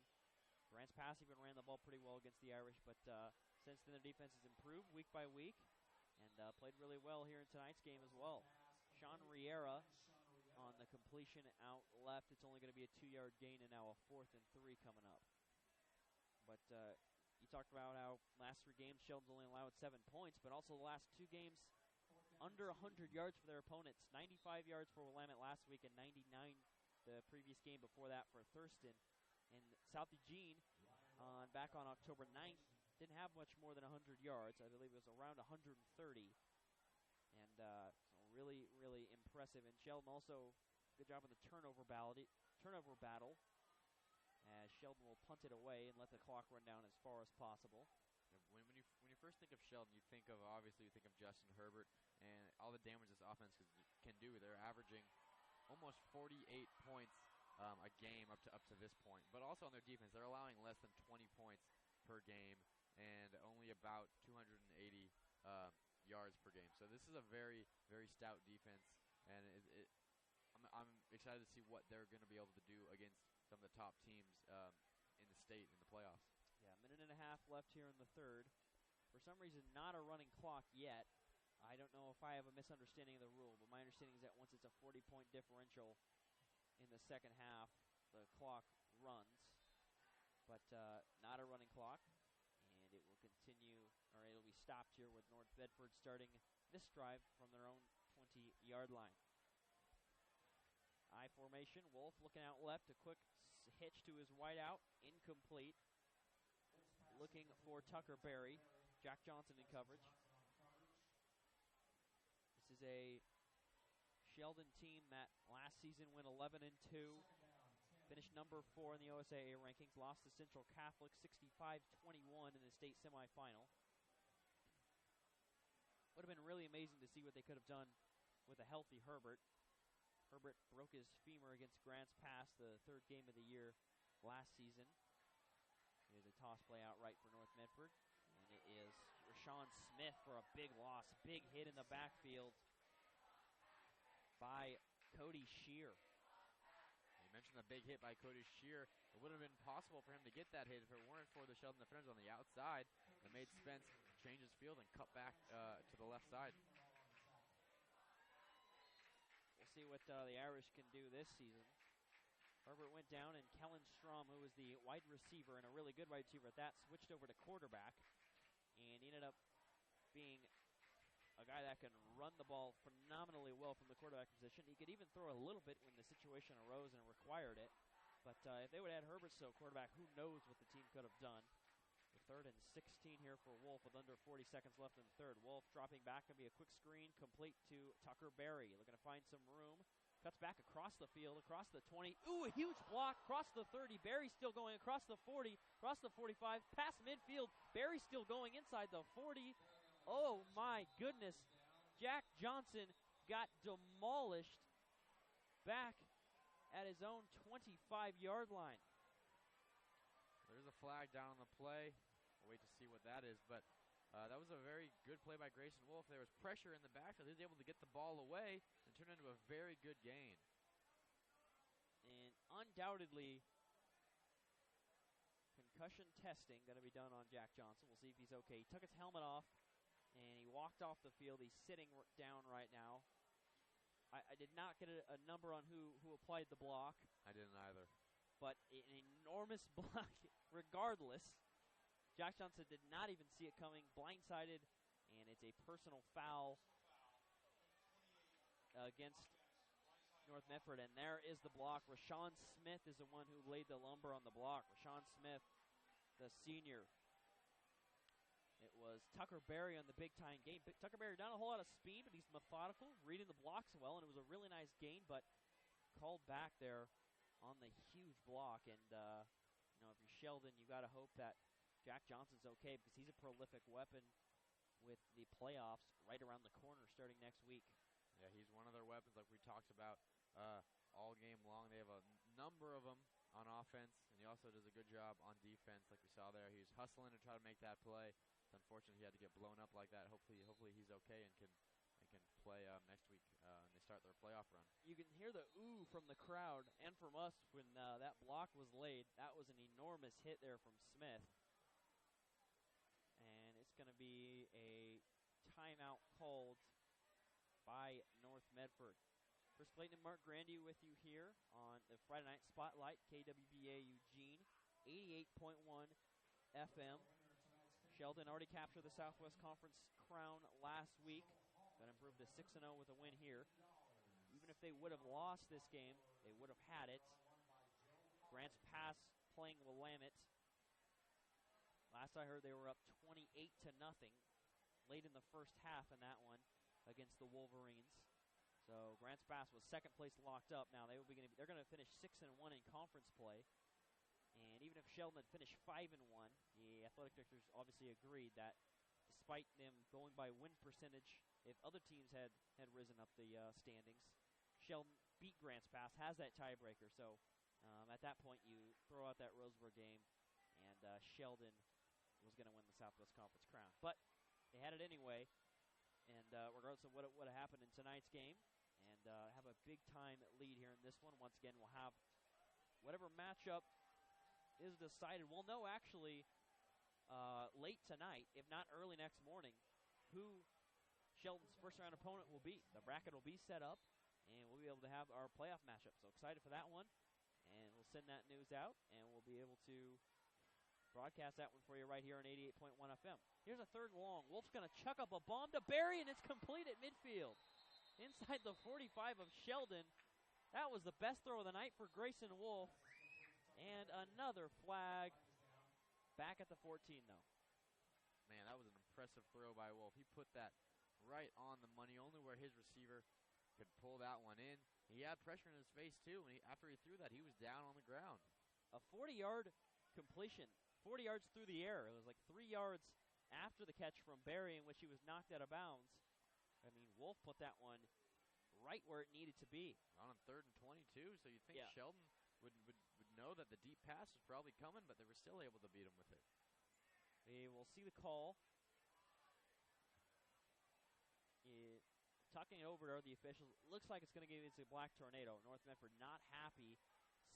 Grants Pass even ran the ball pretty well against the Irish, but since then their defense has improved week by week and played really well here in tonight's game as well. Sean Riera on the completion out left. It's only going to be a 2-yard gain, and now a 4th and 3 coming up. But you talked about how last 3 games Sheldon's only allowed 7 points, but also the last 2 games under 100 yards for their opponents. 95 yards for Willamette last week and 99 the previous game before that for Thurston. And South Eugene, back on October 9th, didn't have much more than 100 yards. I believe it was around 130. And so really, really impressive. And Sheldon also, good job on the turnover battle, as Sheldon will punt it away and let the clock run down as far as possible. When you first think of Sheldon, you think of Justin Herbert and all the damage this offense can do. They're averaging almost 48 points a game up to this point. But also on their defense, they're allowing less than 20 points per game and only about 280 yards per game. So this is a very, very stout defense, and I'm excited to see what they're going to be able to do against some of the top teams in the state in the playoffs. Yeah, a minute and a half left here in the third. For some reason, not a running clock yet. I don't know if I have a misunderstanding of the rule, but my understanding is that once it's a 40-point differential in the second half, the clock runs. But not a running clock, and it will continue, or it'll be stopped here with North Bedford starting this drive from their own 20-yard line. I formation, Wolf looking out left, a quick hitch to his wideout, incomplete. Looking for Tucker Berry, Jack Johnson in coverage. This is a Sheldon team that last season went 11-2, finished number 4 in the OSAA rankings, lost to Central Catholic 65-21 in the state semifinal. Would have been really amazing to see what they could have done with a healthy Herbert. Herbert broke his femur against Grants Pass, the third game of the year last season. Here's a toss play out right for North Medford, and it is Rashawn Smith for a big loss, big hit in the backfield by Cody Shear. You mentioned the big hit by Cody Shear. It would have been possible for him to get that hit if it weren't for the Sheldon defenders on the outside that made Spence change his field and cut back to the left side. We'll see what the Irish can do this season. Herbert went down, and Kellen Strom, who was the wide receiver and a really good wide receiver at that, switched over to quarterback, and ended up being a guy that can run the ball phenomenally well from the quarterback position. He could even throw a little bit when the situation arose and required it. But if they would have had Herbert still quarterback, who knows what the team could have done. The 3rd and 16 here for Wolf with under 40 seconds left in the third. Wolf dropping back, going to be a quick screen, complete to Tucker Berry. Looking to find some room. Cuts back across the field, across the 20. Ooh, a huge block, across the 30. Berry still going across the 40, across the 45, past midfield. Berry still going inside the 40. Oh, my goodness. Jack Johnson got demolished back at his own 25-yard line. There's a flag down on the play. We'll wait to see what that is, but that was a very good play by Grayson Wolf. There was pressure in the backfield. He was able to get the ball away and turn it into a very good gain. And undoubtedly, concussion testing going to be done on Jack Johnson. We'll see if he's okay. He took his helmet off, and he walked off the field. He's sitting down right now. I did not get a number on who applied the block. I didn't either. But an enormous block regardless. Jack Johnson did not even see it coming, blindsided, and it's a personal foul against North Medford. And there is the block. Rashawn Smith is the one who laid the lumber on the block. Rashawn Smith, the senior. It was Tucker Berry on the big-time gain. Tucker Berry not a whole lot of speed, but he's methodical, reading the blocks well, and it was a really nice gain, but called back there on the huge block. And, if you're Sheldon, you got to hope that Jack Johnson's okay because he's a prolific weapon with the playoffs right around the corner starting next week. Yeah, he's one of their weapons like we talked about all game long. They have a number of them on offense, and he also does a good job on defense like we saw there. He was hustling to try to make that play. Unfortunately, he had to get blown up like that. Hopefully he's okay and can play next week when they start their playoff run. You can hear the ooh from the crowd and from us when that block was laid. That was an enormous hit there from Smith. And it's going to be a timeout called by North Medford. Chris Clayton and Mark Grandy with you here on the Friday Night Spotlight, KWBA Eugene, 88.1 FM. Sheldon already captured the Southwest Conference crown last week. That improved to 6-0 with a win here. Even if they would have lost this game, they would have had it. Grants Pass playing Willamette. Last I heard, they were up 28-0 late in the first half in that one against the Wolverines. So Grants Pass was second place locked up. Now they're going to finish 6-1 in conference play. And even if Sheldon had finished 5-1, the athletic directors obviously agreed that despite them going by win percentage, if other teams had risen up the standings, Sheldon beat Grants Pass, has that tiebreaker. So at that point, you throw out that Roseburg game, and Sheldon was going to win the Southwest Conference crown. But they had it anyway, and regardless of what would have happened in tonight's game, and have a big-time lead here in this one. Once again, we'll have whatever matchup is decided. We'll know actually late tonight, if not early next morning, who Sheldon's first-round opponent will be. The bracket will be set up, and we'll be able to have our playoff matchup. So excited for that one, and we'll send that news out, and we'll be able to broadcast that one for you right here on 88.1 FM. Here's a third and long. Wolf's going to chuck up a bomb to Barry, and it's complete at midfield. Inside the 45 of Sheldon. That was the best throw of the night for Grayson Wolf. And another flag back at the 14, though. Man, that was an impressive throw by Wolf. He put that right on the money, only where his receiver could pull that one in. He had pressure in his face, too, and after he threw that, he was down on the ground. A 40-yard completion, 40 yards through the air. It was like 3 yards after the catch from Barry, in which he was knocked out of bounds. I mean, Wolf put that one right where it needed to be. On 3rd and 22, so you'd think Sheldon would know that the deep pass was probably coming, but they were still able to beat him with it. We will see the call. Tucking it over to the officials. Looks like it's going to give it to Black Tornado. North Medford not happy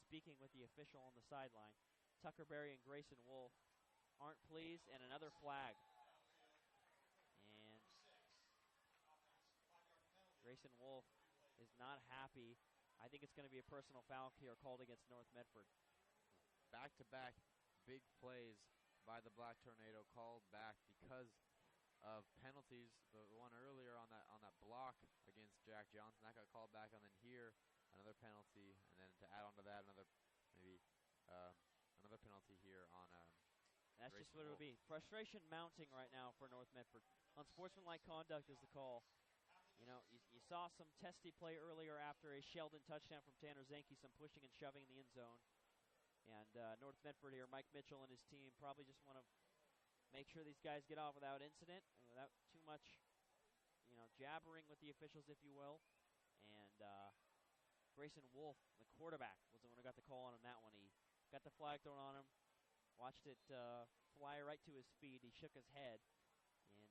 speaking with the official on the sideline. Tucker Berry and Grayson Wolf aren't pleased, and another flag. And Grayson Wolf is not happy. I think it's going to be a personal foul here called against North Medford. Back-to-back big plays by the Black Tornado called back because of penalties. The one earlier on that block against Jack Johnson, that got called back, and then here another penalty, and then to add on to that another penalty here on that's Grayson just what Wolf. it'll be. Frustration mounting right now for North Medford. Unsportsmanlike conduct is the call. You know, you saw some testy play earlier after a Sheldon touchdown from Tanner Zanke, some pushing and shoving in the end zone. And North Medford here, Mike Mitchell and his team probably just want to make sure these guys get off without incident and without too much, jabbering with the officials, if you will. And Grayson Wolf, the quarterback, was the one who got the call on him that one. He got the flag thrown on him, watched it fly right to his feet. He shook his head. And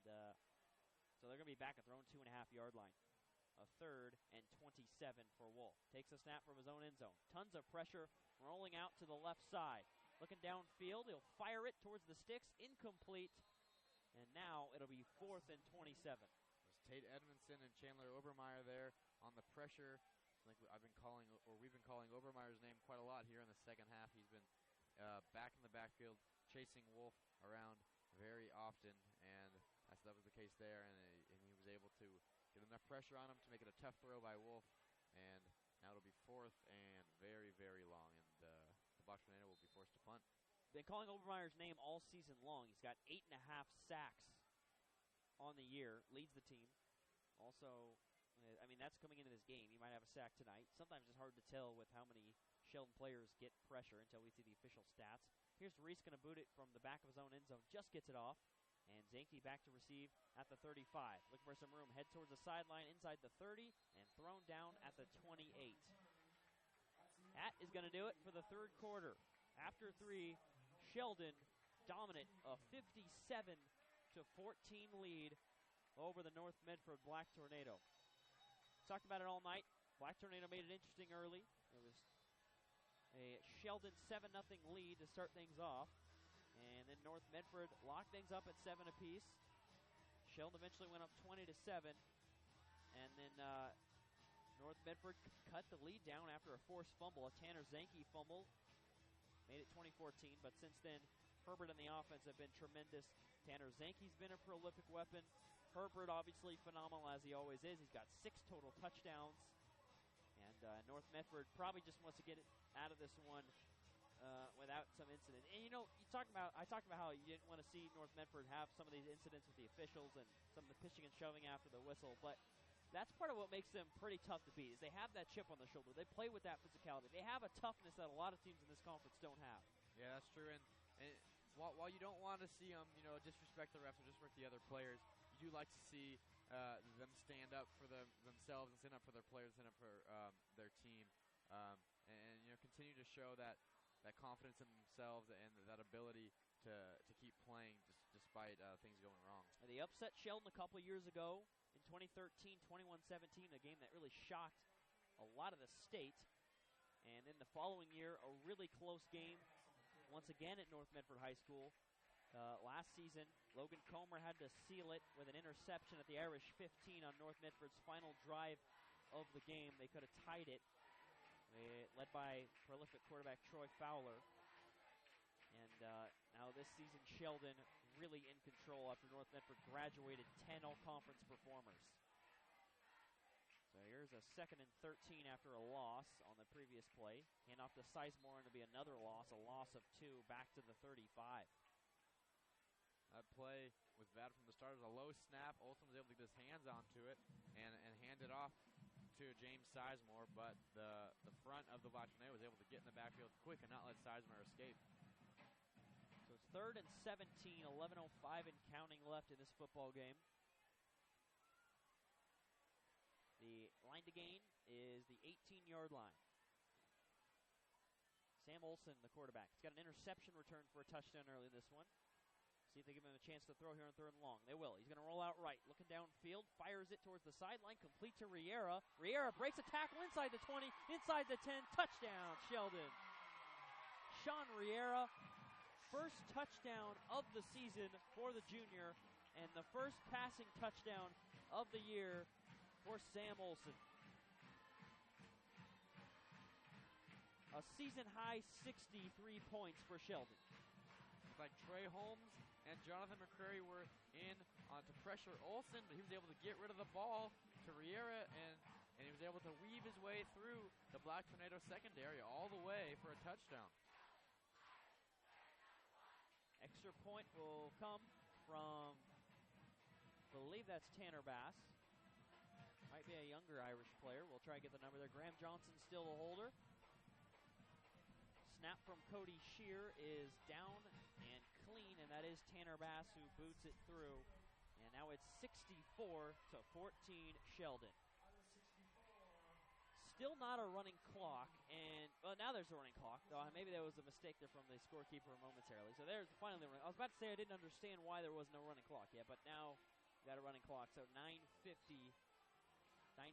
so they're going to be back at their own 2.5-yard line. A 3rd and 27 for Wolf. Takes a snap from his own end zone. Tons of pressure rolling out to the left side. Looking downfield, he'll fire it towards the sticks. Incomplete. And now it'll be 4th and 27. There's Tate Edmondson and Chandler Obermeyer there on the pressure. Like we've been calling Obermeyer's name quite a lot here in the second half. He's been back in the backfield, chasing Wolf around very often, and that was the case there. And he was able to get enough pressure on him to make it a tough throw by Wolf. And now it'll be 4th and very, very long, and the Black Tornado will be forced to punt. Been calling Obermeyer's name all season long. He's got 8.5 sacks on the year, leads the team. Also, that's coming into this game. He might have a sack tonight. Sometimes it's hard to tell with how many Sheldon players get pressure until we see the official stats. Here's Reese going to boot it from the back of his own end zone. Just gets it off. And Zanke back to receive at the 35. Looking for some room. Head towards the sideline inside the 30 and thrown down at the 28. That is going to do it for the third quarter. After 3, Sheldon dominant, a 57-14 lead over the North Medford Black Tornado. Talked about it all night. Black Tornado made it interesting early. It was a Sheldon 7-0 lead to start things off. And then North Medford locked things up at 7 apiece. Sheldon eventually went up 20-7. And then North Medford cut the lead down after a forced fumble. A Tanner Zanke fumble made it 20-14. But since then, Herbert and the offense have been tremendous. Tanner Zanke's been a prolific weapon. Herbert obviously phenomenal as he always is. He's got 6 total touchdowns. And North Medford probably just wants to get it out of this one without some incident. And I talked about how you didn't want to see North Medford have some of these incidents with the officials and some of the pitching and shoving after the whistle. But that's part of what makes them pretty tough to beat, is they have that chip on their shoulder. They play with that physicality. They have a toughness that a lot of teams in this conference don't have. Yeah, that's true. And while you don't want to see them, disrespect the refs or disrespect the other players, you do like to see them stand up for themselves and stand up for their players, stand up for their team, and continue to show that confidence in themselves and that ability to keep playing despite things going wrong. They upset Sheldon a couple years ago in 2013, 21-17, a game that really shocked a lot of the state. And in the following year, a really close game once again at North Medford High School. Last season, Logan Comer had to seal it with an interception at the Irish 15 on North Medford's final drive of the game. They could have tied it. Led by prolific quarterback Troy Fowler. And now this season, Sheldon really in control after North Medford graduated 10 all-conference performers. So here's a 2nd and 13 after a loss on the previous play. Hand off to Sizemore, and it'll be another loss, a loss of 2, back to the 35. That play was bad from the start. It was a low snap. Olsen was able to get his hands onto it and hand it off to James Sizemore, but the front of the Black Tornado was able to get in the backfield quick and not let Sizemore escape. So it's 3rd and 17, 11:05 and counting left in this football game. The line to gain is the 18-yard line. Sam Olsen, the quarterback. He's got an interception return for a touchdown early in this one. See if they give him a chance to throw here on 3rd and long. They will. He's going to roll out right. Looking downfield, fires it towards the sideline, complete to Riera. Riera breaks a tackle inside the 20, inside the 10. Touchdown, Sheldon. Sean Riera, first touchdown of the season for the junior, and the first passing touchdown of the year for Sam Olsen. A season-high 63 points for Sheldon. It's like Trey Holmes and Jonathan McCrary were in to pressure Olsen, but he was able to get rid of the ball to Riera, and he was able to weave his way through the Black Tornado secondary all the way for a touchdown. Extra point will come from, I believe that's Tanner Bass. Might be a younger Irish player. We'll try to get the number there. Graham Johnson still the holder. Snap from Cody Shear is down and clean, and that is Tanner Bass who boots it through. And now it's 64-14 Sheldon. Still not a running clock, and well, now there's a running clock. Maybe there was a mistake there from the scorekeeper momentarily. So there's finally the running. I was about to say I didn't understand why there was no running clock yet, but now we got a running clock. So 9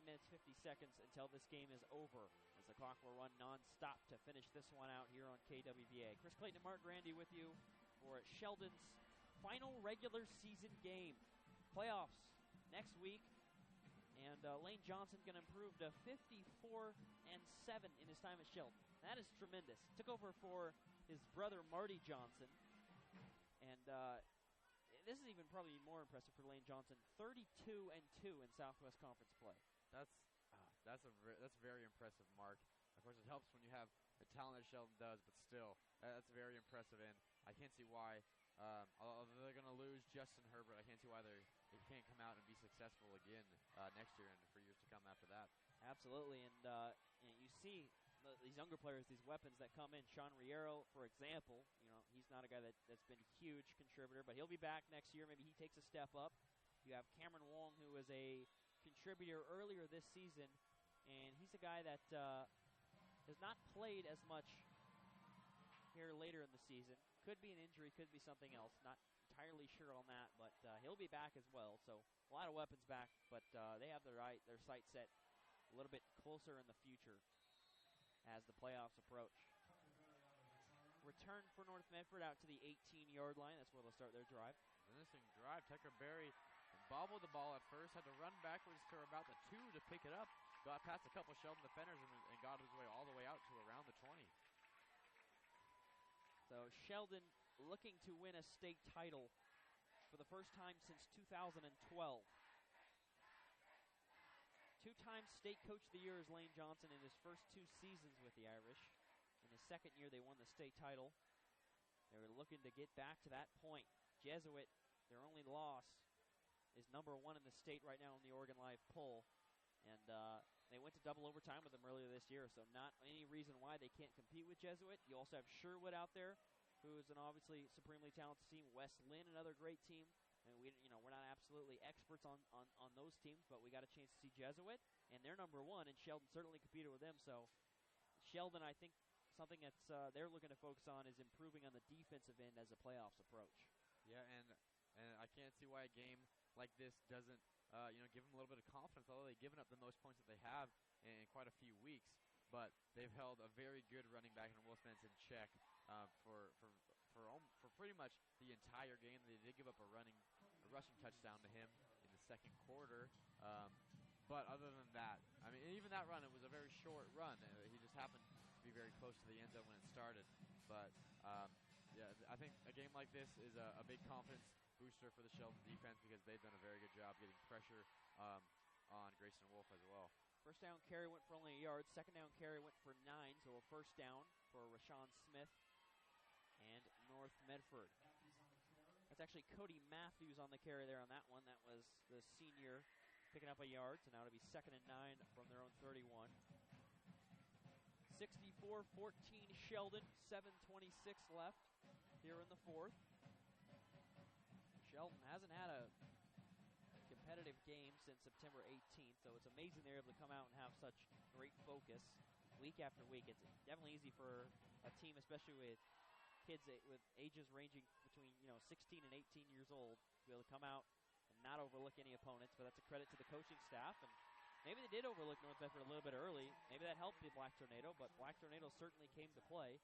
minutes 50 seconds until this game is over, as the clock will run non-stop to finish this one out here on KWVA. Chris Clayton and Mark Grandy with you for Sheldon's final regular season game. Playoffs next week, and Lane Johnson going to improve to 54-7 in his time at Sheldon. That is tremendous. Took over for his brother Marty Johnson, and this is even probably more impressive for Lane Johnson. 32-2 in Southwest Conference play. That's very impressive, Mark. Of course, it helps when you have the talent that Sheldon does, but still, that's very impressive. And I can't see why, although they're going to lose Justin Herbert, I can't see why they can't come out and be successful again next year and for years to come after that. Absolutely, and you see these younger players, these weapons that come in. Sean Riero, for example, he's not a guy that's been a huge contributor, but he'll be back next year. Maybe he takes a step up. You have Cameron Wong, who was a contributor earlier this season, and he's a guy that has not played as much here later in the season. Could be an injury, could be something else. Not entirely sure on that, but he'll be back as well. So a lot of weapons back, but they have their sights set a little bit closer in the future as the playoffs approach. Return for North Medford out to the 18-yard line. That's where they'll start their drive. Menacing drive. Tucker Berry bobbled the ball at first, had to run backwards to about the 2 to pick it up. Got past a couple Sheldon defenders and got his way all the way out to around the 20. So Sheldon looking to win a state title for the first time since 2012. Two-time state coach of the year is Lane Johnson in his first 2 seasons with the Irish. In his second year, they won the state title. They were looking to get back to that point. Jesuit, their only loss, is number 1 in the state right now in the Oregon Live poll. And they went to double overtime with them earlier this year, so not any reason why they can't compete with Jesuit. You also have Sherwood out there, who is an obviously supremely talented team. West Lynn, another great team. And we're not absolutely experts on those teams, but we got a chance to see Jesuit, and they're number 1, and Sheldon certainly competed with them. So Sheldon, I think something that's they're looking to focus on is improving on the defensive end as the playoffs approach. Yeah, and I can't see why a game like this doesn't give them a little bit of confidence, although they've given up the most points that they have in quite a few weeks. But they've held a very good running back in Wolfman's in check for pretty much the entire game. They did give up a rushing touchdown to him in the second quarter. But other than that, I mean, even that run, it was a very short run. He just happened to be very close to the end zone when it started. But yeah, I think a game like this is a big confidence booster for the Sheldon defense because they've done a very good job getting pressure on Grayson Wolf as well. First down carry went for only a yard. Second down carry went for 9, so a first down for Rashawn Smith and North Medford. That's actually Cody Matthews on the carry there on that one. That was the senior picking up a yard, so now it'll be 2nd and 9 from their own 31. 64-14 Sheldon, 7:26 left here in the 4th. Sheldon hasn't had a competitive game since September 18th, so it's amazing they're able to come out and have such great focus week after week. It's definitely easy for a team, especially with kids with ages ranging between 16 and 18 years old, to be able to come out and not overlook any opponents. But that's a credit to the coaching staff, and maybe they did overlook North Bedford a little bit early. Maybe that helped the Black Tornado, but Black Tornado certainly came to play.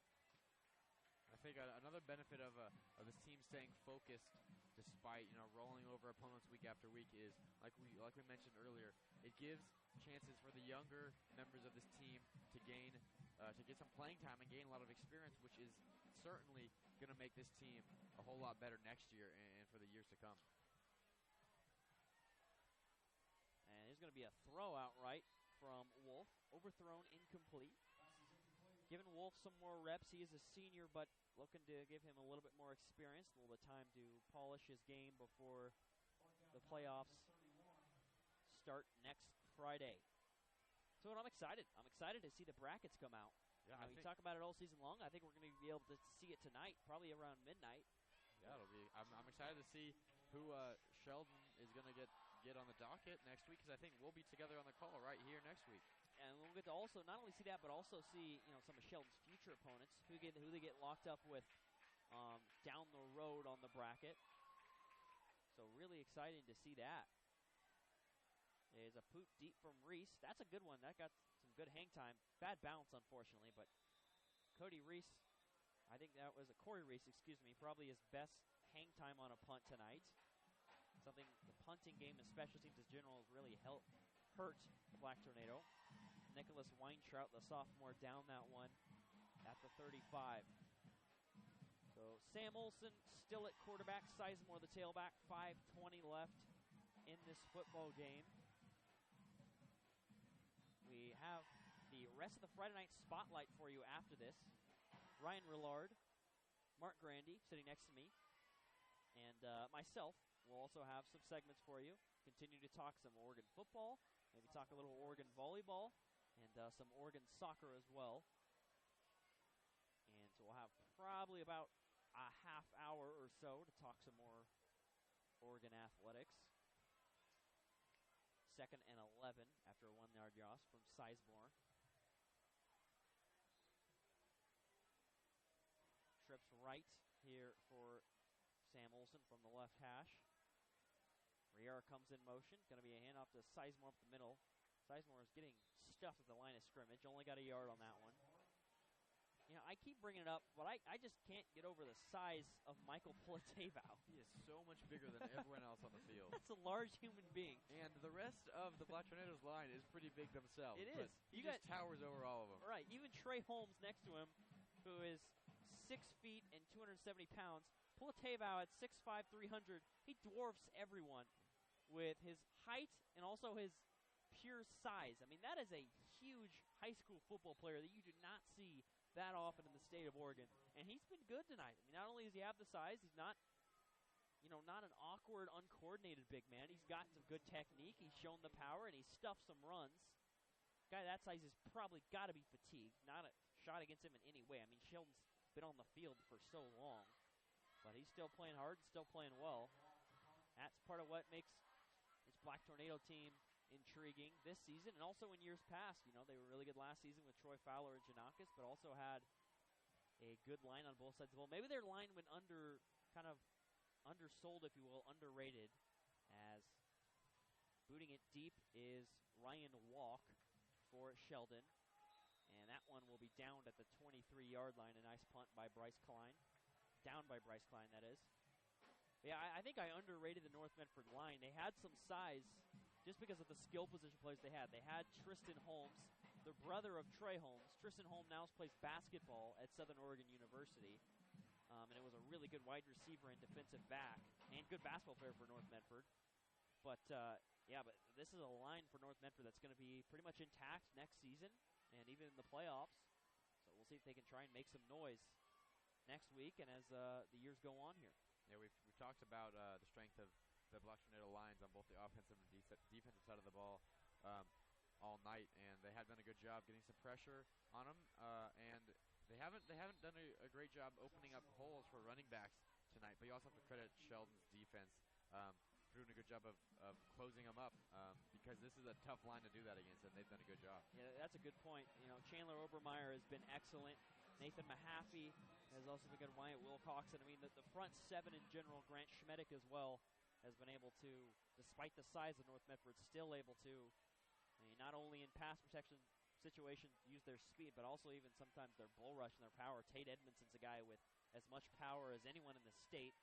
I think another benefit of this team staying focused despite rolling over opponents week after week is like we mentioned earlier, it gives chances for the younger members of this team to get some playing time and gain a lot of experience, which is certainly going to make this team a whole lot better next year and for the years to come. And there's going to be a throw outright from Wolf, overthrown, incomplete. Giving Wolf some more reps. He is a senior, but looking to give him a little bit more experience, a little bit of time to polish his game before the playoffs start next Friday. So I'm excited. I'm excited to see the brackets come out. Yeah, we talk about it all season long. I think we're going to be able to see it tonight, probably around midnight. Yeah, it'll be. I'm excited to see who Sheldon is going to get on the docket next week, because I think we'll be together on the call right here next week. And we'll get to also not only see that, but also see some of Sheldon's future opponents, who they get locked up with down the road on the bracket. So really exciting to see that. There's a poop deep from Reese. That's a good one. That got some good hang time. Bad bounce, unfortunately, but Corey Reese, probably his best hang time on a punt tonight. Something the punting game and special teams as general has really hurt the Black Tornado. Nicholas Weintraut, the sophomore, down that one at the 35. So Sam Olson still at quarterback, Sizemore the tailback, 5:20 left in this football game. We have the rest of the Friday night spotlight for you after this. Ryan Rillard, Mark Grandy sitting next to me, and myself will also have some segments for you. Continue to talk some Oregon football, maybe talk a little Oregon volleyball, and some Oregon soccer as well. And so we'll have probably about a half hour or so to talk some more Oregon athletics. 2nd and 11 after a 1-yard loss from Sizemore. Trips right here for Sam Olson from the left hash. Riera comes in motion. Going to be a handoff to Sizemore up the middle. Sizemore is getting stuffed at the line of scrimmage. Only got a yard on that one. I keep bringing it up, but I just can't get over the size of Michael Polatevau. He is so much bigger than everyone else on the field. That's a large human being. And the rest of the Black Tornadoes line is pretty big themselves. It is. He just towers over all of them. Right. Even Trey Holmes next to him, who is 6 feet and 270 pounds. Polatevau at 6'5", 300. He dwarfs everyone with his height and also his pure size. I mean, that is a huge high school football player that you do not see that often in the state of Oregon. And he's been good tonight. I mean, not only does he have the size, he's not, not an awkward, uncoordinated big man. He's got some good technique. He's shown the power, and he's stuffed some runs. Guy that size has probably got to be fatigued. Not a shot against him in any way. I mean, Sheldon's been on the field for so long, but he's still playing hard and still playing well. That's part of what makes this Black Tornado team intriguing this season, and also in years past. You know, they were really good last season with Troy Fowler and Giannakis, but also had a good line on both sides of the ball. Maybe their line went kind of undersold, if you will, underrated, as booting it deep is Ryan Walk for Sheldon, and that one will be downed at the 23-yard line. A nice punt by Bryce Klein. Down by Bryce Klein, that is. Yeah, I think I underrated the North Medford line. They had some size just because of the skill position players they had. They had Tristan Holmes, the brother of Trey Holmes. Tristan Holmes now plays basketball at Southern Oregon University, and it was a really good wide receiver and defensive back, and good basketball player for North Medford. But, but this is a line for North Medford that's going to be pretty much intact next season and even in the playoffs. So we'll see if they can try and make some noise next week and as the years go on here. Yeah, we've talked about the strength of the Black Tornado lines on both the offensive and defensive side of the ball all night, and they have done a good job getting some pressure on them, and they haven't done a great job opening up holes for running backs tonight. But you also have to credit Sheldon's defense doing a good job of closing them up, because this is a tough line to do that against, and they've done a good job. Yeah, that's a good point. You know, Chandler Obermeyer has been excellent. Nathan Mahaffey has also been good. Wyatt Wilcox, and I mean the front seven in general. Grant Schmedick as well has been able to, despite the size of North Medford, still able to, not only in pass protection situations, use their speed, but also even sometimes their bull rush and their power. Tate Edmondson's a guy with as much power as anyone in the state.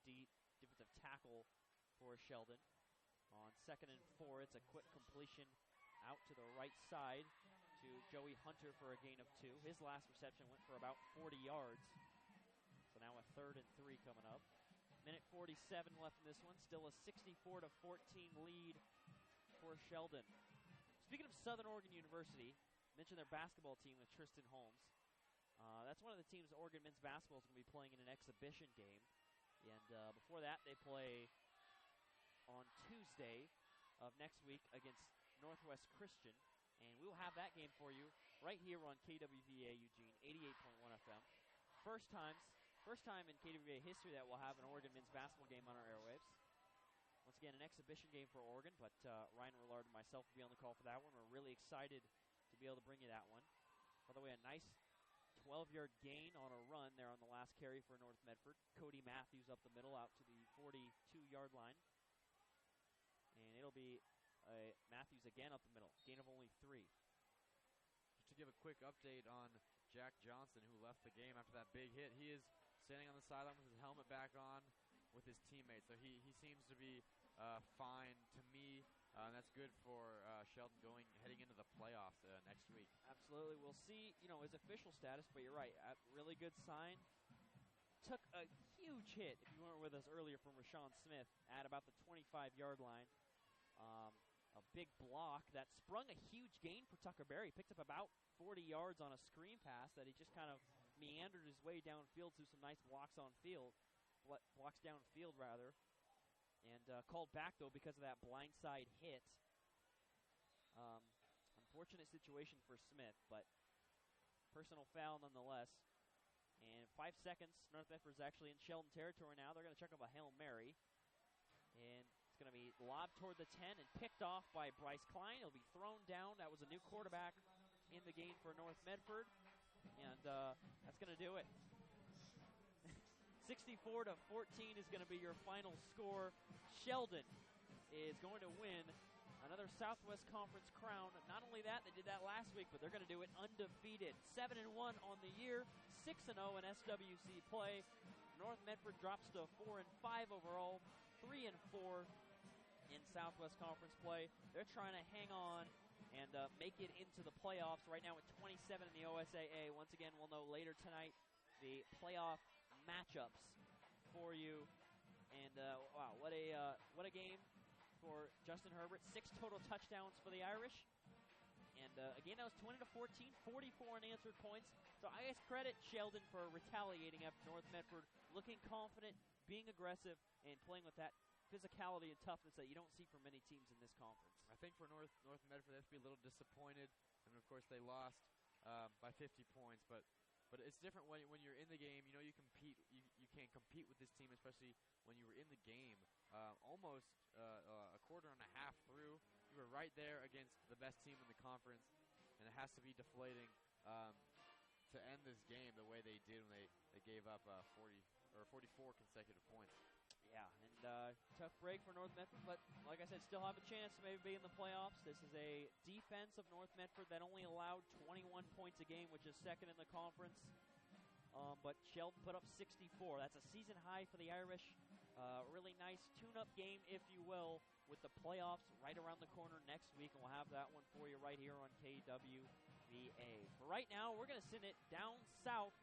Defensive tackle for Sheldon. On 2nd and 4, it's a quick completion out to the right side to Joey Hunter for a gain of 2. His last reception went for about 40 yards. So now a 3rd and 3 coming up. Minute 47 left in this one. Still a 64-14 lead for Sheldon. Speaking of Southern Oregon University, mentioned their basketball team with Tristan Holmes. That's one of the teams Oregon men's basketball is going to be playing in an exhibition game. And before that, they play on Tuesday of next week against Northwest Christian. And we will have that game for you right here on KWVA Eugene, 88.1 FM. First time in KWVA history that we'll have an Oregon men's basketball game on our airwaves. Once again, an exhibition game for Oregon, but Ryan Willard and myself will be on the call for that one. We're really excited to be able to bring you that one. By the way, a nice 12-yard gain on a run there on the last carry for North Medford. Cody Matthews up the middle out to the 42-yard line. And it'll be Matthews again up the middle. Gain of only 3. Just to give a quick update on Jack Johnson, who left the game after that big hit. He is standing on the sideline with his helmet back on with his teammates. So he seems to be fine to me. And that's good for Sheldon heading into the playoffs next week. Absolutely. We'll see, his official status, but you're right. Really good sign. Took a huge hit, if you weren't with us earlier, from Rashawn Smith at about the 25-yard line. A big block that sprung a huge gain for Tucker Berry. Picked up about 40 yards on a screen pass that he just kind of meandered his way downfield through some nice blocks downfield, and called back, though, because of that blindside hit. Unfortunate situation for Smith, but personal foul nonetheless. And 5 seconds, North Medford's actually in Sheldon territory now. They're going to check up a Hail Mary. And it's going to be lobbed toward the 10 and picked off by Bryce Klein. It'll be thrown down. That was a new quarterback in the game for North Medford. And that's going to do it. 64-14 is going to be your final score. Sheldon is going to win another Southwest Conference crown. Not only that, they did that last week, but they're going to do it undefeated. 7-1 on the year, 6-0 in SWC play. North Medford drops to 4-5 overall, 3-4 in Southwest Conference play. They're trying to hang on and make it into the playoffs right now at 27 in the OSAA. Once again, we'll know later tonight the playoff matchups for you. And wow, what a game for Justin Herbert. 6 total touchdowns for the Irish. And again, that was 20-14, 44 unanswered points. So I guess credit Sheldon for retaliating after North Medford, looking confident, being aggressive, and playing with that physicality and toughness that you don't see from many teams in this conference. I think for North Medford, they have to be a little disappointed. I mean, of course, they lost by 50 points, but it's different when you're in the game. You know, you compete. You can't compete with this team, especially when you were in the game. Almost a quarter and a half through, you were right there against the best team in the conference, and it has to be deflating to end this game the way they did when they gave up 44 consecutive points. Yeah, and tough break for North Medford, but like I said, still have a chance to maybe be in the playoffs. This is a defense of North Medford that only allowed 21 points a game, which is second in the conference. But Sheldon put up 64. That's a season high for the Irish. Really nice tune-up game, if you will, with the playoffs right around the corner next week, and we'll have that one for you right here on KWVA. For right now, we're going to send it down south.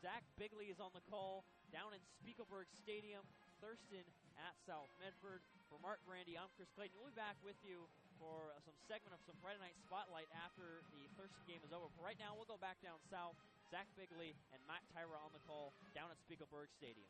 Zach Bigley is on the call down in Spiegelberg Stadium, Thurston at South Medford. For Mark Grandy, I'm Chris Clayton. We'll be back with you for some segment of some Friday Night Spotlight after the Thurston game is over. For right now, we'll go back down south. Zach Bigley and Matt Tyra on the call down at Spiegelberg Stadium.